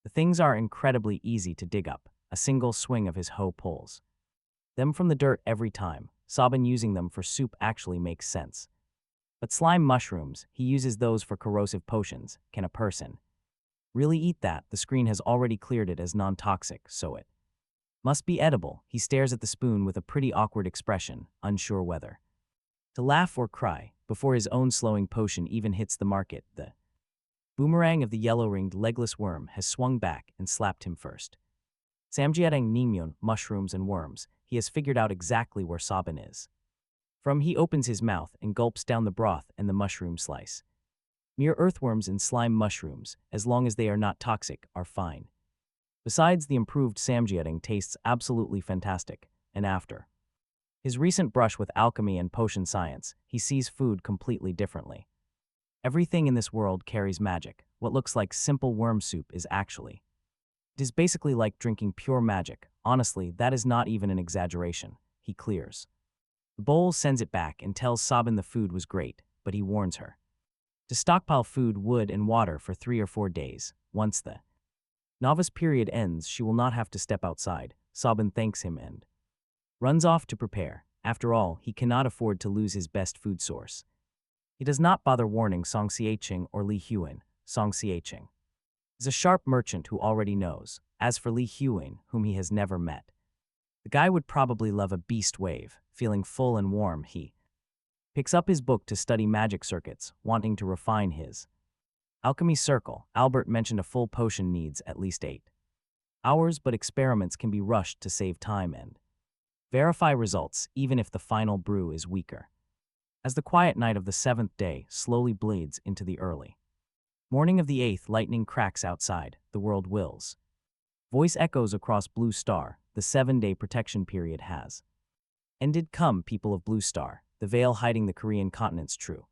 S1: The things are incredibly easy to dig up, a single swing of his hoe pulls them from the dirt every time. Sabin using them for soup actually makes sense. But slime mushrooms, he uses those for corrosive potions. Can a person really eat that? The screen has already cleared it as non-toxic, so it must be edible. He stares at the spoon with a pretty awkward expression, unsure whether to laugh or cry, before his own slowing potion even hits the market. The boomerang of the yellow-ringed legless worm has swung back and slapped him first. Samgyetang Myong, mushrooms and worms. He has figured out exactly where Sabin is. He opens his mouth and gulps down the broth and the mushroom slice. Mere earthworms and slime mushrooms, as long as they are not toxic, are fine. Besides, the improved samgyetang tastes absolutely fantastic, and after his recent brush with alchemy and potion science, he sees food completely differently. Everything in this world carries magic. What looks like simple worm soup is actually. It is basically like drinking pure magic. Honestly, that is not even an exaggeration. He clears the bowl, sends it back, and tells Sabin the food was great, but he warns her to stockpile food, wood, and water for 3 or 4 days. Once the novice period ends, she will not have to step outside. Sabin thanks him and runs off to prepare. After all, he cannot afford to lose his best food source. He does not bother warning Song Xiecheng or Li Huan. Song Xiecheng is a sharp merchant who already knows. As for Li Huan, whom he has never met, the guy would probably love a beast wave. Feeling full and warm, he picks up his book to study magic circuits, wanting to refine his alchemy circle. Albert mentioned a full potion needs at least 8 hours, but experiments can be rushed to save time and verify results, even if the final brew is weaker. As the quiet night of the 7th day slowly bleeds into the early morning of the 8th, lightning cracks outside. The world wills. Voice echoes across Blue Star. The 7-day protection period has ended. Come, people of Blue Star. The veil hiding the Korean continent's true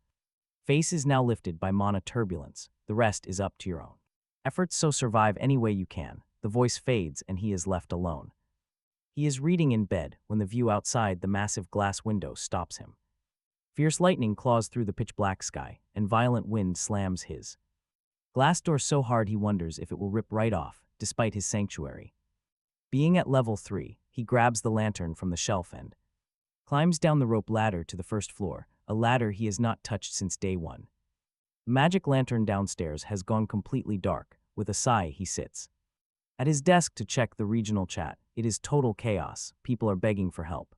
S1: face is now lifted by mana turbulence. The rest is up to your own efforts, so survive any way you can. The voice fades and he is left alone. He is reading in bed when the view outside the massive glass window stops him. Fierce lightning claws through the pitch-black sky, and violent wind slams his glass door so hard he wonders if it will rip right off, despite his sanctuary being at level 3. He grabs the lantern from the shelf and climbs down the rope ladder to the first floor, a ladder he has not touched since day 1. The magic lantern downstairs has gone completely dark. With a sigh, he sits at his desk to check the regional chat. It is total chaos. People are begging for help,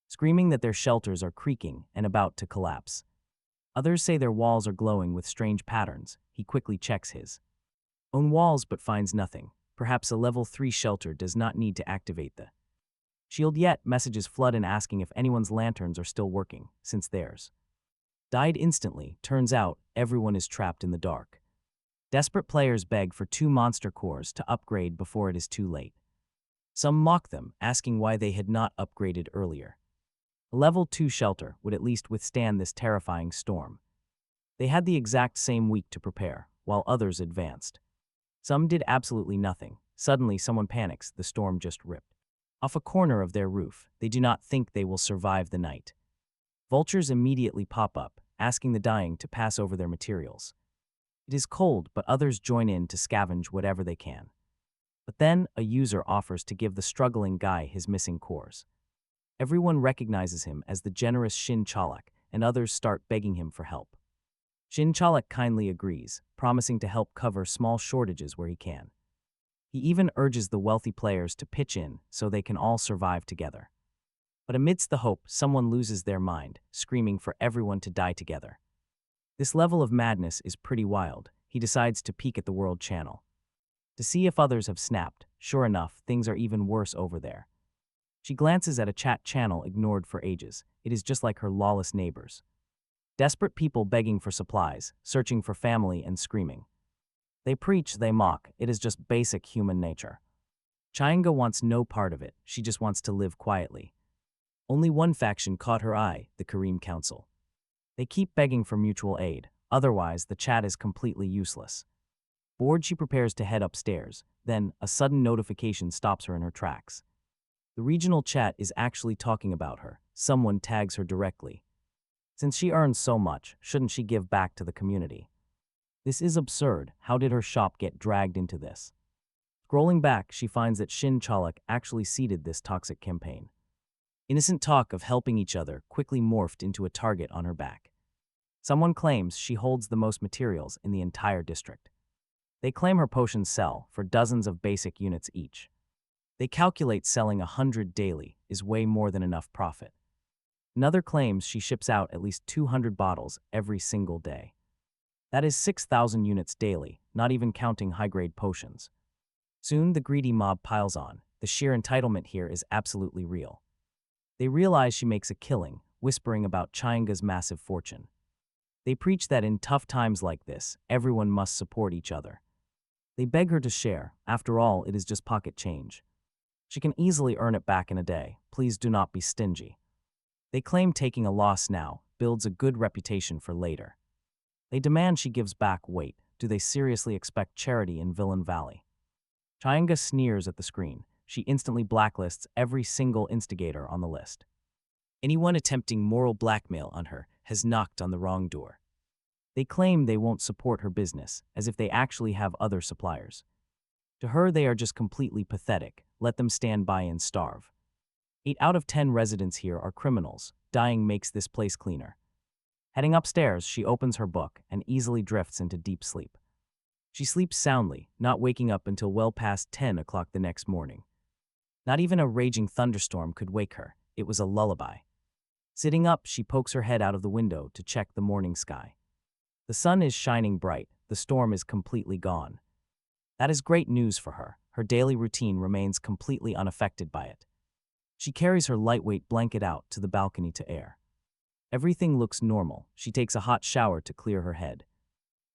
S1: screaming that their shelters are creaking and about to collapse. Others say their walls are glowing with strange patterns. He quickly checks his own walls but finds nothing. Perhaps a level 3 shelter does not need to activate the shield yet. Messages flood in asking if anyone's lanterns are still working, since theirs died instantly. Turns out, everyone is trapped in the dark. Desperate players beg for 2 monster cores to upgrade before it is too late. Some mock them, asking why they had not upgraded earlier. A level 2 shelter would at least withstand this terrifying storm. They had the exact same week to prepare, while others advanced. Some did absolutely nothing. Suddenly someone panics. The storm just ripped off a corner of their roof. They do not think they will survive the night. Vultures immediately pop up, asking the dying to pass over their materials. It is cold, but others join in to scavenge whatever they can. But then, a user offers to give the struggling guy his missing cores. Everyone recognizes him as the generous Shin Chalak, and others start begging him for help. Shin Chalak kindly agrees, promising to help cover small shortages where he can. He even urges the wealthy players to pitch in so they can all survive together. But amidst the hope, someone loses their mind, screaming for everyone to die together. This level of madness is pretty wild. He decides to peek at the world channel to see if others have snapped. Sure enough, things are even worse over there. She glances at a chat channel ignored for ages. It is just like her lawless neighbors. Desperate people begging for supplies, searching for family and screaming. They preach, they mock, it is just basic human nature. Chayinga wants no part of it, she just wants to live quietly. Only one faction caught her eye, the Kareem Council. They keep begging for mutual aid, otherwise the chat is completely useless. Bored, she prepares to head upstairs, then a sudden notification stops her in her tracks. The regional chat is actually talking about her, someone tags her directly. Since she earns so much, shouldn't she give back to the community? This is absurd, how did her shop get dragged into this? Scrolling back, she finds that Shin Chalak actually seeded this toxic campaign. Innocent talk of helping each other quickly morphed into a target on her back. Someone claims she holds the most materials in the entire district. They claim her potions sell for dozens of basic units each. They calculate selling 100 daily is way more than enough profit. Another claims she ships out at least 200 bottles every single day. That is 6,000 units daily, not even counting high-grade potions. Soon the greedy mob piles on. The sheer entitlement here is absolutely real. They realize she makes a killing, whispering about Chayinga's massive fortune. They preach that in tough times like this, everyone must support each other. They beg her to share, after all, it is just pocket change. She can easily earn it back in a day, please do not be stingy. They claim taking a loss now builds a good reputation for later. They demand she gives back. Wait, do they seriously expect charity in Villain Valley? Chayinga sneers at the screen. She instantly blacklists every single instigator on the list. Anyone attempting moral blackmail on her has knocked on the wrong door. They claim they won't support her business, as if they actually have other suppliers. To her, they are just completely pathetic. Let them stand by and starve. 8 out of 10 residents here are criminals. Dying makes this place cleaner. Heading upstairs, she opens her book and easily drifts into deep sleep. She sleeps soundly, not waking up until well past 10 o'clock the next morning. Not even a raging thunderstorm could wake her. It was a lullaby. Sitting up, she pokes her head out of the window to check the morning sky. The sun is shining bright. The storm is completely gone. That is great news for her. Her daily routine remains completely unaffected by it. She carries her lightweight blanket out to the balcony to air. Everything looks normal. She takes a hot shower to clear her head.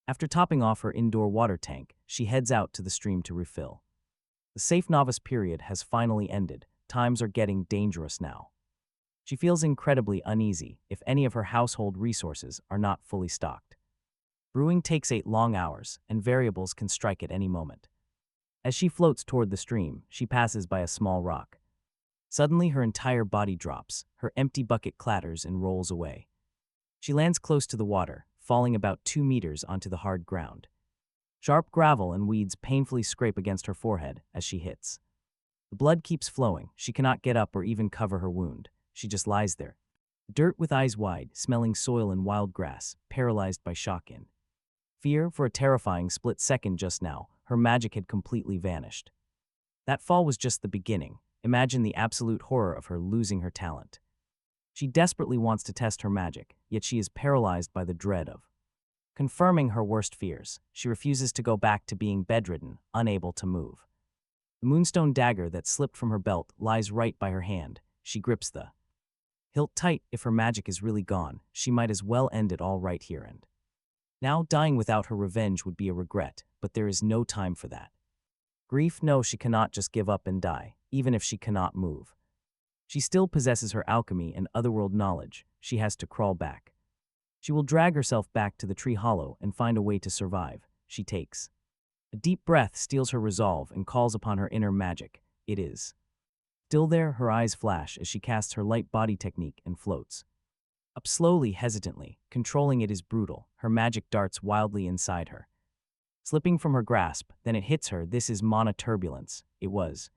S1: After topping off her indoor water tank, she heads out to the stream to refill. The safe novice period has finally ended. Times are getting dangerous now. She feels incredibly uneasy if any of her household resources are not fully stocked. Brewing takes 8 long hours, and variables can strike at any moment. As she floats toward the stream, she passes by a small rock. Suddenly, her entire body drops, her empty bucket clatters and rolls away. She lands close to the water, falling about 2 meters onto the hard ground. Sharp gravel and weeds painfully scrape against her forehead as she hits. The blood keeps flowing. She cannot get up or even cover her wound. She just lies there. Dirt with eyes wide, smelling soil and wild grass, paralyzed by shock in. Fear for a terrifying split second just now, her magic had completely vanished. That fall was just the beginning. Imagine the absolute horror of her losing her talent. She desperately wants to test her magic, yet she is paralyzed by the dread of confirming her worst fears. She refuses to go back to being bedridden, unable to move. The moonstone dagger that slipped from her belt lies right by her hand. She grips the hilt tight. If her magic is really gone, she might as well end it all right here and now. Dying without her revenge would be a regret, but there is no time for that. Grief, no, she cannot just give up and die, even if she cannot move. She still possesses her alchemy and otherworld knowledge. She has to crawl back. She will drag herself back to the tree hollow and find a way to survive. She takes a deep breath, steals her resolve, and calls upon her inner magic. It is still there. Her eyes flash as she casts her light body technique and floats up slowly, hesitantly. Controlling it is brutal. Her magic darts wildly inside her, slipping from her grasp. Then it hits her. This is mana turbulence. It was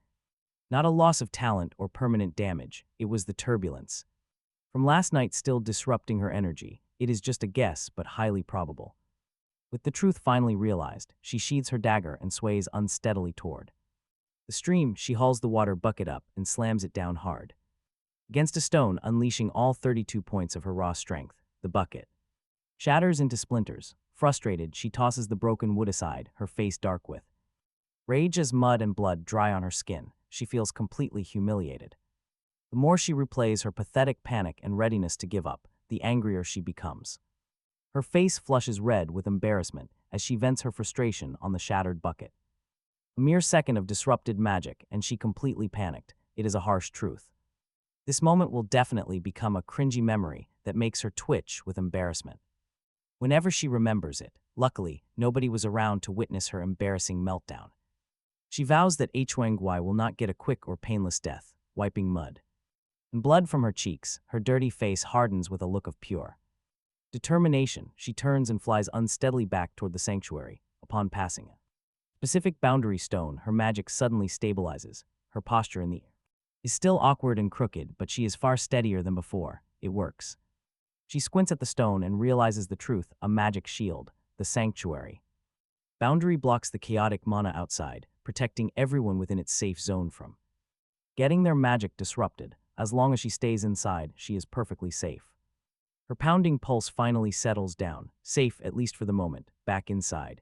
S1: not a loss of talent or permanent damage. It was the turbulence from last night still disrupting her energy. It is just a guess, but highly probable. With the truth finally realized, she sheathes her dagger and sways unsteadily toward the stream. She hauls the water bucket up and slams it down hard against a stone, unleashing all 32 points of her raw strength. The bucket shatters into splinters. Frustrated, she tosses the broken wood aside, her face dark with rage as mud and blood dry on her skin. She feels completely humiliated. The more she replays her pathetic panic and readiness to give up, the angrier she becomes. Her face flushes red with embarrassment as she vents her frustration on the shattered bucket. A mere second of disrupted magic, and she completely panicked. It is a harsh truth. This moment will definitely become a cringy memory that makes her twitch with embarrassment. Whenever she remembers it, luckily, nobody was around to witness her embarrassing meltdown. She vows that Huangguai will not get a quick or painless death, wiping mud and blood from her cheeks. Her dirty face hardens with a look of pure determination. She turns and flies unsteadily back toward the sanctuary. Upon passing a specific boundary stone, her magic suddenly stabilizes. Her posture in the air is still awkward and crooked, but she is far steadier than before. It works. She squints at the stone and realizes the truth: a magic shield, the sanctuary boundary, blocks the chaotic mana outside, protecting everyone within its safe zone from getting their magic disrupted. As long as she stays inside, she is perfectly safe. Her pounding pulse finally settles down, safe at least for the moment. Back inside,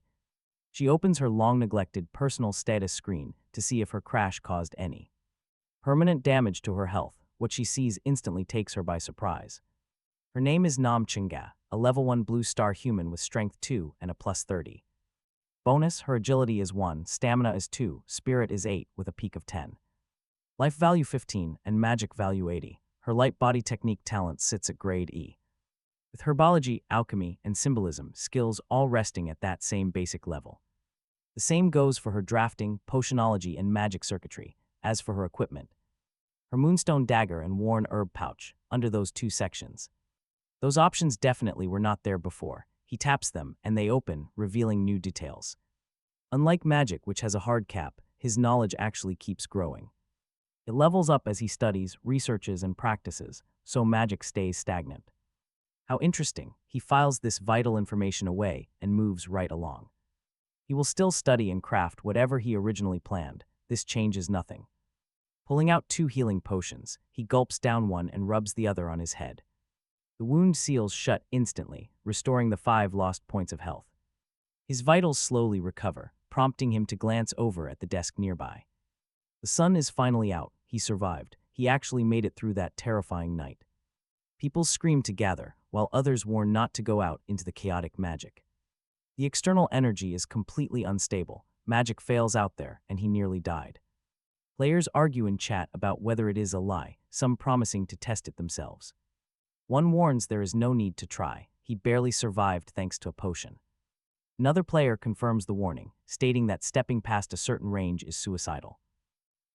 S1: she opens her long-neglected personal status screen to see if her crash caused any permanent damage to her health. What she sees instantly takes her by surprise. Her name is Nam Chinga, a level 1 blue star human with strength 2 and a plus 30. Bonus: her agility is 1, stamina is 2, spirit is 8 with a peak of 10. Life value 15 and magic value 80. Her light body technique talent sits at grade E, with herbology, alchemy, and symbolism skills all resting at that same basic level. The same goes for her drafting, potionology, and magic circuitry. As for her equipment, her moonstone dagger and worn herb pouch, under those two sections. Those options definitely were not there before. He taps them, and they open, revealing new details. Unlike magic, which has a hard cap, his knowledge actually keeps growing. It levels up as he studies, researches, and practices, so magic stays stagnant. How interesting. He files this vital information away and moves right along. He will still study and craft whatever he originally planned. This changes nothing. Pulling out 2 healing potions, he gulps down one and rubs the other on his head. The wound seals shut instantly, restoring the 5 lost points of health. His vitals slowly recover, prompting him to glance over at the desk nearby. The sun is finally out. He survived. He actually made it through that terrifying night. People screamed to gather, while others warned not to go out into the chaotic magic. The external energy is completely unstable. Magic fails out there, and he nearly died. Players argue in chat about whether it is a lie, some promising to test it themselves. One warns there is no need to try. He barely survived thanks to a potion. Another player confirms the warning, stating that stepping past a certain range is suicidal.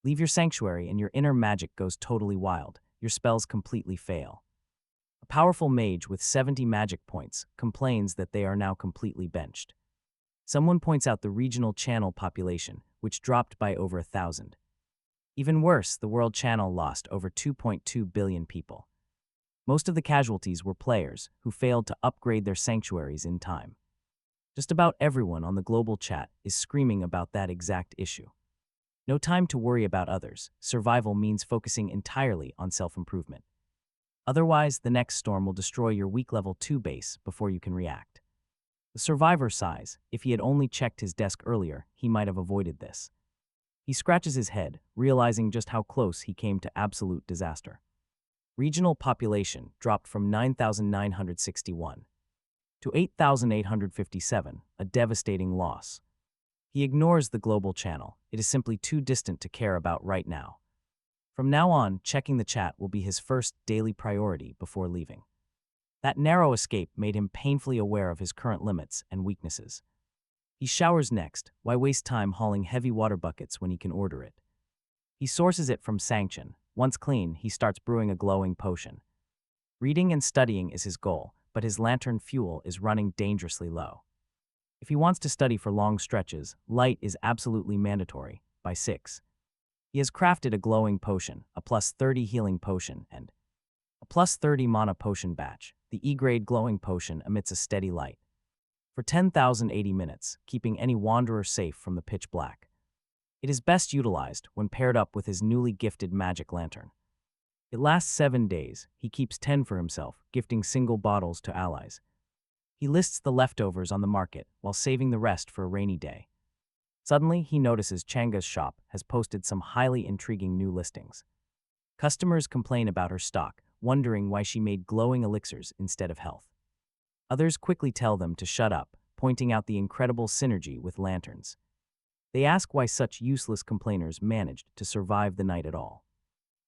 S1: Leave your sanctuary and your inner magic goes totally wild. Your spells completely fail. A powerful mage with 70 magic points complains that they are now completely benched. Someone points out the regional channel population, which dropped by over 1,000. Even worse, the world channel lost over 2.2 billion people. Most of the casualties were players who failed to upgrade their sanctuaries in time. Just about everyone on the global chat is screaming about that exact issue. No time to worry about others. Survival means focusing entirely on self-improvement. Otherwise, the next storm will destroy your weak level 2 base before you can react. The survivor sighs. If he had only checked his desk earlier, he might have avoided this. He scratches his head, realizing just how close he came to absolute disaster. Regional population dropped from 9,961 to 8,857, a devastating loss. He ignores the global channel. It is simply too distant to care about right now. From now on, checking the chat will be his first daily priority before leaving. That narrow escape made him painfully aware of his current limits and weaknesses. He showers next. Why waste time hauling heavy water buckets when he can order it? He sources it from Sanction. Once clean, he starts brewing a glowing potion. Reading and studying is his goal, but his lantern fuel is running dangerously low. If he wants to study for long stretches, light is absolutely mandatory. By 6, he has crafted a glowing potion, a plus 30 healing potion, and a plus 30 mana potion batch. The E-grade glowing potion emits a steady light for 10,080 minutes, keeping any wanderer safe from the pitch black. It is best utilized when paired up with his newly gifted magic lantern. It lasts 7 days. He keeps 10 for himself, gifting single bottles to allies. He lists the leftovers on the market while saving the rest for a rainy day. Suddenly, he notices Changa's shop has posted some highly intriguing new listings. Customers complain about her stock, wondering why she made glowing elixirs instead of health. Others quickly tell them to shut up, pointing out the incredible synergy with lanterns. They ask why such useless complainers managed to survive the night at all.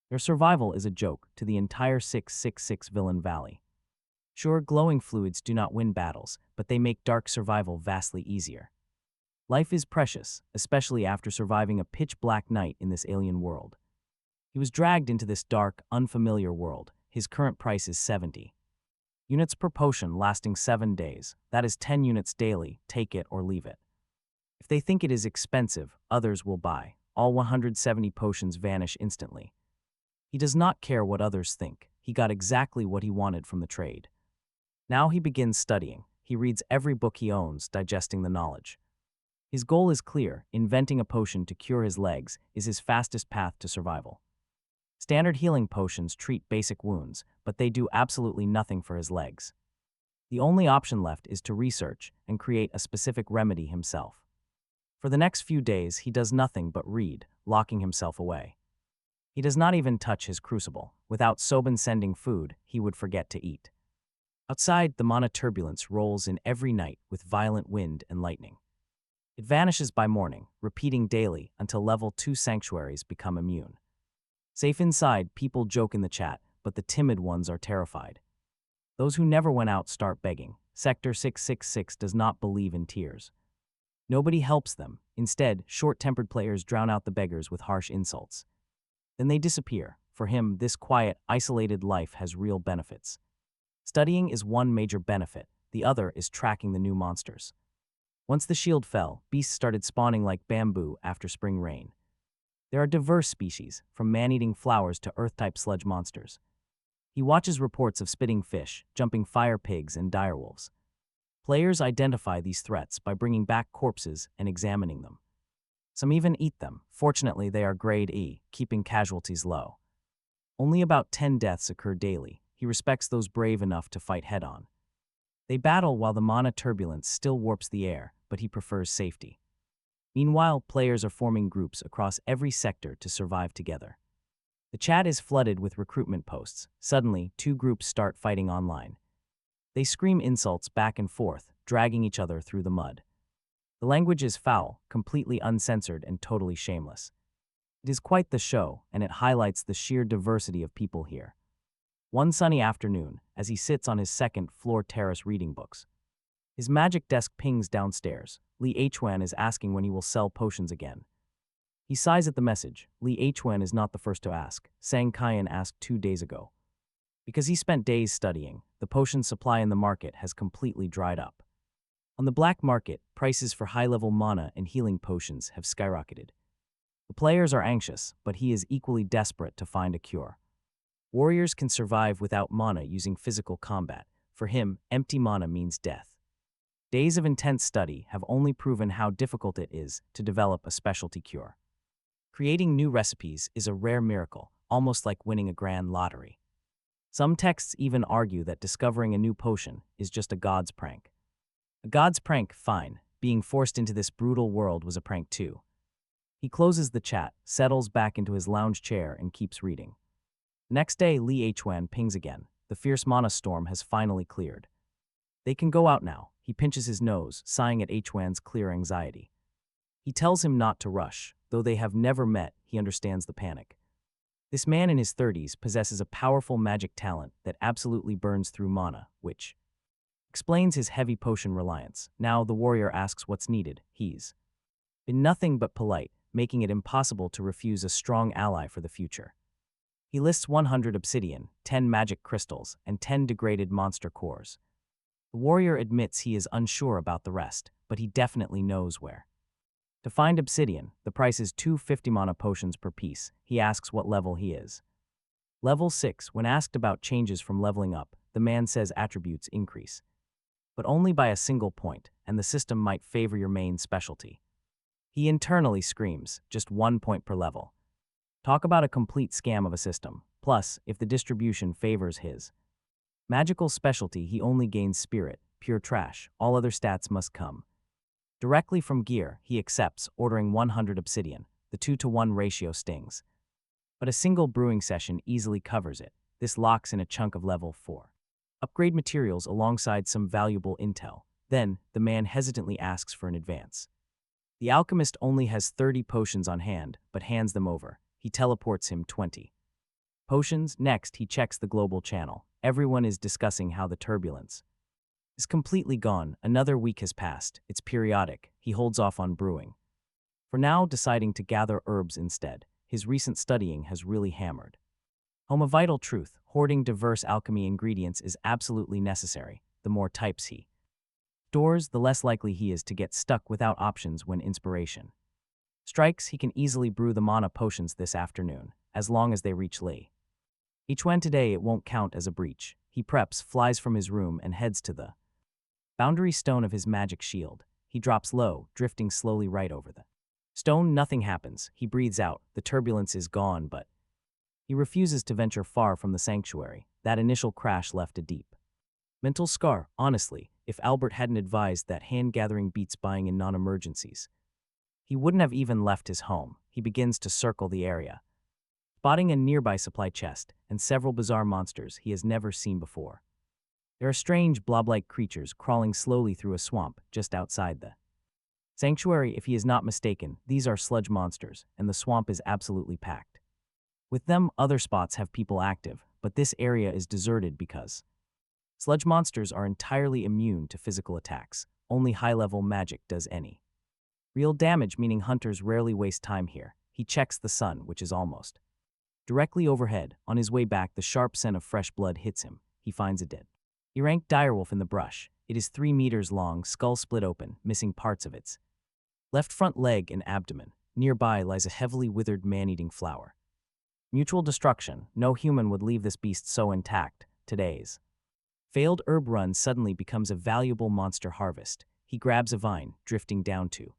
S1: Their survival is a joke to the entire 666 Villain Valley. Sure, glowing fluids do not win battles, but they make dark survival vastly easier. Life is precious, especially after surviving a pitch-black night in this alien world. He was dragged into this dark, unfamiliar world. His current price is 70 units per potion lasting 7 days. That is 10 units daily, take it or leave it. If they think it is expensive, others will buy. All 170 potions vanish instantly. He does not care what others think. He got exactly what he wanted from the trade. Now he begins studying. He reads every book he owns, digesting the knowledge. His goal is clear. Inventing a potion to cure his legs is his fastest path to survival. Standard healing potions treat basic wounds, but they do absolutely nothing for his legs. The only option left is to research and create a specific remedy himself. For the next few days, he does nothing but read, locking himself away. He does not even touch his crucible. Without Soben sending food, he would forget to eat. Outside, the mana turbulence rolls in every night with violent wind and lightning. It vanishes by morning, repeating daily until level 2 sanctuaries become immune. Safe inside, people joke in the chat, but the timid ones are terrified. Those who never went out start begging. Sector 666 does not believe in tears. Nobody helps them. Instead, short-tempered players drown out the beggars with harsh insults. Then they disappear. For him, this quiet, isolated life has real benefits. Studying is one major benefit, the other is tracking the new monsters. Once the shield fell, beasts started spawning like bamboo after spring rain. There are diverse species, from man-eating flowers to earth-type sludge monsters. He watches reports of spitting fish, jumping fire pigs, and direwolves. Players identify these threats by bringing back corpses and examining them. Some even eat them. Fortunately, they are grade E, keeping casualties low. Only about 10 deaths occur daily. He respects those brave enough to fight head-on. They battle while the mana turbulence still warps the air, but he prefers safety. Meanwhile, players are forming groups across every sector to survive together. The chat is flooded with recruitment posts. Suddenly, 2 groups start fighting online. They scream insults back and forth, dragging each other through the mud. The language is foul, completely uncensored, and totally shameless. It is quite the show, and it highlights the sheer diversity of people here. One sunny afternoon, as he sits on his second-floor terrace reading books. His magic desk pings downstairs. Li Hwan is asking when he will sell potions again. He sighs at the message. Li Hwan is not the first to ask. Sang Kaiyan asked 2 days ago. Because he spent days studying, the potion supply in the market has completely dried up. On the black market, prices for high-level mana and healing potions have skyrocketed. The players are anxious, but he is equally desperate to find a cure. Warriors can survive without mana using physical combat. For him, empty mana means death. Days of intense study have only proven how difficult it is to develop a specialty cure. Creating new recipes is a rare miracle, almost like winning a grand lottery. Some texts even argue that discovering a new potion is just a god's prank. A god's prank, fine. Being forced into this brutal world was a prank too. He closes the chat, settles back into his lounge chair, and keeps reading. The next day, Li Hwan pings again. The fierce mana storm has finally cleared. They can go out now. He pinches his nose, sighing at Hwan's clear anxiety. He tells him not to rush. Though they have never met, he understands the panic. This man in his 30s possesses a powerful magic talent that absolutely burns through mana, which explains his heavy potion reliance. Now the warrior asks what's needed. He's been nothing but polite, making it impossible to refuse a strong ally for the future. He lists 100 obsidian, 10 magic crystals, and 10 degraded monster cores. The warrior admits he is unsure about the rest, but he definitely knows where. To find obsidian, the price is 250 mana potions per piece. He asks what level he is. Level 6. When asked about changes from leveling up, the man says attributes increase. But only by a single point, and the system might favor your main specialty. He internally screams, just 1 point per level. Talk about a complete scam of a system. Plus, if the distribution favors his magical specialty, he only gains spirit, pure trash. All other stats must come directly from gear. He accepts, ordering 100 obsidian. The 2-to-1 ratio stings. but a single brewing session easily covers it. This locks in a chunk of level 4. Upgrade materials alongside some valuable intel. Then, the man hesitantly asks for an advance. The alchemist only has 30 potions on hand, but hands them over. He teleports him 20 potions. Next, he checks the global channel. Everyone is discussing how the turbulence is completely gone. Another week has passed. It's periodic. He holds off on brewing, for now deciding to gather herbs instead. His recent studying has really hammered home a vital truth: hoarding diverse alchemy ingredients is absolutely necessary. The more types he stores, the less likely he is to get stuck without options when inspiration strikes. He can easily brew the mana potions this afternoon, as long as they reach Lee. Each one today, it won't count as a breach. He preps, flies from his room, and heads to the boundary stone of his magic shield. He drops low, drifting slowly right over the stone. Nothing happens. He breathes out. The turbulence is gone, but he refuses to venture far from the sanctuary. That initial crash left a deep mental scar. Honestly, if Albert hadn't advised that hand-gathering beats buying in non-emergencies, he wouldn't have even left his home. He begins to circle the area, spotting a nearby supply chest and several bizarre monsters he has never seen before. There are strange blob-like creatures crawling slowly through a swamp just outside the sanctuary. If he is not mistaken, these are sludge monsters, and the swamp is absolutely packed with them. Other spots have people active, but this area is deserted because sludge monsters are entirely immune to physical attacks. Only high-level magic does any real damage, meaning hunters rarely waste time here. He checks the sun, which is almost directly overhead. On his way back, the sharp scent of fresh blood hits him. He finds a dead errant direwolf in the brush. It is 3 meters long, skull split open, missing parts of its left front leg and abdomen. Nearby lies a heavily withered man-eating flower. Mutual destruction. No human would leave this beast so intact. Today's failed herb run suddenly becomes a valuable monster harvest. He grabs a vine, drifting down to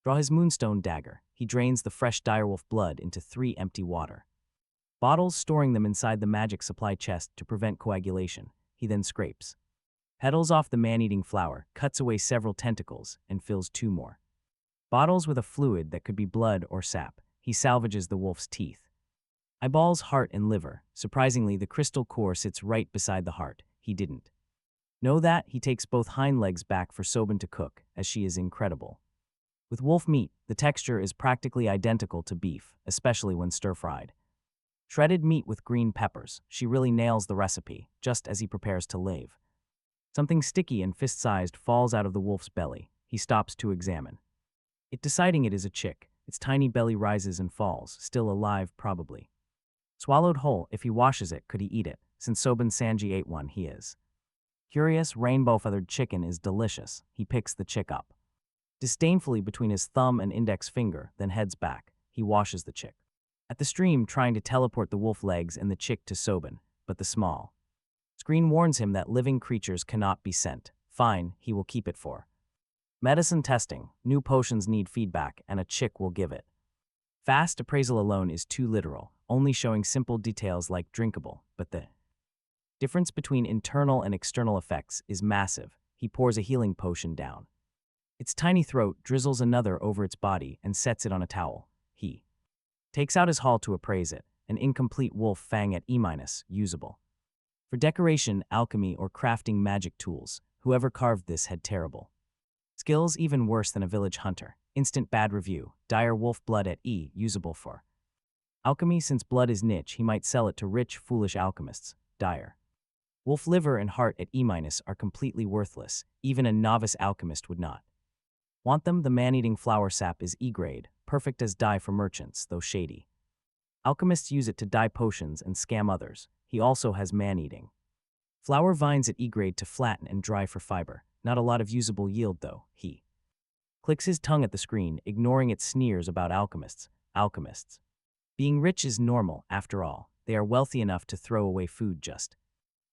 S1: draw his moonstone dagger. He drains the fresh direwolf blood into 3 empty water bottles, storing them inside the magic supply chest to prevent coagulation. He then scrapes petals off the man-eating flower, cuts away several tentacles, and fills 2 more bottles with a fluid that could be blood or sap. He salvages the wolf's teeth, eyeballs, heart, and liver. Surprisingly, the crystal core sits right beside the heart. He didn't know that. He takes both hind legs back for Sobin to cook, as she is incredible with wolf meat. The texture is practically identical to beef, especially when stir-fried. Shredded meat with green peppers. She really nails the recipe. Just as he prepares to leave, something sticky and fist-sized falls out of the wolf's belly. He stops to examine it, deciding it is a chick. Its tiny belly rises and falls, still alive probably. Swallowed whole. If he washes it, could he eat it? Since Sobin Sanji ate one, he is curious. Rainbow-feathered chicken is delicious. He picks the chick up disdainfully between his thumb and index finger, then heads back. He washes the chick at the stream, trying to teleport the wolf legs and the chick to Sobin, but the small screen warns him that living creatures cannot be sent. Fine, he will keep it for medicine testing. New potions need feedback, and a chick will give it. Fast appraisal alone is too literal, only showing simple details like drinkable, but the difference between internal and external effects is massive. He pours a healing potion down its tiny throat, drizzles another over its body, and sets it on a towel. He takes out his haul to appraise it. An incomplete wolf fang at E-, usable for decoration, alchemy, or crafting magic tools. Whoever carved this had terrible skills, even worse than a village hunter. Instant bad review. Dire wolf blood at E, usable for alchemy. Since blood is niche, he might sell it to rich, foolish alchemists. Dire wolf liver and heart at E- are completely worthless. Even a novice alchemist would not want them. The man-eating flower sap is E-grade, perfect as dye for merchants, though shady. Alchemists use it to dye potions and scam others. He also has man-eating flower vines at E-grade to flatten and dry for fiber. Not a lot of usable yield, though. He clicks his tongue at the screen, ignoring its sneers about alchemists. Alchemists being rich is normal, after all. They are wealthy enough to throw away food just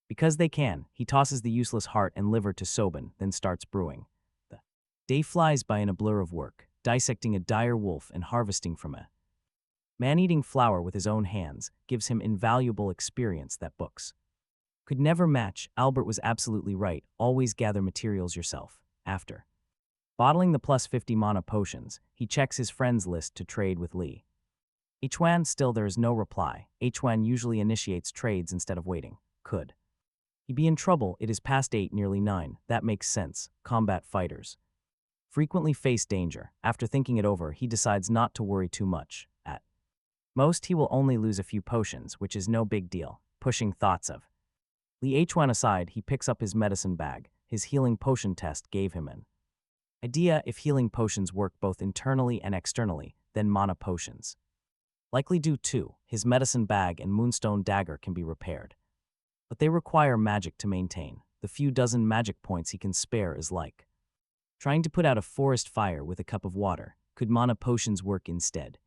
S1: because they can. He tosses the useless heart and liver to Sobin, then starts brewing. The day flies by in a blur of work, dissecting a dire wolf and harvesting from a man-eating flower with his own hands gives him invaluable experience that books could never match. Albert was absolutely right. Always gather materials yourself. After bottling the plus 50 mana potions, he checks his friends list to trade with Lee. Hwan, still there is no reply. Hwan usually initiates trades instead of waiting. Could he be in trouble? It is past 8, nearly 9. That makes sense. Combat fighters frequently face danger. After thinking it over, he decides not to worry too much. At most, he will only lose a few potions, which is no big deal. Pushing thoughts of Li Hwan aside, he picks up his medicine bag. His healing potion test gave him an idea. If healing potions work both internally and externally, then mana potions likely do too. His medicine bag and moonstone dagger can be repaired, but they require magic to maintain. The few dozen magic points he can spare is like trying to put out a forest fire with a cup of water. Could mana potions work instead?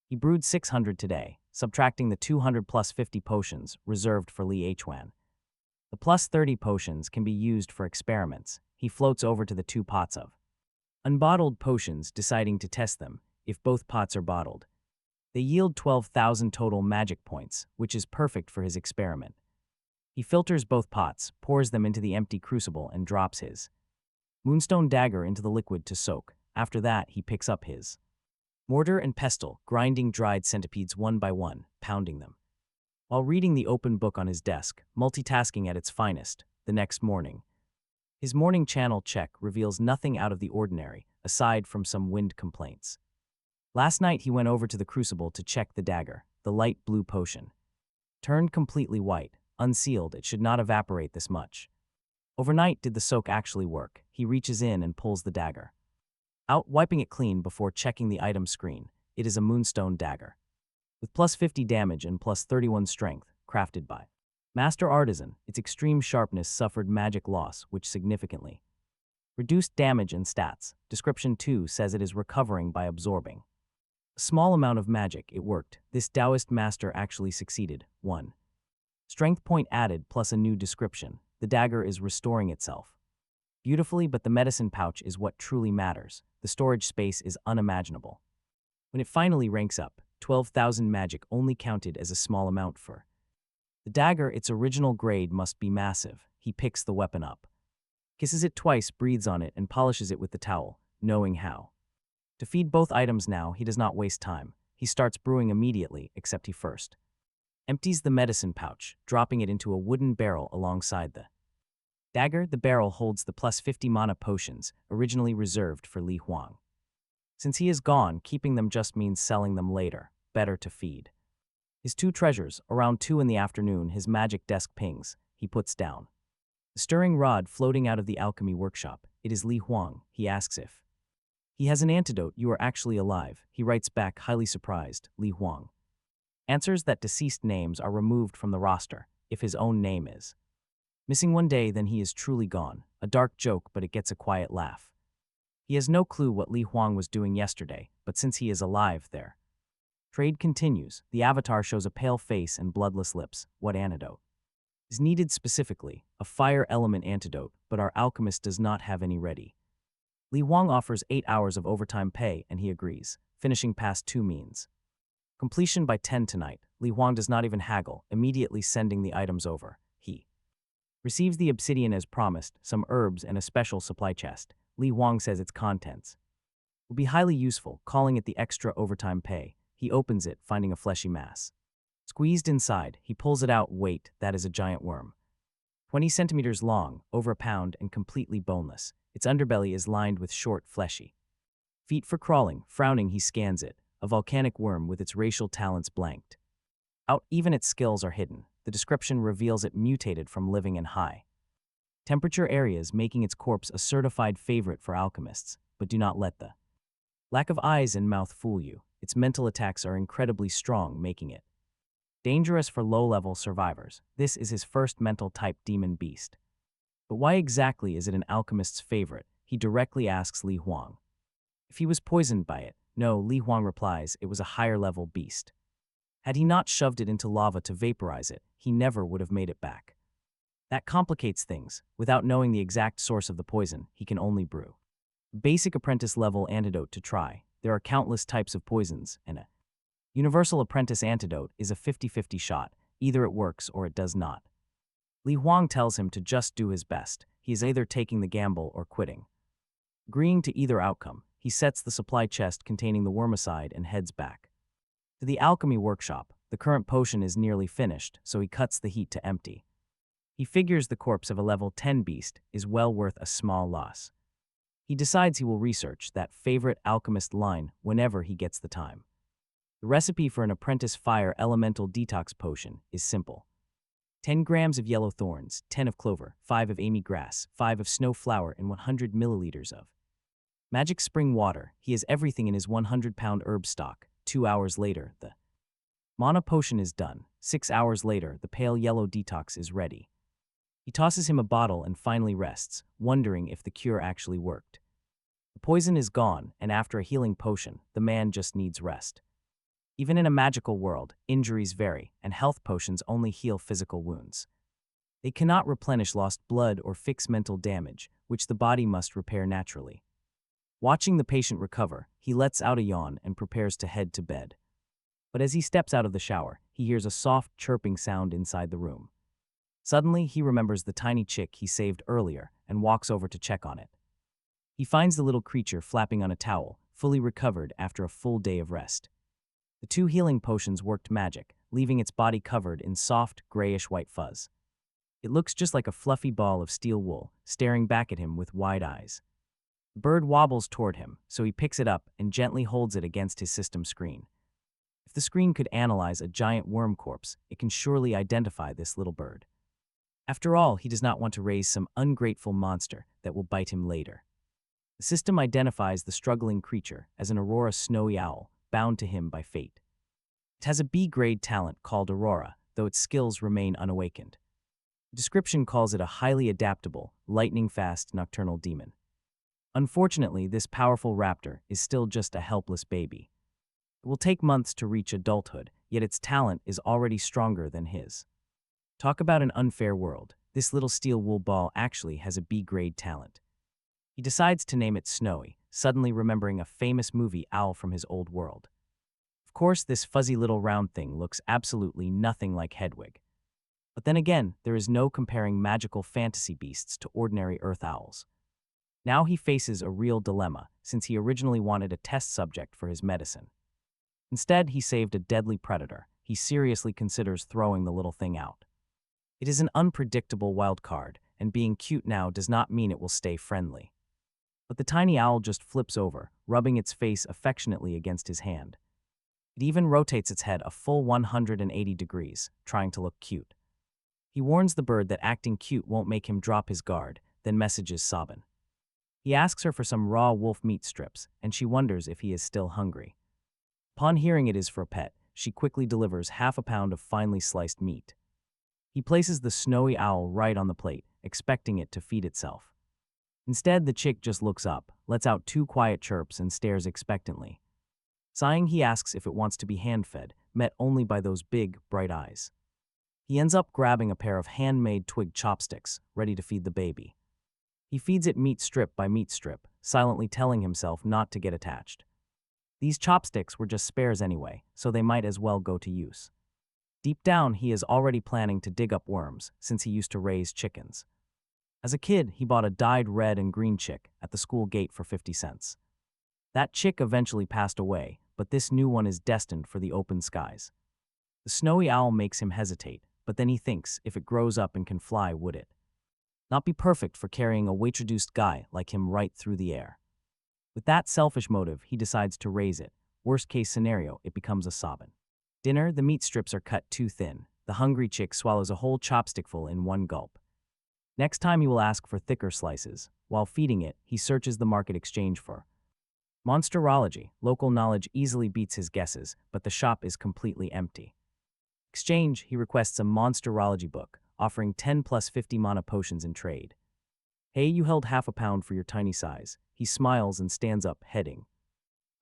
S1: He brewed 600 today, subtracting the 200 plus 50 potions reserved for Li Hwan. The plus 30 potions can be used for experiments. He floats over to the 2 pots of unbottled potions, deciding to test them. If both pots are bottled, they yield 12,000 total magic points, which is perfect for his experiment. He filters both pots, pours them into the empty crucible, and drops his moonstone dagger into the liquid to soak. After that, he picks up his mortar and pestle, grinding dried centipedes one by one, pounding them, while reading the open book on his desk, multitasking at its finest. The next morning, his morning channel check reveals nothing out of the ordinary, aside from some wind complaints. Last night he went over to the crucible to check the dagger. The light blue potion turned completely white. Unsealed, it should not evaporate this much. Overnight, did the soak actually work? He reaches in and pulls the dagger out, wiping it clean before checking the item screen. It is a moonstone dagger with plus 50 damage and plus 31 strength, crafted by Master Artisan. Its extreme sharpness suffered magic loss, which significantly reduced damage and stats. Description 2 says it is recovering by absorbing a small amount of magic. It worked. This Taoist master actually succeeded. 1 strength point added plus a new description. The dagger is restoring itself beautifully, but the medicine pouch is what truly matters. The storage space is unimaginable. When it finally ranks up, 12,000 magic only counted as a small amount for the dagger. Its original grade must be massive. He picks the weapon up, kisses it twice, breathes on it, and polishes it with the towel, knowing how to feed both items now. He does not waste time. He starts brewing immediately, except he first empties the medicine pouch, dropping it into a wooden barrel alongside the dagger. The barrel holds the plus 50 mana potions, originally reserved for Li Hwan. Since he is gone, keeping them just means selling them later. Better to feed his 2 treasures. Around 2 in the afternoon, his magic desk pings. He puts down the stirring rod floating out of the alchemy workshop. It is Li Hwan. He asks if he has an antidote. You are actually alive. He writes back, highly surprised. Li Hwan answers that deceased names are removed from the roster. If his own name is missing one day, then he is truly gone. A dark joke, but it gets a quiet laugh. He has no clue what Li Hwan was doing yesterday, but since he is alive, their trade continues. The avatar shows a pale face and bloodless lips. What antidote is needed specifically? A fire element antidote, but our alchemist does not have any ready. Li Hwan offers 8 hours of overtime pay, and he agrees. Finishing past 2 means completion by 10 tonight. Li Hwan does not even haggle, immediately sending the items over. He receives the obsidian as promised, some herbs, and a special supply chest. Li Hwan says its contents will be highly useful, calling it the extra overtime pay. He opens it, finding a fleshy mass squeezed inside. He pulls it out. Wait, that is a giant worm. 20 centimeters long, over a pound, and completely boneless. Its underbelly is lined with short, fleshy feet for crawling. Frowning, he scans it. A volcanic worm with its racial talents blanked out. Even its skills are hidden. The description reveals it mutated from living in high temperature areas, making its corpse a certified favorite for alchemists. But do not let the lack of eyes and mouth fool you. Its mental attacks are incredibly strong, making it dangerous for low-level survivors. This is his first mental-type demon beast. But why exactly is it an alchemist's favorite? He directly asks Li Hwan if he was poisoned by it. No, Li Hwan replies, it was a higher-level beast. Had he not shoved it into lava to vaporize it, he never would have made it back. That complicates things. Without knowing the exact source of the poison, he can only brew basic apprentice-level antidote to try. There are countless types of poisons, and a universal apprentice antidote is a 50-50 shot. Either it works or it does not. Li Hwan tells him to just do his best. He is either taking the gamble or quitting. Agreeing to either outcome, he sets the supply chest containing the worm aside and heads back To the alchemy workshop, the current potion is nearly finished, so he cuts the heat to empty. He figures the corpse of a level 10 beast is well worth a small loss. He decides he will research that favorite alchemist line whenever he gets the time. The recipe for an apprentice fire elemental detox potion is simple. 10 grams of yellow thorns, 10 of clover, 5 of amy grass, 5 of snow flower, and 100 milliliters of magic spring water. He has everything in his 100-pound herb stock. 2 hours later, the mana potion is done. 6 hours later, the pale yellow detox is ready. He tosses him a bottle and finally rests, wondering if the cure actually worked. The poison is gone, and after a healing potion, the man just needs rest. Even in a magical world, injuries vary, and health potions only heal physical wounds. They cannot replenish lost blood or fix mental damage, which the body must repair naturally. Watching the patient recover, he lets out a yawn and prepares to head to bed. But as he steps out of the shower, he hears a soft chirping sound inside the room. Suddenly, he remembers the tiny chick he saved earlier and walks over to check on it. He finds the little creature flapping on a towel, fully recovered after a full day of rest. The 2 healing potions worked magic, leaving its body covered in soft, grayish-white fuzz. It looks just like a fluffy ball of steel wool, staring back at him with wide eyes. The bird wobbles toward him, so he picks it up and gently holds it against his system screen. If the screen could analyze a giant worm corpse, it can surely identify this little bird. After all, he does not want to raise some ungrateful monster that will bite him later. The system identifies the struggling creature as an Aurora snowy owl, bound to him by fate. It has a B-grade talent called Aurora, though its skills remain unawakened. The description calls it a highly adaptable, lightning-fast nocturnal demon. Unfortunately, this powerful raptor is still just a helpless baby. It will take months to reach adulthood, yet its talent is already stronger than his. Talk about an unfair world. This little steel wool ball actually has a B-grade talent. He decides to name it Snowy, suddenly remembering a famous movie owl from his old world. Of course, this fuzzy little round thing looks absolutely nothing like Hedwig. But then again, there is no comparing magical fantasy beasts to ordinary earth owls. Now he faces a real dilemma, since he originally wanted a test subject for his medicine. Instead, he saved a deadly predator. He seriously considers throwing the little thing out. It is an unpredictable wild card, and being cute now does not mean it will stay friendly. But the tiny owl just flips over, rubbing its face affectionately against his hand. It even rotates its head a full 180 degrees, trying to look cute. He warns the bird that acting cute won't make him drop his guard, then messages Sabin. He asks her for some raw wolf meat strips, and she wonders if he is still hungry. Upon hearing it is for a pet, she quickly delivers half a pound of finely sliced meat. He places the snowy owl right on the plate, expecting it to feed itself. Instead, the chick just looks up, lets out 2 quiet chirps, and stares expectantly. Sighing, he asks if it wants to be hand-fed, met only by those big, bright eyes. He ends up grabbing a pair of handmade twig chopsticks, ready to feed the baby. He feeds it meat strip by meat strip, silently telling himself not to get attached. These chopsticks were just spares anyway, so they might as well go to use. Deep down, he is already planning to dig up worms, since he used to raise chickens. As a kid, he bought a dyed red and green chick at the school gate for 50 cents. That chick eventually passed away, but this new one is destined for the open skies. The snowy owl makes him hesitate, but then he thinks if it grows up and can fly, would it not be perfect for carrying a weight-reduced guy like him right through the air? With that selfish motive, he decides to raise it. Worst-case scenario, it becomes a Sabin. Dinner, the meat strips are cut too thin. The hungry chick swallows a whole chopstickful in one gulp. Next time he will ask for thicker slices. While feeding it, he searches the market exchange for monsterology. Local knowledge easily beats his guesses, but the shop is completely empty. Exchange, he requests a monsterology book, offering 10 plus 50 mana potions in trade. Hey, you held half a pound for your tiny size. He smiles and stands up, heading.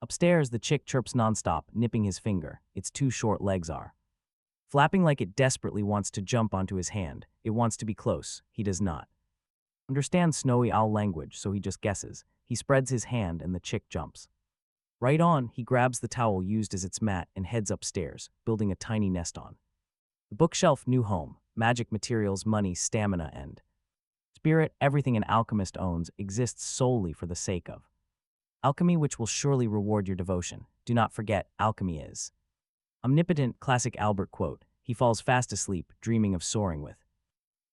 S1: Upstairs, the chick chirps nonstop, nipping his finger. Its 2 short legs are flapping like it desperately wants to jump onto his hand. It wants to be close. He does not understand snowy owl language, so he just guesses. He spreads his hand and the chick jumps. Right on, he grabs the towel used as its mat and heads upstairs, building a tiny nest on the bookshelf. New home, magic materials, money, stamina, and spirit. Everything an alchemist owns exists solely for the sake of alchemy, which will surely reward your devotion. Do not forget, alchemy is Omnipotent classic Albert quote. He falls fast asleep, dreaming of soaring with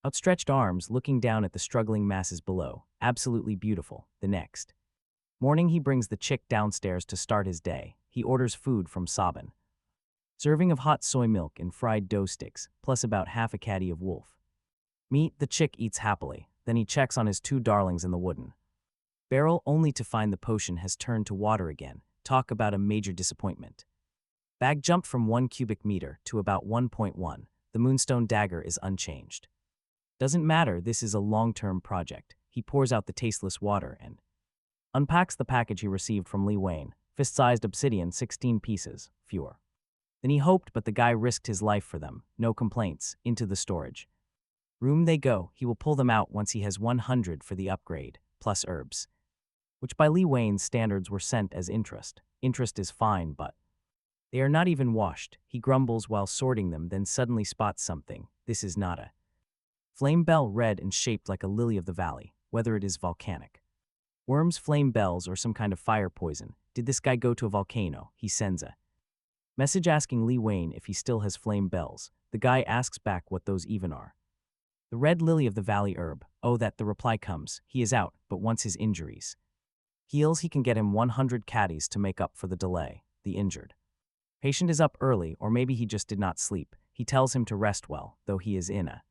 S1: outstretched arms, looking down at the struggling masses below. Absolutely beautiful. The next morning he brings the chick downstairs to start his day. He orders food from Sabin. Serving of hot soy milk and fried dough sticks, plus about half a caddy of wolf meat. The chick eats happily. Then he checks on his two darlings in the wooden barrel, only to find the potion has turned to water again. Talk about a major disappointment. Bag jumped from 1 cubic meter to about 1.1. The moonstone dagger is unchanged. Doesn't matter, this is a long-term project. He pours out the tasteless water and unpacks the package he received from Li Wayne. Fist-sized obsidian, 16 pieces, fewer than he hoped, but the guy risked his life for them. No complaints. Into the storage room they go. He will pull them out once he has 100 for the upgrade, plus herbs, which by Li Wayne's standards were sent as interest. Interest is fine, but they are not even washed. He grumbles while sorting them, then suddenly spots something. This is not a flame bell, red and shaped like a lily of the valley. Whether it is volcanic worms, flame bells, or some kind of fire poison. Did this guy go to a volcano? He sends a message asking Li Wayne if he still has flame bells. The guy asks back what those even are. The red lily of the valley herb. Oh, that the reply comes. He is out, but once his injuries heals, he can get him 100 caddies to make up for the delay. The injured patient is up early, or maybe he just did not sleep. He tells him to rest well, though he is in a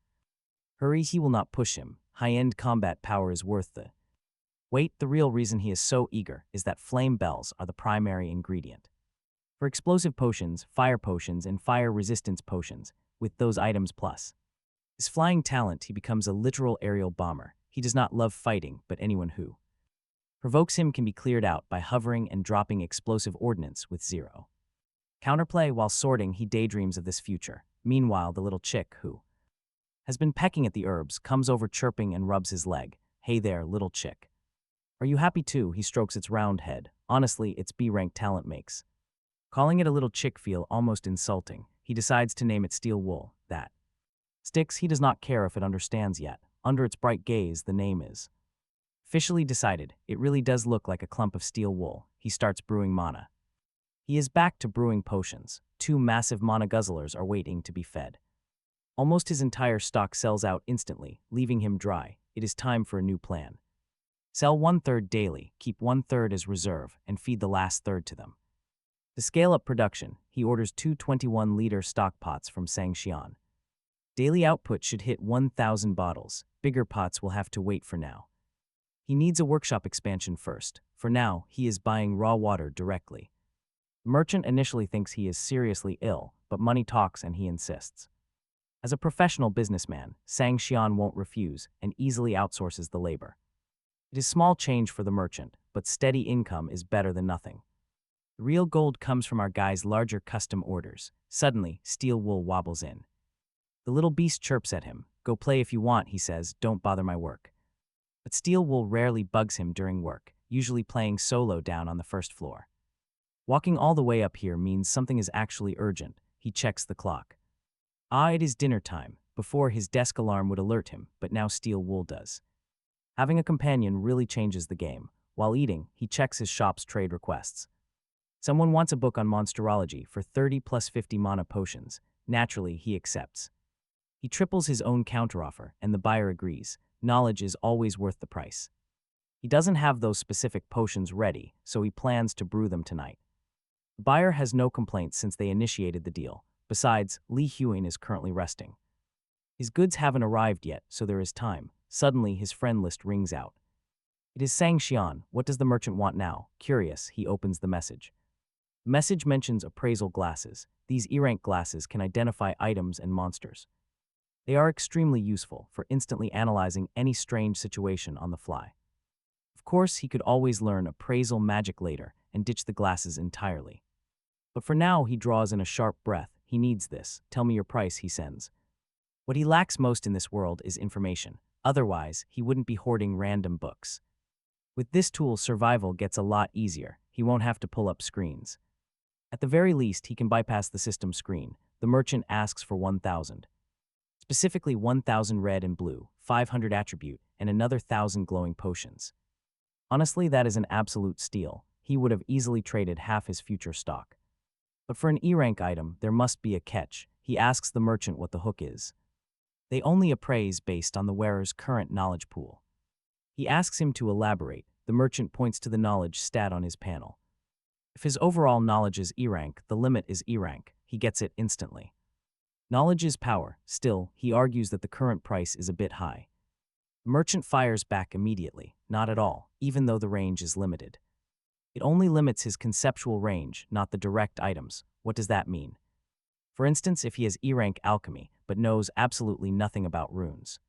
S1: hurry. He will not push him. High-end combat power is worth the wait. The real reason he is so eager is that flame bells are the primary ingredient for explosive potions, fire potions, and fire resistance potions. With those items plus his flying talent, he becomes a literal aerial bomber. He does not love fighting, but anyone who provokes him can be cleared out by hovering and dropping explosive ordnance with zero counterplay. While sorting, he daydreams of this future. Meanwhile, the little chick who has been pecking at the herbs comes over chirping and rubs his leg. Hey there, little chick. Are you happy too? He strokes its round head. Honestly, its B-rank talent makes calling it a little chick feel almost insulting. He decides to name it Steel Wool. That sticks. He does not care if it understands yet. Under its bright gaze, the name is officially decided. It really does look like a clump of steel wool. He starts brewing mana. He is back to brewing potions. 2 massive mana guzzlers are waiting to be fed. Almost his entire stock sells out instantly, leaving him dry. It is time for a new plan. Sell 1/3 daily, keep 1/3 as reserve, and feed the last third to them. To scale up production, he orders 2 21-liter stock pots from Sangxian. Daily output should hit 1,000 bottles. Bigger pots will have to wait for now. He needs a workshop expansion first. For now, he is buying raw water directly. The merchant initially thinks he is seriously ill, but money talks and he insists. As a professional businessman, Sangxian won't refuse and easily outsources the labor. It is small change for the merchant, but steady income is better than nothing. The real gold comes from our guy's larger custom orders. Suddenly, Steel Wool wobbles in. The little beast chirps at him. Go play if you want, he says, don't bother my work. But Steel Wool rarely bugs him during work, usually playing solo down on the first floor. Walking all the way up here means something is actually urgent. He checks the clock. It is dinner time. Before, his desk alarm would alert him, but now Steel Wool does. Having a companion really changes the game. While eating, he checks his shop's trade requests. Someone wants a book on monsterology for 30 plus 50 mana potions. Naturally, he accepts. He triples his own counteroffer, and the buyer agrees. Knowledge is always worth the price. He doesn't have those specific potions ready, so he plans to brew them tonight. The buyer has no complaints since they initiated the deal. Besides, Li Huing is currently resting. His goods haven't arrived yet, so there is time. Suddenly, his friend list rings out. It is Sangxian. What does the merchant want now? Curious, he opens the message. The message mentions appraisal glasses. These E-rank glasses can identify items and monsters. They are extremely useful for instantly analyzing any strange situation on the fly. Of course, he could always learn appraisal magic later and ditch the glasses entirely. But for now, he draws in a sharp breath. He needs this. Tell me your price, he sends. What he lacks most in this world is information. Otherwise, he wouldn't be hoarding random books. With this tool, survival gets a lot easier. He won't have to pull up screens. At the very least, he can bypass the system screen. The merchant asks for 1,000. Specifically 1,000 red and blue, 500 attribute, and another 1,000 glowing potions. Honestly, that is an absolute steal. He would have easily traded half his future stock. But for an E-rank item, there must be a catch. He asks the merchant what the hook is. They only appraise based on the wearer's current knowledge pool. He asks him to elaborate. The merchant points to the knowledge stat on his panel. If his overall knowledge is E-rank, the limit is E-rank. He gets it instantly. Knowledge is power. Still, he argues that the current price is a bit high. The merchant fires back immediately. Not at all, even though the range is limited. It only limits his conceptual range, not the direct items. What does that mean? For instance, if he has E-rank alchemy, but knows absolutely nothing about runes.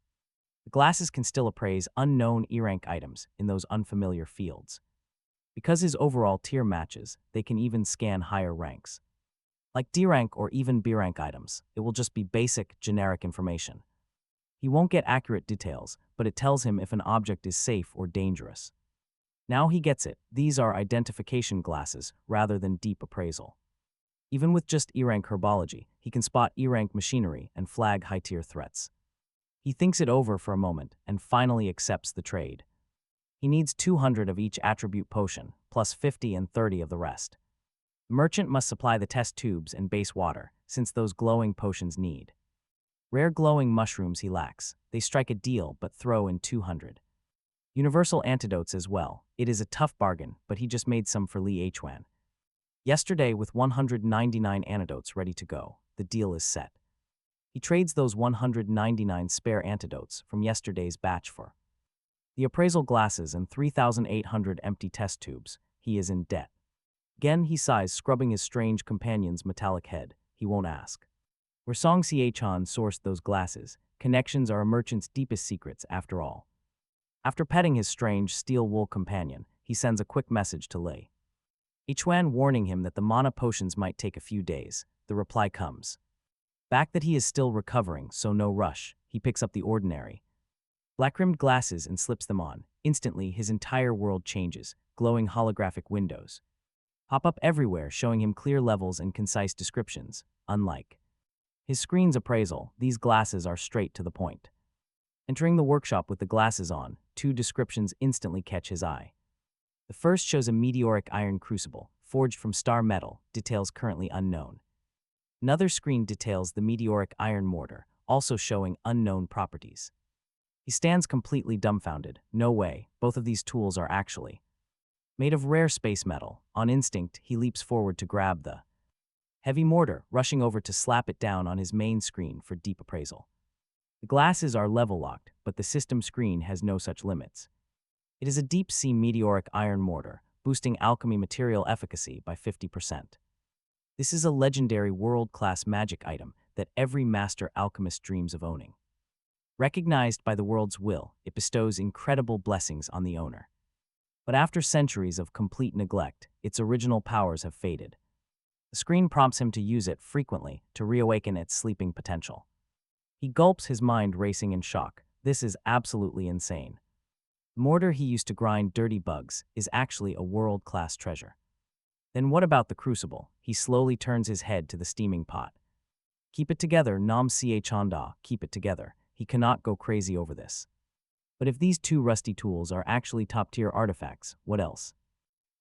S1: The glasses can still appraise unknown E-rank items in those unfamiliar fields. Because his overall tier matches, they can even scan higher ranks. Like D-rank or even B-rank items, it will just be basic, generic information. He won't get accurate details, but it tells him if an object is safe or dangerous. Now he gets it. These are identification glasses rather than deep appraisal. Even with just E-rank herbology, he can spot E-rank machinery and flag high-tier threats. He thinks it over for a moment and finally accepts the trade. He needs 200 of each attribute potion, plus 50 and 30 of the rest. The merchant must supply the test tubes and base water, since those glowing potions need. Rare glowing mushrooms he lacks. They strike a deal but throw in 200. Universal antidotes as well. It is a tough bargain, but he just made some for Li Hwan. Yesterday, with 199 antidotes ready to go, the deal is set. He trades those 199 spare antidotes from yesterday's batch for the appraisal glasses and 3,800 empty test tubes. He is in debt. Again, he sighs, scrubbing his strange companion's metallic head. He won't ask. Where Song Siechan sourced those glasses, connections are a merchant's deepest secrets after all. After petting his strange steel wool companion, he sends a quick message to Lei Hwan warning him that the mana potions might take a few days. The reply comes back that he is still recovering, so no rush. He picks up the ordinary black-rimmed glasses and slips them on. Instantly, his entire world changes. Glowing holographic windows pop up everywhere, showing him clear levels and concise descriptions. Unlike his screen's appraisal, these glasses are straight to the point. Entering the workshop with the glasses on, two descriptions instantly catch his eye. The first shows a meteoric iron crucible, forged from star metal, details currently unknown. Another screen details the meteoric iron mortar, also showing unknown properties. He stands completely dumbfounded. No way, both of these tools are actually made of rare space metal. On instinct, he leaps forward to grab the heavy mortar, rushing over to slap it down on his main screen for deep appraisal. The glasses are level-locked, but the system screen has no such limits. It is a deep-sea meteoric iron mortar, boosting alchemy material efficacy by 50%. This is a legendary world-class magic item that every master alchemist dreams of owning. Recognized by the world's will, it bestows incredible blessings on the owner. But after centuries of complete neglect, its original powers have faded. The screen prompts him to use it frequently to reawaken its sleeping potential. He gulps, his mind racing in shock. This is absolutely insane. The mortar he used to grind dirty bugs is actually a world-class treasure. Then what about the crucible? He slowly turns his head to the steaming pot. Keep it together, Nam Sie Chanda, keep it together. He cannot go crazy over this. But if these two rusty tools are actually top-tier artifacts, what else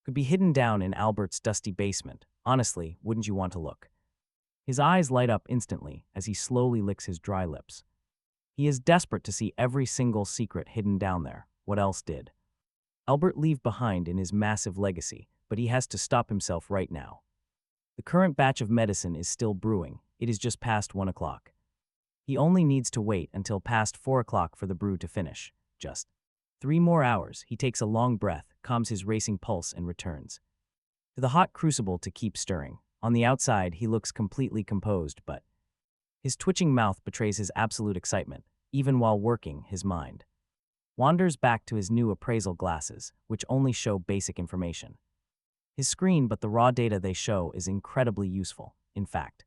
S1: could be hidden down in Albert's dusty basement? Honestly, wouldn't you want to look? His eyes light up instantly as he slowly licks his dry lips. He is desperate to see every single secret hidden down there. What else did Albert leave behind in his massive legacy? But he has to stop himself right now. The current batch of medicine is still brewing. It is just past 1 o'clock. He only needs to wait until past 4 o'clock for the brew to finish. Just 3 more hours. He takes a long breath, calms his racing pulse, and returns to the hot crucible to keep stirring. On the outside, he looks completely composed, but his twitching mouth betrays his absolute excitement. Even while working, his mind wanders back to his new appraisal glasses, which only show basic information. His screen, but the raw data they show is incredibly useful. In fact,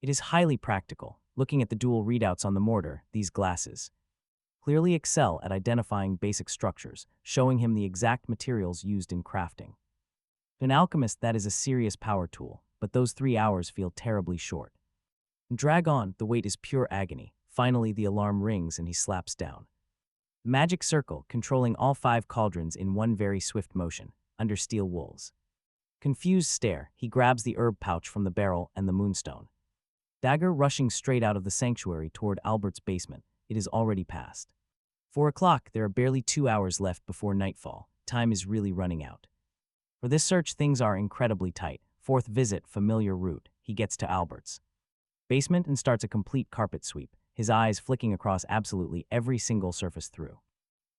S1: it is highly practical. Looking at the dual readouts on the mortar, these glasses clearly excel at identifying basic structures, showing him the exact materials used in crafting. To an alchemist, that is a serious power tool, but those 3 hours feel terribly short. Drag on, the wait is pure agony. Finally, the alarm rings and he slaps down. The magic circle, controlling all 5 cauldrons in one very swift motion, under steel wools. Confused stare, he grabs the herb pouch from the barrel and the moonstone. Dagger rushing straight out of the sanctuary toward Albert's basement. It is already past 4 o'clock. There are barely 2 hours left before nightfall. Time is really running out. For this search, things are incredibly tight. Fourth visit, familiar route. He gets to Albert's basement and starts a complete carpet sweep, his eyes flicking across absolutely every single surface through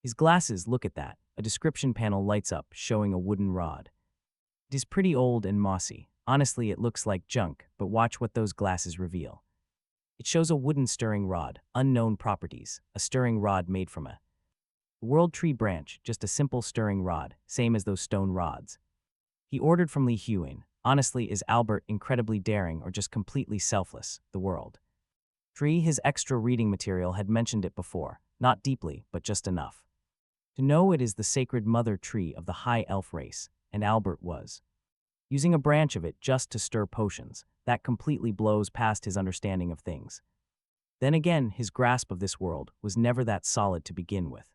S1: his glasses. Look at that. A description panel lights up, showing a wooden rod. It is pretty old and mossy. Honestly, it looks like junk, but watch what those glasses reveal. It shows a wooden stirring rod, unknown properties, a stirring rod made from a world tree branch, just a simple stirring rod, same as those stone rods he ordered from Li Huan. Honestly, is Albert incredibly daring or just completely selfless? The world tree, his extra reading material had mentioned it before, not deeply, but just enough to know it is the sacred mother tree of the high elf race, and Albert was using a branch of it just to stir potions. That completely blows past his understanding of things. Then again, his grasp of this world was never that solid to begin with.